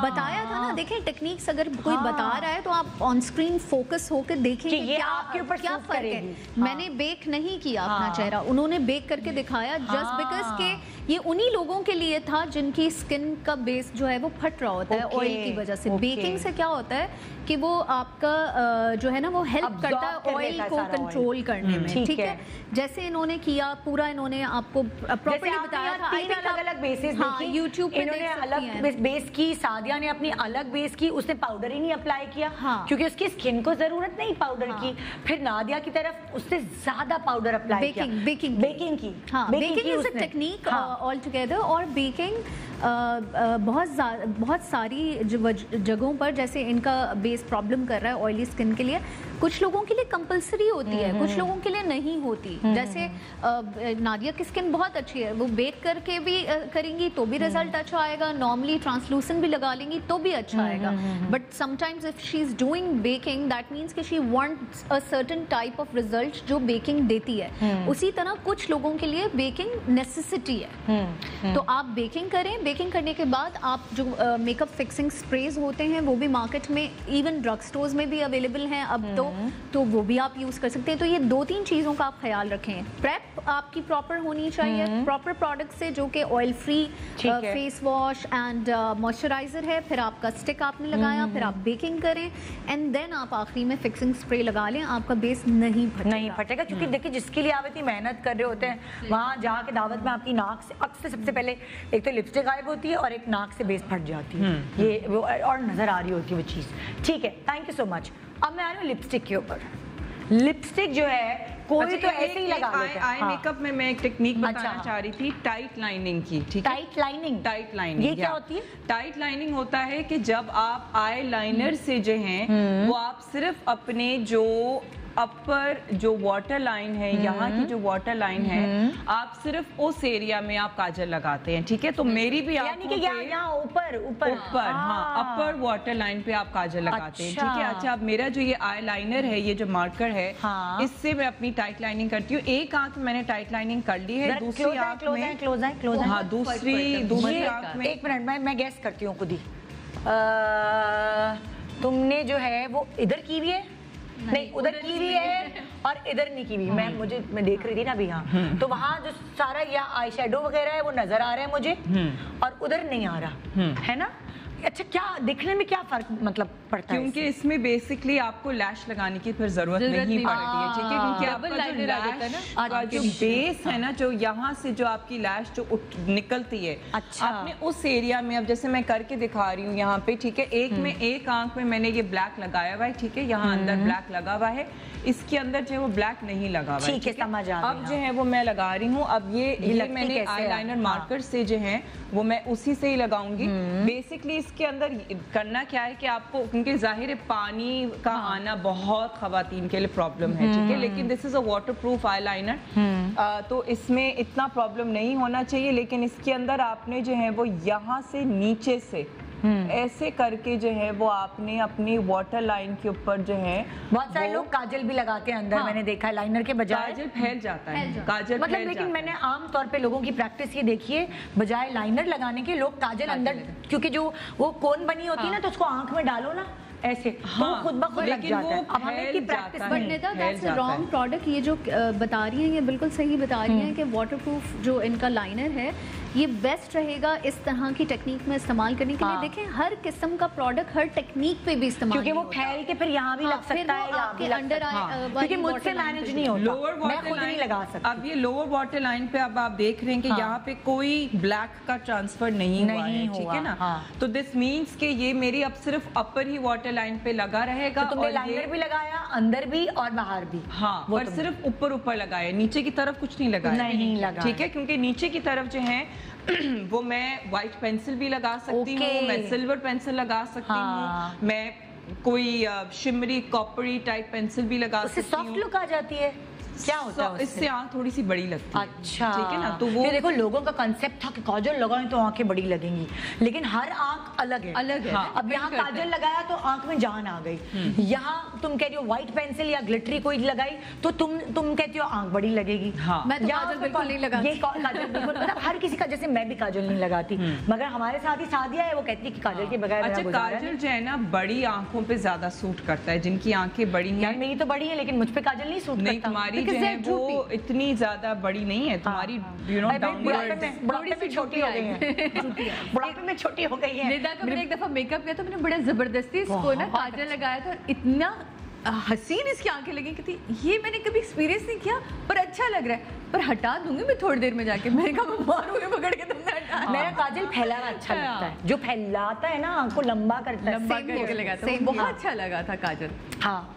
बताया था ना। देखें, टेक्निक्स अगर कोई बता रहा है तो आप ऑन स्क्रीन फोकस होकर देखें कि क्या फर्क है। मैंने बेक नहीं किया अपना चेहरा, उन्होंने बेक करके दिखाया जस्ट बिकॉज के ये उन्हीं लोगों के लिए था जिनकी स्किन का बेस जो है वो फट रहा होता है ऑयल की वजह से। बेकिंग से क्या होता है कि वो आपका जो है ना वो हेल्प करता है ऑयल को कंट्रोल करने में, ठीक है? जैसे इन्होंने किया पूरा, इन्होंने आपको प्रॉपर्ली बताया था। 3 अलग-अलग बेसेस देखी, यूट्यूब पे इन्होंने अलग बेस की, सादिया ने अपनी अलग बेस की, उसने पाउडर ही नहीं अप्लाई किया क्योंकि उसकी स्किन को जरूरत नहीं पाउडर की। फिर नादिया की तरफ उससे ज्यादा पाउडर अप्लाई किया, बेकिंग की। Baking is a technique all together. और बेकिंग बहुत सारी जगहों पर, जैसे इनका बेस प्रॉब्लम कर रहा है ऑयली स्किन के लिए, कुछ लोगों के लिए कंपलसरी होती है, कुछ लोगों के लिए नहीं होती। जैसे नादिया की स्किन बहुत अच्छी है, वो बेक करके भी करेंगी तो भी रिजल्ट अच्छा आएगा, नॉर्मली ट्रांसलूसेंट भी लगा लेंगी तो भी अच्छा आएगा। But sometimes if she is doing baking, that means कि she wants a certain type of result जो बेकिंग देती है। उसी तरह कुछ लोगों के लिए बेकिंग नेसेसिटी है, तो आप बेकिंग करें। बेकिंग करने के बाद आप जो मेकअप फिक्सिंग स्प्रेज होते हैं वो भी मार्केट में, इवन ड्रग स्टोर्स में भी अवेलेबल हैं अब तो वो भी आप यूज कर सकते हैं। तो ये 2-3 चीजों का आप ख्याल रखें। प्रेप आपकी प्रॉपर होनी चाहिए, प्रॉपर प्रोडक्ट से, जो कि oil free face wash and moisturiser है। फिर आपका स्टिक आपने लगाया, फिर आप बेकिंग करें एंड देन आप आखिरी में फिक्सिंग स्प्रे लगा लें, आपका बेस नहीं फटेगा। क्योंकि देखिए, जिसके लिए आप इतनी मेहनत कर रहे होते हैं, वहाँ जाके कहावत में आपकी नाक से अक्सर सबसे पहले एक तो लिपस्टिक गायब होती है और एक नाक से बेस फट जाती है, ये वो और नजर आ रही होती है वो चीज़। ठीक है, थैंक यू सो मच। अब मैं आ रही हूँ लिपस्टिक के ऊपर। लिपस्टिक जो है कोई तो ऐसे ही लगा लेता है। आई मेकअप में मैं एक टेक्निक बताना चाह रही थी, टाइट लाइनिंग की। ठीक है, टाइट लाइनिंग ये क्या होती है? टाइट लाइनिंग होता है कि जब आप आई लाइनर से जो हैं वो आप सिर्फ अपने जो अपर जो वाटर लाइन है, यहाँ की जो वाटर लाइन है, आप सिर्फ उस एरिया में आप काजल लगाते हैं। ठीक है, तो मेरी भी यानी कि यहाँ ऊपर हाँ अपर वाटर लाइन पे आप काजल लगाते हैं। ठीक है, अच्छा अब मेरा जो ये आई लाइनर है, ये जो मार्कर है, इससे मैं अपनी टाइट लाइनिंग करती हूँ। एक आंख में मैंने टाइट लाइनिंग कर ली है, दूसरी आंख में क्लोज हाँ दूसरी आंख में। एक मिनट मैं गेस करती हूँ खुद ही। तुमने जो है वो इधर की भी है, नहीं उधर की भी है और इधर नहीं की भी। मैं देख रही थी ना अभी, यहाँ तो वहाँ जो सारा या आई शेडो वगैरह है वो नजर आ रहा है मुझे और उधर नहीं आ रहा है ना। अच्छा, क्या दिखने में क्या फर्क मतलब पड़ता है? क्योंकि इसमें बेसिकली आपको लैश लगाने की फिर जरूरत नहीं पड़ती है। ठीक है, क्योंकि आपका जो बेस है ना, जो यहाँ से जो आपकी लैश जो निकलती है, अच्छा आपने उस एरिया में, अब जैसे मैं करके दिखा रही हूँ यहाँ पे, ठीक है, एक आंख में मैंने ये ब्लैक लगाया हुआ है। ठीक है, यहाँ अंदर ब्लैक लगा हुआ है, इसके अंदर जो है वो ब्लैक नहीं लगा हुआ है। ठीक है, समझ आ गया। अब जो है वो मैं लगा रही हूँ। अब ये मैंने आई लाइनर मार्कर से जो है वो मैं उसी से ही लगाऊंगी। बेसिकली इसके अंदर करना क्या है कि आपको, क्योंकि जाहिर है पानी का आना बहुत खवातीन के लिए प्रॉब्लम है। ठीक है, लेकिन this is a waterproof eye liner, तो इसमें इतना प्रॉब्लम नहीं होना चाहिए। लेकिन इसके अंदर आपने जो है वो यहाँ से नीचे से ऐसे करके जो है वो आपने अपनी वाटर लाइन के ऊपर जो है, बहुत सारे लोग काजल भी लगाते हैं अंदर, मैंने देखा है लाइनर के बजाय। काजल फैल जाता है, काजल मतलब, लेकिन मैंने आम तौर पे लोगों की प्रैक्टिस ये देखी है, बजाय लाइनर लगाने के लोग काजल अंदर, क्योंकि जो वो कोन बनी होती है ना, तो उसको आंख में डालो ना ऐसे, तो खुद ब खुद लग जाता है। अब हमें की practice that's a wrong product. ये जो बता रही हैं ये बिल्कुल सही बता रही हैं कि वाटरप्रूफ जो इनका लाइनर है ये बेस्ट रहेगा इस तरह की टेक्निक में इस्तेमाल करने के लिए। देखें, हर किस्म का प्रोडक्ट हर टेक्निक पे भी इस्तेमाल, क्योंकि वो फैल के फिर यहाँ भी लग सकता है, आपके अंडर आए, क्योंकि मुझसे मैनेज नहीं होता, लोअर वाटर लाइन लगा सकती। अब ये लोअर वाटर लाइन पे अब आप देख रहे हैं कि यहाँ पे कोई ब्लैक का ट्रांसफर नहीं हुआ है। ठीक है ना, तो दिस मीन्स के ये मेरी अब सिर्फ अपर ही वाटर लाइन पे लगा रहेगा। तो तुमने लाइनर भी लगाया अंदर भी और बाहर भी? हाँ, पर सिर्फ ऊपर लगाया, नीचे की तरफ कुछ नहीं लगाया। नहीं लगा। ठीक है, क्योंकि नीचे की तरफ जो है वो मैं व्हाइट पेंसिल भी लगा सकती हूँ, मैं सिल्वर पेंसिल लगा सकती हूँ, मैं कोई शिमरी कॉपरी टाइप पेंसिल भी लगा सकती हूँ। सॉफ्ट लुक आ जाती है। क्या होता है इससे आंख थोड़ी सी बड़ी लगती है। अच्छा, ठीक है ना, तो वो देखो लोगों का कांसेप्ट था कि काजल लगाएं तो आंखें बड़ी लगेंगी, लेकिन हर आंख अलग है, अलग है। हाँ, अब यहाँ काजल लगाया तो आंख में जान आ गई, यहाँ तुम कह रही हो व्हाइट पेंसिल या ग्लिटरी कोई लगाई तो तुम कहती हो आंख बड़ी लगेगी। हाँ, मैं तो काजल बिल्कुल नहीं लगाती। ये काजल बिल्कुल, मतलब हर किसी का, जैसे मैं भी काजल नहीं लगाती, मगर हमारे साथ ही शादियां है वो कहती है कि काजल के बगैर। अच्छा, काजल जो है ना बड़ी आंखों पे ज्यादा सूट करता है, जिनकी आंखें बड़ी हैं। मेरी तो बड़ी है लेकिन मुझ पे काजल नहीं सूट करता। तुम्हारी जो है वो इतनी ज्यादा बड़ी नहीं है, तुम्हारी यू नो डाउनवर्ड बुढ़ापे में छोटी हो गई है, बुढ़ापे में छोटी हो गई है। निदा का मैंने एक दफा मेकअप किया तो मैंने बड़ा जबरदस्ती इसको ना काजल लगाया था, इतना हसीन इसकी आंखें लगी कि ये मैंने कभी एक्सपीरियंस नहीं किया, पर अच्छा लग रहा है, पर हटा दूंगी मैं थोड़ी देर में जाके, मैंने कहा मारूंगी पकड़ के, तुमने हटा। मेरा काजल फैलाना अच्छा लगता है, जो फैलाता है ना आंख को लंबा करता है, लंबा करके लगाता है, बहुत अच्छा लगा था काजल। हाँ,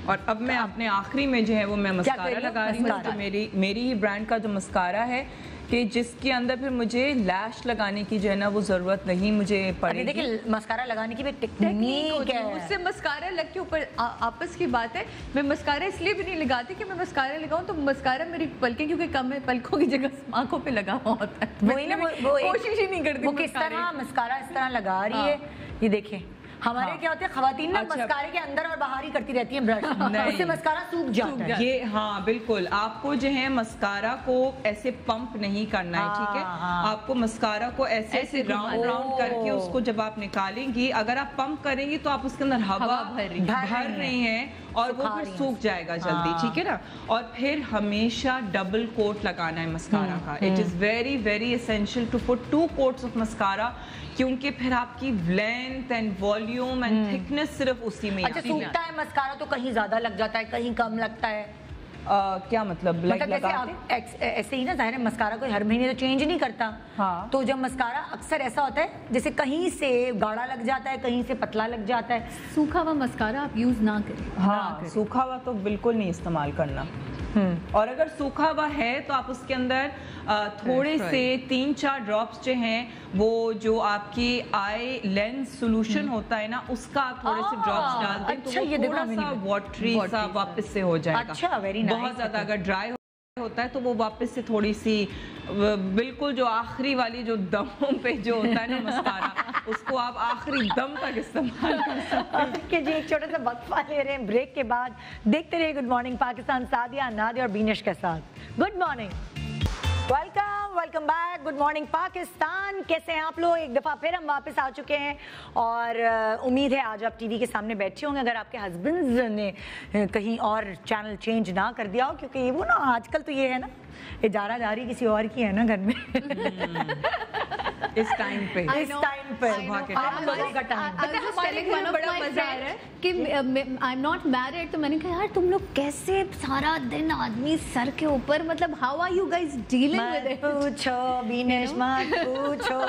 और अब मैं अपने आखिरी में जो है वो मैं मस्कारा लगा रही हूँ, जो मेरी ही ब्रांड का जो मस्कारा है, कि जिसके अंदर फिर मुझे लैश लगाने की जो है ना वो जरूरत नहीं मुझे पड़ेगी। देखिए मस्कारा लगाने की भी टेक्निक है, उससे मस्कारा लग के ऊपर आपस की बात है। मैं मस्कारा इसलिए भी नहीं लगाती कि मैं मस्कारा लगाऊं तो मस्कारा मेरी पलकें क्योंकि कम है, पलकों की जगह आंखों पे लगा हुआ होता है, वही ना, वो कोशिश ही नहीं करती वो किस तरह मस्कारा इस तरह लगा रही है। ये देखिए हमारे क्या होते हैं खवातीन ना, मस्कारे के अंदर और बाहर ही करती रहती हैं ब्रश, उससे मस्कारा सूख जाता है। ये हाँ बिल्कुल, आपको जो है मस्कारा को ऐसे पंप नहीं करना है। ठीक है, आपको मस्कारा को ऐसे राउंड करके उसको जब आप निकालेंगी, अगर आप पंप करेंगी तो आप उसके अंदर हवा भर रही हैं और वो फिर सूख जाएगा जल्दी। ठीक है ना, और फिर हमेशा डबल कोट लगाना है मस्कारा का। It is very very essential to put 2 coats of mascara, क्योंकि फिर आपकी length and volume and thickness सिर्फ उसी में। अच्छा, सूखता है मस्कारा तो कहीं ज्यादा लग जाता है, कहीं कम लगता है? क्या मतलब ऐसे ही ना, जाहिर है मस्कारा कोई हर महीने तो चेंज नहीं करता। हाँ। तो जब मस्कारा अक्सर ऐसा होता है जैसे कहीं से गाढ़ा लग जाता है, कहीं से पतला लग जाता है। सूखा हुआ मस्कारा आप यूज ना करें। हाँ, सूखा हुआ तो बिल्कुल नहीं इस्तेमाल करना। और अगर सूखा हुआ है तो आप उसके अंदर थोड़े से 3-4 ड्रॉप्स जो हैं वो जो आपकी आई लेंस सोल्यूशन होता है ना, उसका आप थोड़े से ड्रॉप्स डाल दें। अच्छा, तो वो थोड़ा सा वाटरी सा वापस से हो जाएगा। अच्छा, वेरी नाइस। बहुत ज्यादा अगर ड्राई होता है तो वो वापस से थोड़ी सी बिल्कुल जो आखिरी वाली जो दमों पे जो होता है ना मस्कारा, उसको आप आखिरी दम तक इस्तेमाल कर सकते हैं। जी, एक छोटा सा वक्फा ले रहे हैं, ब्रेक के बाद देखते रहिए गुड मॉर्निंग पाकिस्तान सादिया, नादिया और बीनिश के साथ। Good morning, welcome back, good morning Pakistan. कैसे हैं आप लोग? एक दफ़ा फिर हम वापस आ चुके हैं और उम्मीद है आज आप टीवी के सामने बैठे होंगे, अगर आपके हस्बैंड्स ने कहीं और चैनल चेंज ना कर दिया हो, क्योंकि वो ना आजकल तो ये है ना, इजारादारी किसी और की है ना घर में। इस टाइम पे बड़ा मजा आ रहा है कि आई एम नॉट मैरिड, तो मैंने कहा यार तुम लोग कैसे सारा दिन आदमी सर के ऊपर, मतलब how are you guys dealing with it? पूछो बीनेश, मत पूछो।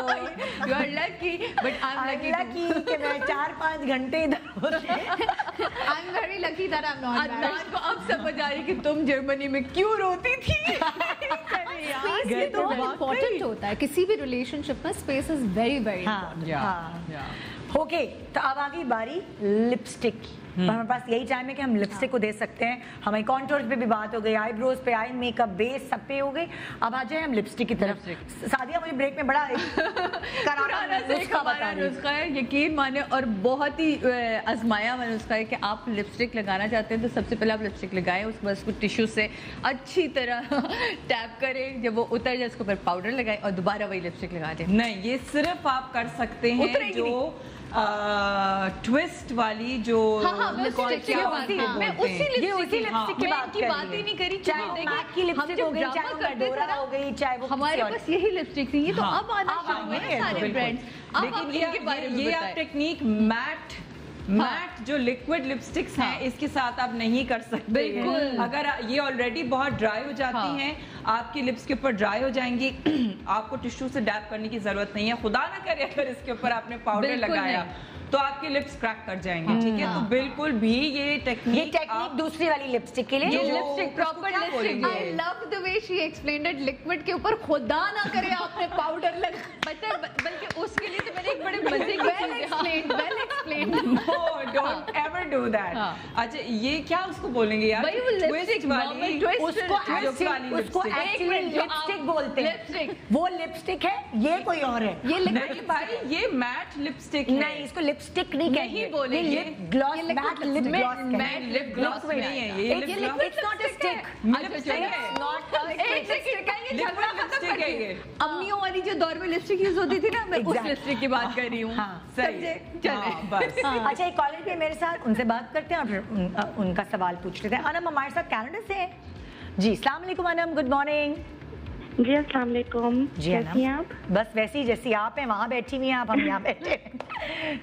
You are lucky but I am lucky कि मैं 4-5 घंटे इधर होती। I am very lucky that I am not married. Adnan को अब समझ आ रही कि तुम जर्मनी में क्यों रोती थी। ये तो बहुत इम्पोर्टेंट होता है किसी भी रिलेशनशिप में, space is very very important. Okay, तो अब आ गई बारी लिपस्टिक की। हमारे पास यही टाइम है कि हम लिपस्टिक को दे सकते हैं। हमारी कॉन्टोर्स पे भी बात हो गई, आईब्रोज पे, आई मेकअप, बेस सब पे हो गई। अब आ जाए हम लिपस्टिक की तरफ। सादिया मुझे ब्रेक में बड़ा नुस्खा है, यकीन माने, और बहुत ही आजमाया हुआ नुस्खा है कि आप लिपस्टिक लगाना चाहते हैं तो सबसे पहले आप लिपस्टिक लगाएं, उसके बाद उसको टिश्यू से अच्छी तरह टैप करें, जब वो उतर जाए उसके ऊपर पाउडर लगाएं और दोबारा वही लिपस्टिक लगा दें। नहीं, ये सिर्फ आप कर सकते हैं जो ट्विस्ट वाली जो लिपस्टिक की बात ही नहीं करी। चाहे मैक की लिपस्टिक हो गई, चाहे मैडोरा हो गई, चाहे वो हमारे पास यही लिपस्टिक थी, ये तो अब आना शुरू हुए सारे ब्रांड्स। लेकिन ये आप टेक्निक मैट जो लिक्विड लिपस्टिक्स हैं इसके साथ आप नहीं कर सकते। बिल्कुल, अगर ये ऑलरेडी बहुत ड्राई हो जाती हैं, आपकी लिप्स के ऊपर ड्राई हो जाएंगी, आपको टिश्यू से डैप करने की जरूरत नहीं है। खुदा ना करे अगर इसके ऊपर आपने पाउडर लगाया तो आपके लिप्स क्रैक कर जाएंगे। ठीक है, तो बिल्कुल भी ये टेक्निक दूसरी वाली लिपस्टिक के लिए, ये lipstick proper lipstick. I love the way she explained it. Liquid के ऊपर खुदा ना करे आपने पाउडर लगा, बल्कि उसके लिए तो मैंने एक बड़े मजे की well explained don't ever do that. अच्छा, ये क्या उसको बोलेंगे यार? वही वो लिपस्टिक वाली, उसको एक्चुअली लिपस्टिक बोलते हैं। वो लिपस्टिक है, ये कोई और है। ये नहीं भाई, ये मैट लिपस्टिक नहीं, इसको लिपस्टिक नहीं नहीं बोलेंगे, lip gloss, mat lip gloss, mat lip gloss नहीं है ये। इट्स नॉट अ स्टिक, अम्मियों वाली जो दौर में लिपस्टिक यूज होती थी ना, मैं उस लिपस्टिक की बात कर रही हूँ। सही, चले बस। अच्छा, एक कॉलर पे मेरे साथ, उनसे बात करते हैं और फिर उनका सवाल पूछ लेते हैं। अनम हमारे साथ कनाडा से है जी। अस्सलाम वालेकुम अनम, गुड मॉर्निंग। जी अस्सलाम वालेकुम। जी कैसी हैं आप? बस वैसी जैसी आप हैं, वहाँ बैठी हुई हैं आप, हम यहाँ बैठे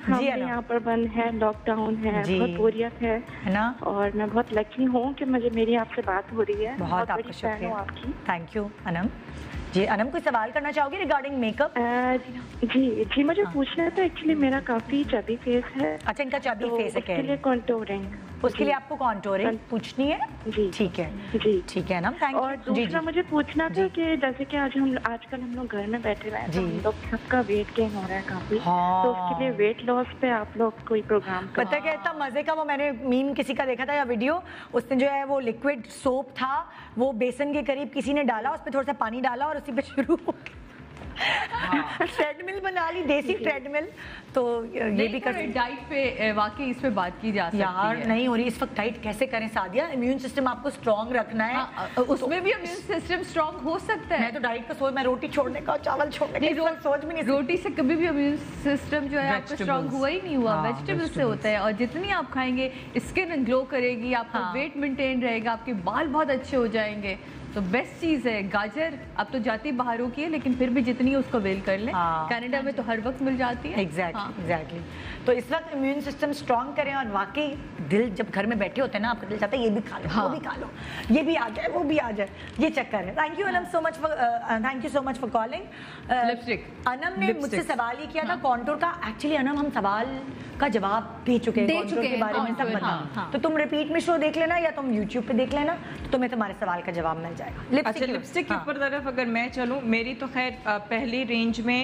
हम यहाँ पर बंद है, लॉकडाउन है, बहुत बोरियत है ना, और मैं बहुत लकी हूँ कि मेरी आपसे बात हो रही है। बहुत आपका शुक्रिया, थैंक यू अनम जी। अनम कोई सवाल करना चाहोगे रिगार्डिंग मेकअप? जी मुझे पूछना था, एक्चुअली मेरा काफी चबी फेस है। अच्छा, इनका चबी फेस है, उसके लिए कॉन्टोरिंग, उसके लिए आपको कॉन्टोरिंग पूछनी है जी? ठीक है जी, ठीक है ना, थैंक यू। और दूसरा मुझे पूछना था कि जैसे कि आजकल हम लोग घर में बैठे हुए हैं, तो हम लोग सबका वेट गेन हो रहा है काफी, तो उसके लिए वेट लॉस पे आप लोग कोई प्रोग्राम? पता क्या, इतना मजे का वो मैंने मीम किसी का देखा था या वीडियो, उसने जो है वो लिक्विड सोप था, वो बेसन के करीब किसी ने डाला, उस पर थोड़ा सा पानी डाला और उसी पे शुरू हो गया ट्रेडमिल बना ली, देसी ट्रेडमिल। तो ये भी कर, डाइट पे वाकई इस पे बात की जा सकती यार है। नहीं हो रही इस वक्त डाइट कैसे करें सादिया? इम्यून सिस्टम आपको स्ट्रॉन्ग रखना है, उसमें भी इम्यून सिस्टम स्ट्रॉन्ग हो सकता है। मैं तो डाइट का सोच, मैं रोटी छोड़ने का, चावल छोड़ने का सोच भी नहीं। रोटी से कभी भी इम्यून सिस्टम जो है आपका स्ट्रॉन्ग हुआ ही नहीं हुआ, वेजिटेबल से होता है। और जितनी आप खाएंगे स्किन ग्लो करेगी, आपका वेट मेंटेन रहेगा, आपके बाल बहुत अच्छे हो जाएंगे। तो बेस्ट चीज़ है गाजर। अब तो जाती बाहरों की है, लेकिन फिर भी जितनी नहीं है उसको अवेल कर लें। कनाडा में तो हर वक्त मिल जाती है। एग्जैक्टली। तो इस वक्त इम्यून सिस्टम स्ट्रॉन्ग करें, और वाकई दिल जब घर में बैठे होते हैं ना, आपका दिल चाहता है ये भी खा लो, वो भी खा लो, ये भी आ जाए, वो भी आ जाए, ये चक्कर है। Thank you Anam so much for calling. Lipstick Anam ने मुझसे सवाल ये किया था कॉन्टूर का। एक्चुअली अनम हम सवाल का जवाब दे चुके हैं कॉन्टूर के बारे में, सब बता। तो तुम रिपीट में शो देख लेना या तुम यूट्यूब पे देख लेना, तो तुम्हें तुम्हारे सवाल का जवाब मिल जाएगा। अच्छा, लिपस्टिक के ऊपर तरफ अगर मैं चलूँ, मेरी तो खैर पहली रेंज में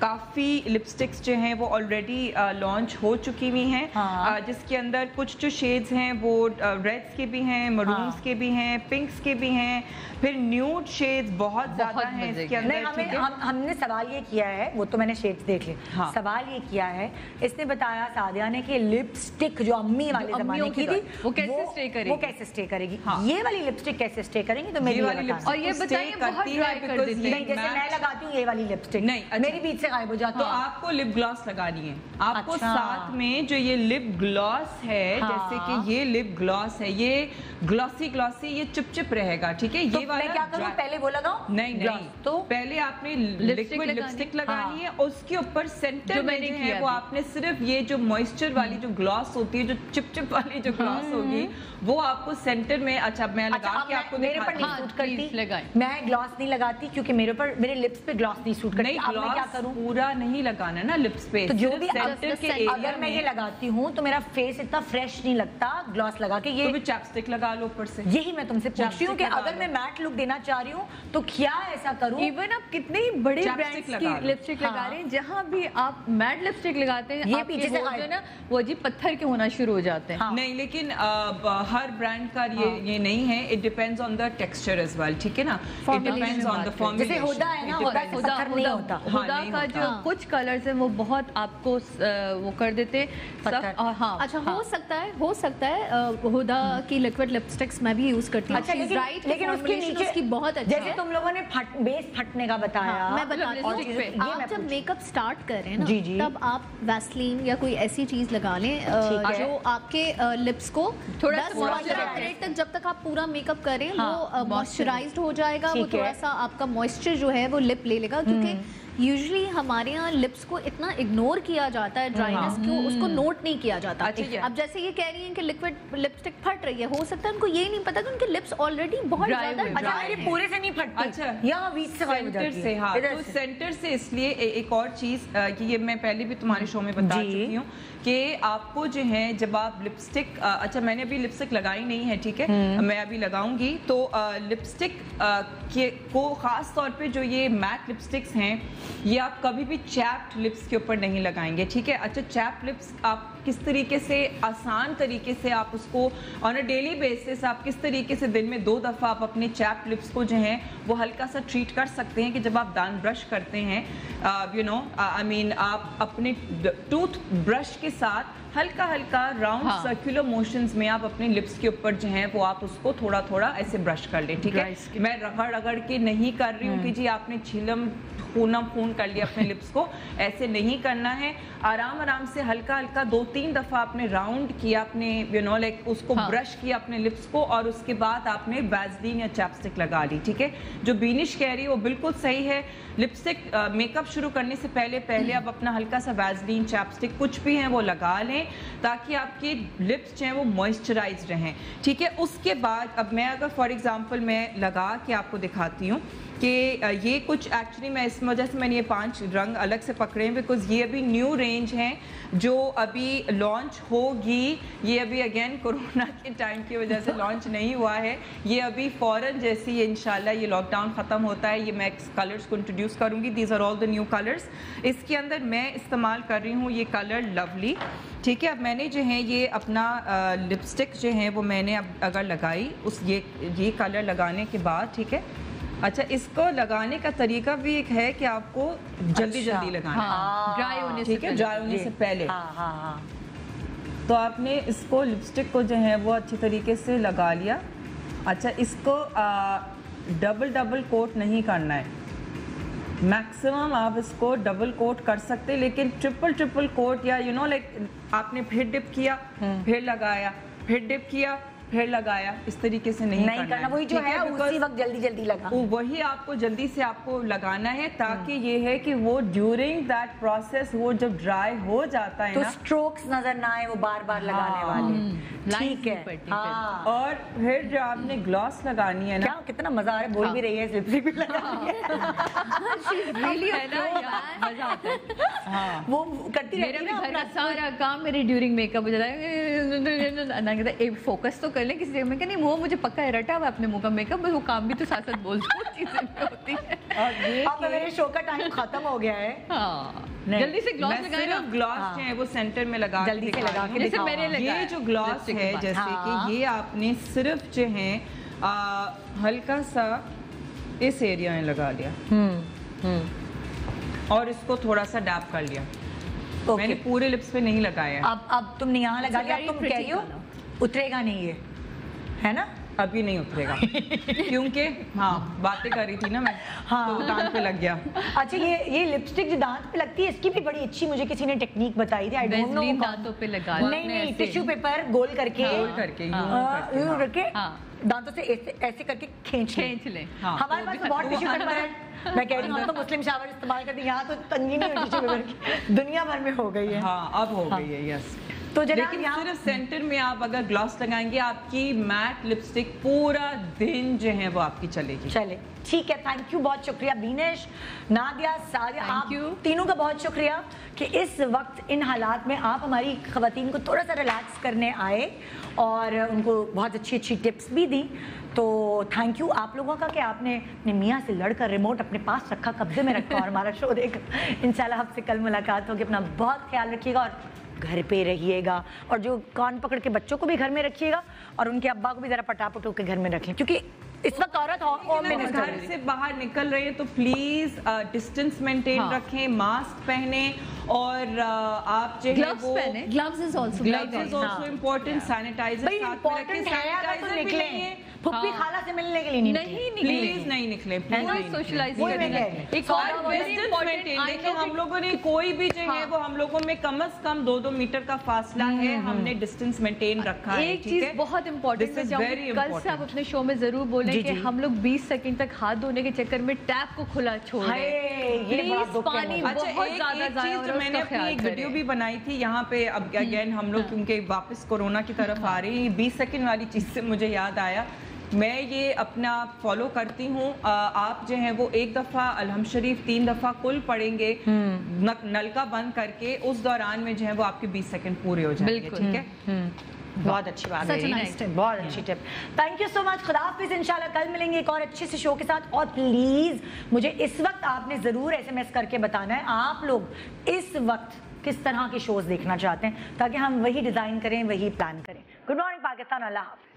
काफ़ी लिपस्टिक्स जो हैं वो ऑलरेडी लॉन्च हो चुकी हुई हैं, जिसके अंदर कुछ जो शेड्स हैं वो रेड्स के भी हैं, मरून्स के भी हैं, पिंक्स के भी हैं, फिर न्यूड शेड्स बहुत ज़्यादा हैं इसके अंदर। हमने सवाल ये किया है, वो तो मैंने शेड्स देख ली। सवाल ये किया है, इसने बताया सादिया ने कि लिपस्टिक जो अम्मी वाले ज़माने की थी वो कैसे स्टे करेगी। ये वाली लिपस्टिक कैसे स्टे करेंगी, तो मेरी वाली और ये बताइए बहुत ड्राई कर देती है। जैसे मैं लगाती हूँ ये वाली लिपस्टिक, नहीं मेरी बीच से गायब हो जाती है। तो आपको लिप ग्लॉस लगानी है, आपको साथ में जो ये लिप ग्लॉस है, जैसे कि ये लिप ग्लॉस है, ये ग्लॉसी ये चिपचिप रहेगा, ठीक है। ये वाला क्या करूं, पहले वो लगाऊं? नहीं, तो पहले आपने लिक्विड लिपस्टिक लगानी है, उसके ऊपर सेंटर में जो है वो आपने सिर्फ ये जो मॉइस्चर वाली जो ग्लॉस होती है, जो चिपचिप वाली जो ग्लॉस होगी, वो आपको सेंटर में। अच्छा, मैं लगा के आपको मेरे पर नहीं सूट करती, मैं ग्लॉस नहीं लगाती क्योंकि मेरे लिप्स पे ग्लॉस नहीं सूट करती। अब मैं क्या करूं? पूरा नहीं लगाना ना लिप्स पे, तो जो भी सेंटर के अगर मैं ये लगाती हूँ तो मेरा फेस इतना फ्रेश नहीं लगता ग्लॉस लगा के। ये चैपस्टिक लगा लो ऊपर से। यही मैं तुमसे पूछ रही हूँ कि अगर मैं मैट लुक देना चाह रही हूँ तो क्या ऐसा करूँ? इवन आप कितने बड़े ब्रांड्स की लिपस्टिक लगा रहे हैं, जहाँ भी आप मैट लिपस्टिक लगाते हैं, ये पीछे से जो ना वो अजीब पत्थर के होना शुरू हो जाते हैं। नहीं, लेकिन हर ब्रांड का ये नहीं है, it depends on the texture as well, ठीक है ना। It depends on the formulation. जैसे हुदा है ना, हुदा का जो कुछ कलर्स हैं वो बहुत आपको वो कर देते। अच्छा, हो सकता है हुदा की लिक्विड लिपस्टिक्स मैं भी यूज करती हूँ। अच्छा, लेकिन उसके नीचे उसकी बहुत अच्छी जैसे तुम लोगों ने बेस फटने का बताया। मैं बताती हूँ, आप जब मेकअप स्टार्ट कर रहे हैं ना, तब आप वैसलीन या कोई ऐसी चीज लगा लें जो आपके लिप्स को थोड़ा 10-15 मिनट तक, जब तक आप पूरा मेकअप करें वो मॉइस्चराइज्ड हो जाएगा। वो थोड़ा सा आपका मॉइस्चर जो है वो लिप ले लेगा, क्योंकि यूजुअली हमारे यहाँ लिप्स को इतना इग्नोर किया जाता है, ड्राइनेस को उसको नोट नहीं किया जाता। अब जैसे ये कह रही हैं कि लिक्विड लिपस्टिक फट रही है, हो सकता है उनको ये नहीं पता कि उनके लिप्स ऑलरेडी बहुत ज्यादा। अच्छा, मेरे पूरे से नहीं फटती। अच्छा, यहाँ बीच से सेंटर से। हाँ, तो सेंटर से इसलिए एक और चीज कि ये मैं पहले भी तुम्हारे शो में बता चुकी हूँ कि आपको जो है जब आप लिपस्टिक, अच्छा मैंने अभी लिपस्टिक लगाई नहीं है, ठीक है, मैं अभी लगाऊंगी। तो लिपस्टिक को खास तौर पे जो ये मैट लिपस्टिक्स हैं, ये आप कभी भी चैप्ड लिप्स के ऊपर नहीं लगाएंगे, ठीक है। अच्छा, चैप्ड लिप्स आप किस तरीके से आसान तरीके से आप उसको ऑन अ डेली बेसिस आप किस तरीके से दिन में 2 दफ़ा आप अपने चैप्ड लिप्स को जो है वो हल्का सा ट्रीट कर सकते हैं कि जब आप दांत ब्रश करते हैं, आई मीन आप अपने टूथ ब्रश के साथ हल्का हल्का राउंड सर्कुलर मोशंस में आप अपने लिप्स के ऊपर जो है वो आप उसको थोड़ा थोड़ा ऐसे ब्रश कर लें, ठीक है। मैं रगड़ के नहीं कर रही हूँ कि जी आपने छीलम खून कर लिया अपने लिप्स को, ऐसे नहीं करना है। आराम से हल्का हल्का 2-3 दफ़ा आपने राउंड किया, आपने लाइक उसको ब्रश किया अपने लिप्स को, और उसके बाद आपने वैसलीन या चैपस्टिक लगा ली, ठीक है। जो बीनिश कह रही है वो बिल्कुल सही है। लिपस्टिक मेकअप शुरू करने से पहले आप अपना हल्का सा वैसलीन चैपस्टिक कुछ भी है वो लगा लें, ताकि आपके लिप्स जो हैं वो मॉइस्चराइज रहें, ठीक है। उसके बाद अब मैं अगर फॉर एग्जांपल मैं लगा के आपको दिखाती हूँ कि ये कुछ एक्चुअली मैं इस वजह से मैंने ये 5 रंग अलग से पकड़े हैं, बिकॉज ये अभी न्यू रेंज हैं जो अभी लॉन्च होगी। ये अभी अगेन कोरोना के टाइम की वजह से लॉन्च नहीं हुआ है, ये अभी फ़ौरन जैसे ही इंशाल्लाह ये लॉकडाउन ख़त्म होता है, ये मैं कलर्स को इंट्रोड्यूस करूँगी। These are all the new colours. इसके अंदर मैं इस्तेमाल कर रही हूँ ये कलर लवली, ठीक है। अब मैंने जो है ये अपना लिपस्टिक जो है वो मैंने अब अगर लगाई ये कलर लगाने के बाद, ठीक है। अच्छा, इसको लगाने का तरीका भी एक है कि आपको जल्दी लगाना है, ड्राई होने से, ठीक है, ड्राई होने से पहले। तो आपने इसको लिपस्टिक को जो है वो अच्छी तरीके से लगा लिया। अच्छा, इसको डबल कोट नहीं करना है, मैक्सिमम आप इसको डबल कोट कर सकते, लेकिन ट्रिपल कोट या लाइक आपने फिर डिप किया, फिर लगाया, फिर डिप किया, फिर लगाया, इस तरीके से नहीं करना। वही जो है उसी वक्त जल्दी लगा, वही आपको जल्दी से आपको लगाना है, ताकि ये है कि वो ड्यूरिंग दैट प्रोसेस वो जब ड्राई हो जाता है तो स्ट्रोक्स नजर ना आए, वो बार बार लगाने वाले। ठीक है। हाँ। और फिर जो आपने ग्लॉस लगानी है ना, क्या कितना मजा आ रहा है, बोल भी रही है, लिपस्टिक भी लगा रही है। मजा आता है। हाँ। वो करती रहती है ना, घर का सारा काम मेरे ड्यूरिंग मेकअप हो जाता है। फोकस तो कर ले किसी जगह में, नहीं वो मुझे पक्का रटा हुआ अपने मुंह का मेकअप, वो काम भी तो साथ साथ बोलती होती है। अब मेरे शो का टाइम खत्म हो गया है। हाँ। जल्दी से ग्लॉस लगाए ना, ग्लॉस है वो सेंटर में लगा जल्दी से लगा के जैसे मैंने लगाया। ये जो ग्लॉस है जैसे कि ये आपने सिर्फ जो है हल्का सा इस एरिया में लगा लिया और इसको थोड़ा सा डैप कर लिया। मैंने पूरे लिप्स पे नहीं लगाया। अब तुमने यहाँ लगा लिया, तुम कह रही हो उतरेगा नहीं ये, है ना? अभी नहीं उतरेगा क्योंकि बातें कर रही थी ना मैं, तो दांत पे लग गया। अच्छा, ये लिपस्टिक जो दांत पे लगती है, इसकी भी बड़ी अच्छी मुझे किसी ने टेक्निक बताई थी। आई डोंट नो, दांतों पे लगा, नहीं टिश्यू पेपर गोल करके यूं करके दांतों से ऐसे करके खींच ले। हमारे पास बहुत टिश्यू पेपर है, मैं कह रही हूँ हम तो मुस्लिम शावर इस्तेमाल करते हैं, यहाँ तो तंगी नहीं है टिश्यू पेपर की, दुनिया भर में हो गई है। हाँ, अब हो गई है। यस। तो लेकिन सिर्फ सेंटर में आप अगर ग्लॉस लगाएंगे, आपकी मैट लिपस्टिक पूरा दिन जो है वो आपकी चलेगी। चले, ठीक है। थैंक यू, बहुत शुक्रिया बीनेश, नादिया, सादिया, आप तीनों का बहुत शुक्रिया कि इस वक्त इन हालात में आप हमारी खवातीन को थोड़ा सा रिलैक्स करने आए और उनको बहुत अच्छी अच्छी टिप्स भी दी। तो थैंक यू आप लोगों का कि आपने अपने मियाँ से लड़कर रिमोट अपने पास रखा, कब्जे में रखा और हमारा शो देखा। इंशाल्लाह आपसे कल मुलाकात होगी। अपना बहुत ख्याल रखिएगा और घर पे रहिएगा, और जो कान पकड़ के बच्चों को भी घर में रखिएगा और उनके अब्बा को भी जरा पटापट होकर घर में रखें, क्योंकि इस वक्त औरत होम मिनिस्टर घर से बाहर निकल रही है तो प्लीज डिस्टेंस मेंटेन रखें, मास्क पहने और आप जो है वो gloves is also important, sanitiser important है। तो निकले फुप्पी खाला से मिलने के लिए नहीं प्लीज नहीं निकले, एक और देखिए हम लोगों ने कोई भी जो है वो हम लोगों में कम से कम 2-2 मीटर का फासला है, हमने डिस्टेंस मेंटेन रखा है। एक चीज बहुत इंपॉर्टेंट है, कल से आप अपने शो में जरूर बोलें कि हम लोग 20 सेकंड तक हाथ धोने के चक्कर में टैप को खुला छोड़ रहे हैं। प्लीज पानी बहुत ज्यादा जाया। मैंने अपनी एक वीडियो भी बनाई थी यहाँ पे, अब अगेन हम लोग क्योंकि वापस कोरोना की तरफ आ रही है, 20 सेकंड वाली चीज से मुझे याद आया, मैं ये अपना फॉलो करती हूँ। आप जो है वो एक दफ़ा अलहम शरीफ 3 दफ़ा कुल पढ़ेंगे नल का बंद करके, उस दौरान में जो है वो आपके 20 सेकंड पूरे हो जाएंगे। ठीक है, बहुत अच्छी बात है, बहुत अच्छी tip. Thank you so much. खुदा हाफिज़, इंशाल्लाह कल मिलेंगे एक और अच्छे से शो के साथ। और प्लीज़ मुझे इस वक्त आपने ज़रूर SMS करके बताना है आप लोग इस वक्त किस तरह के शोज़ देखना चाहते हैं, ताकि हम वही डिज़ाइन करें, वही प्लान करें। गुड मॉर्निंग पाकिस्तान, अल्लाह हाफ़िज़।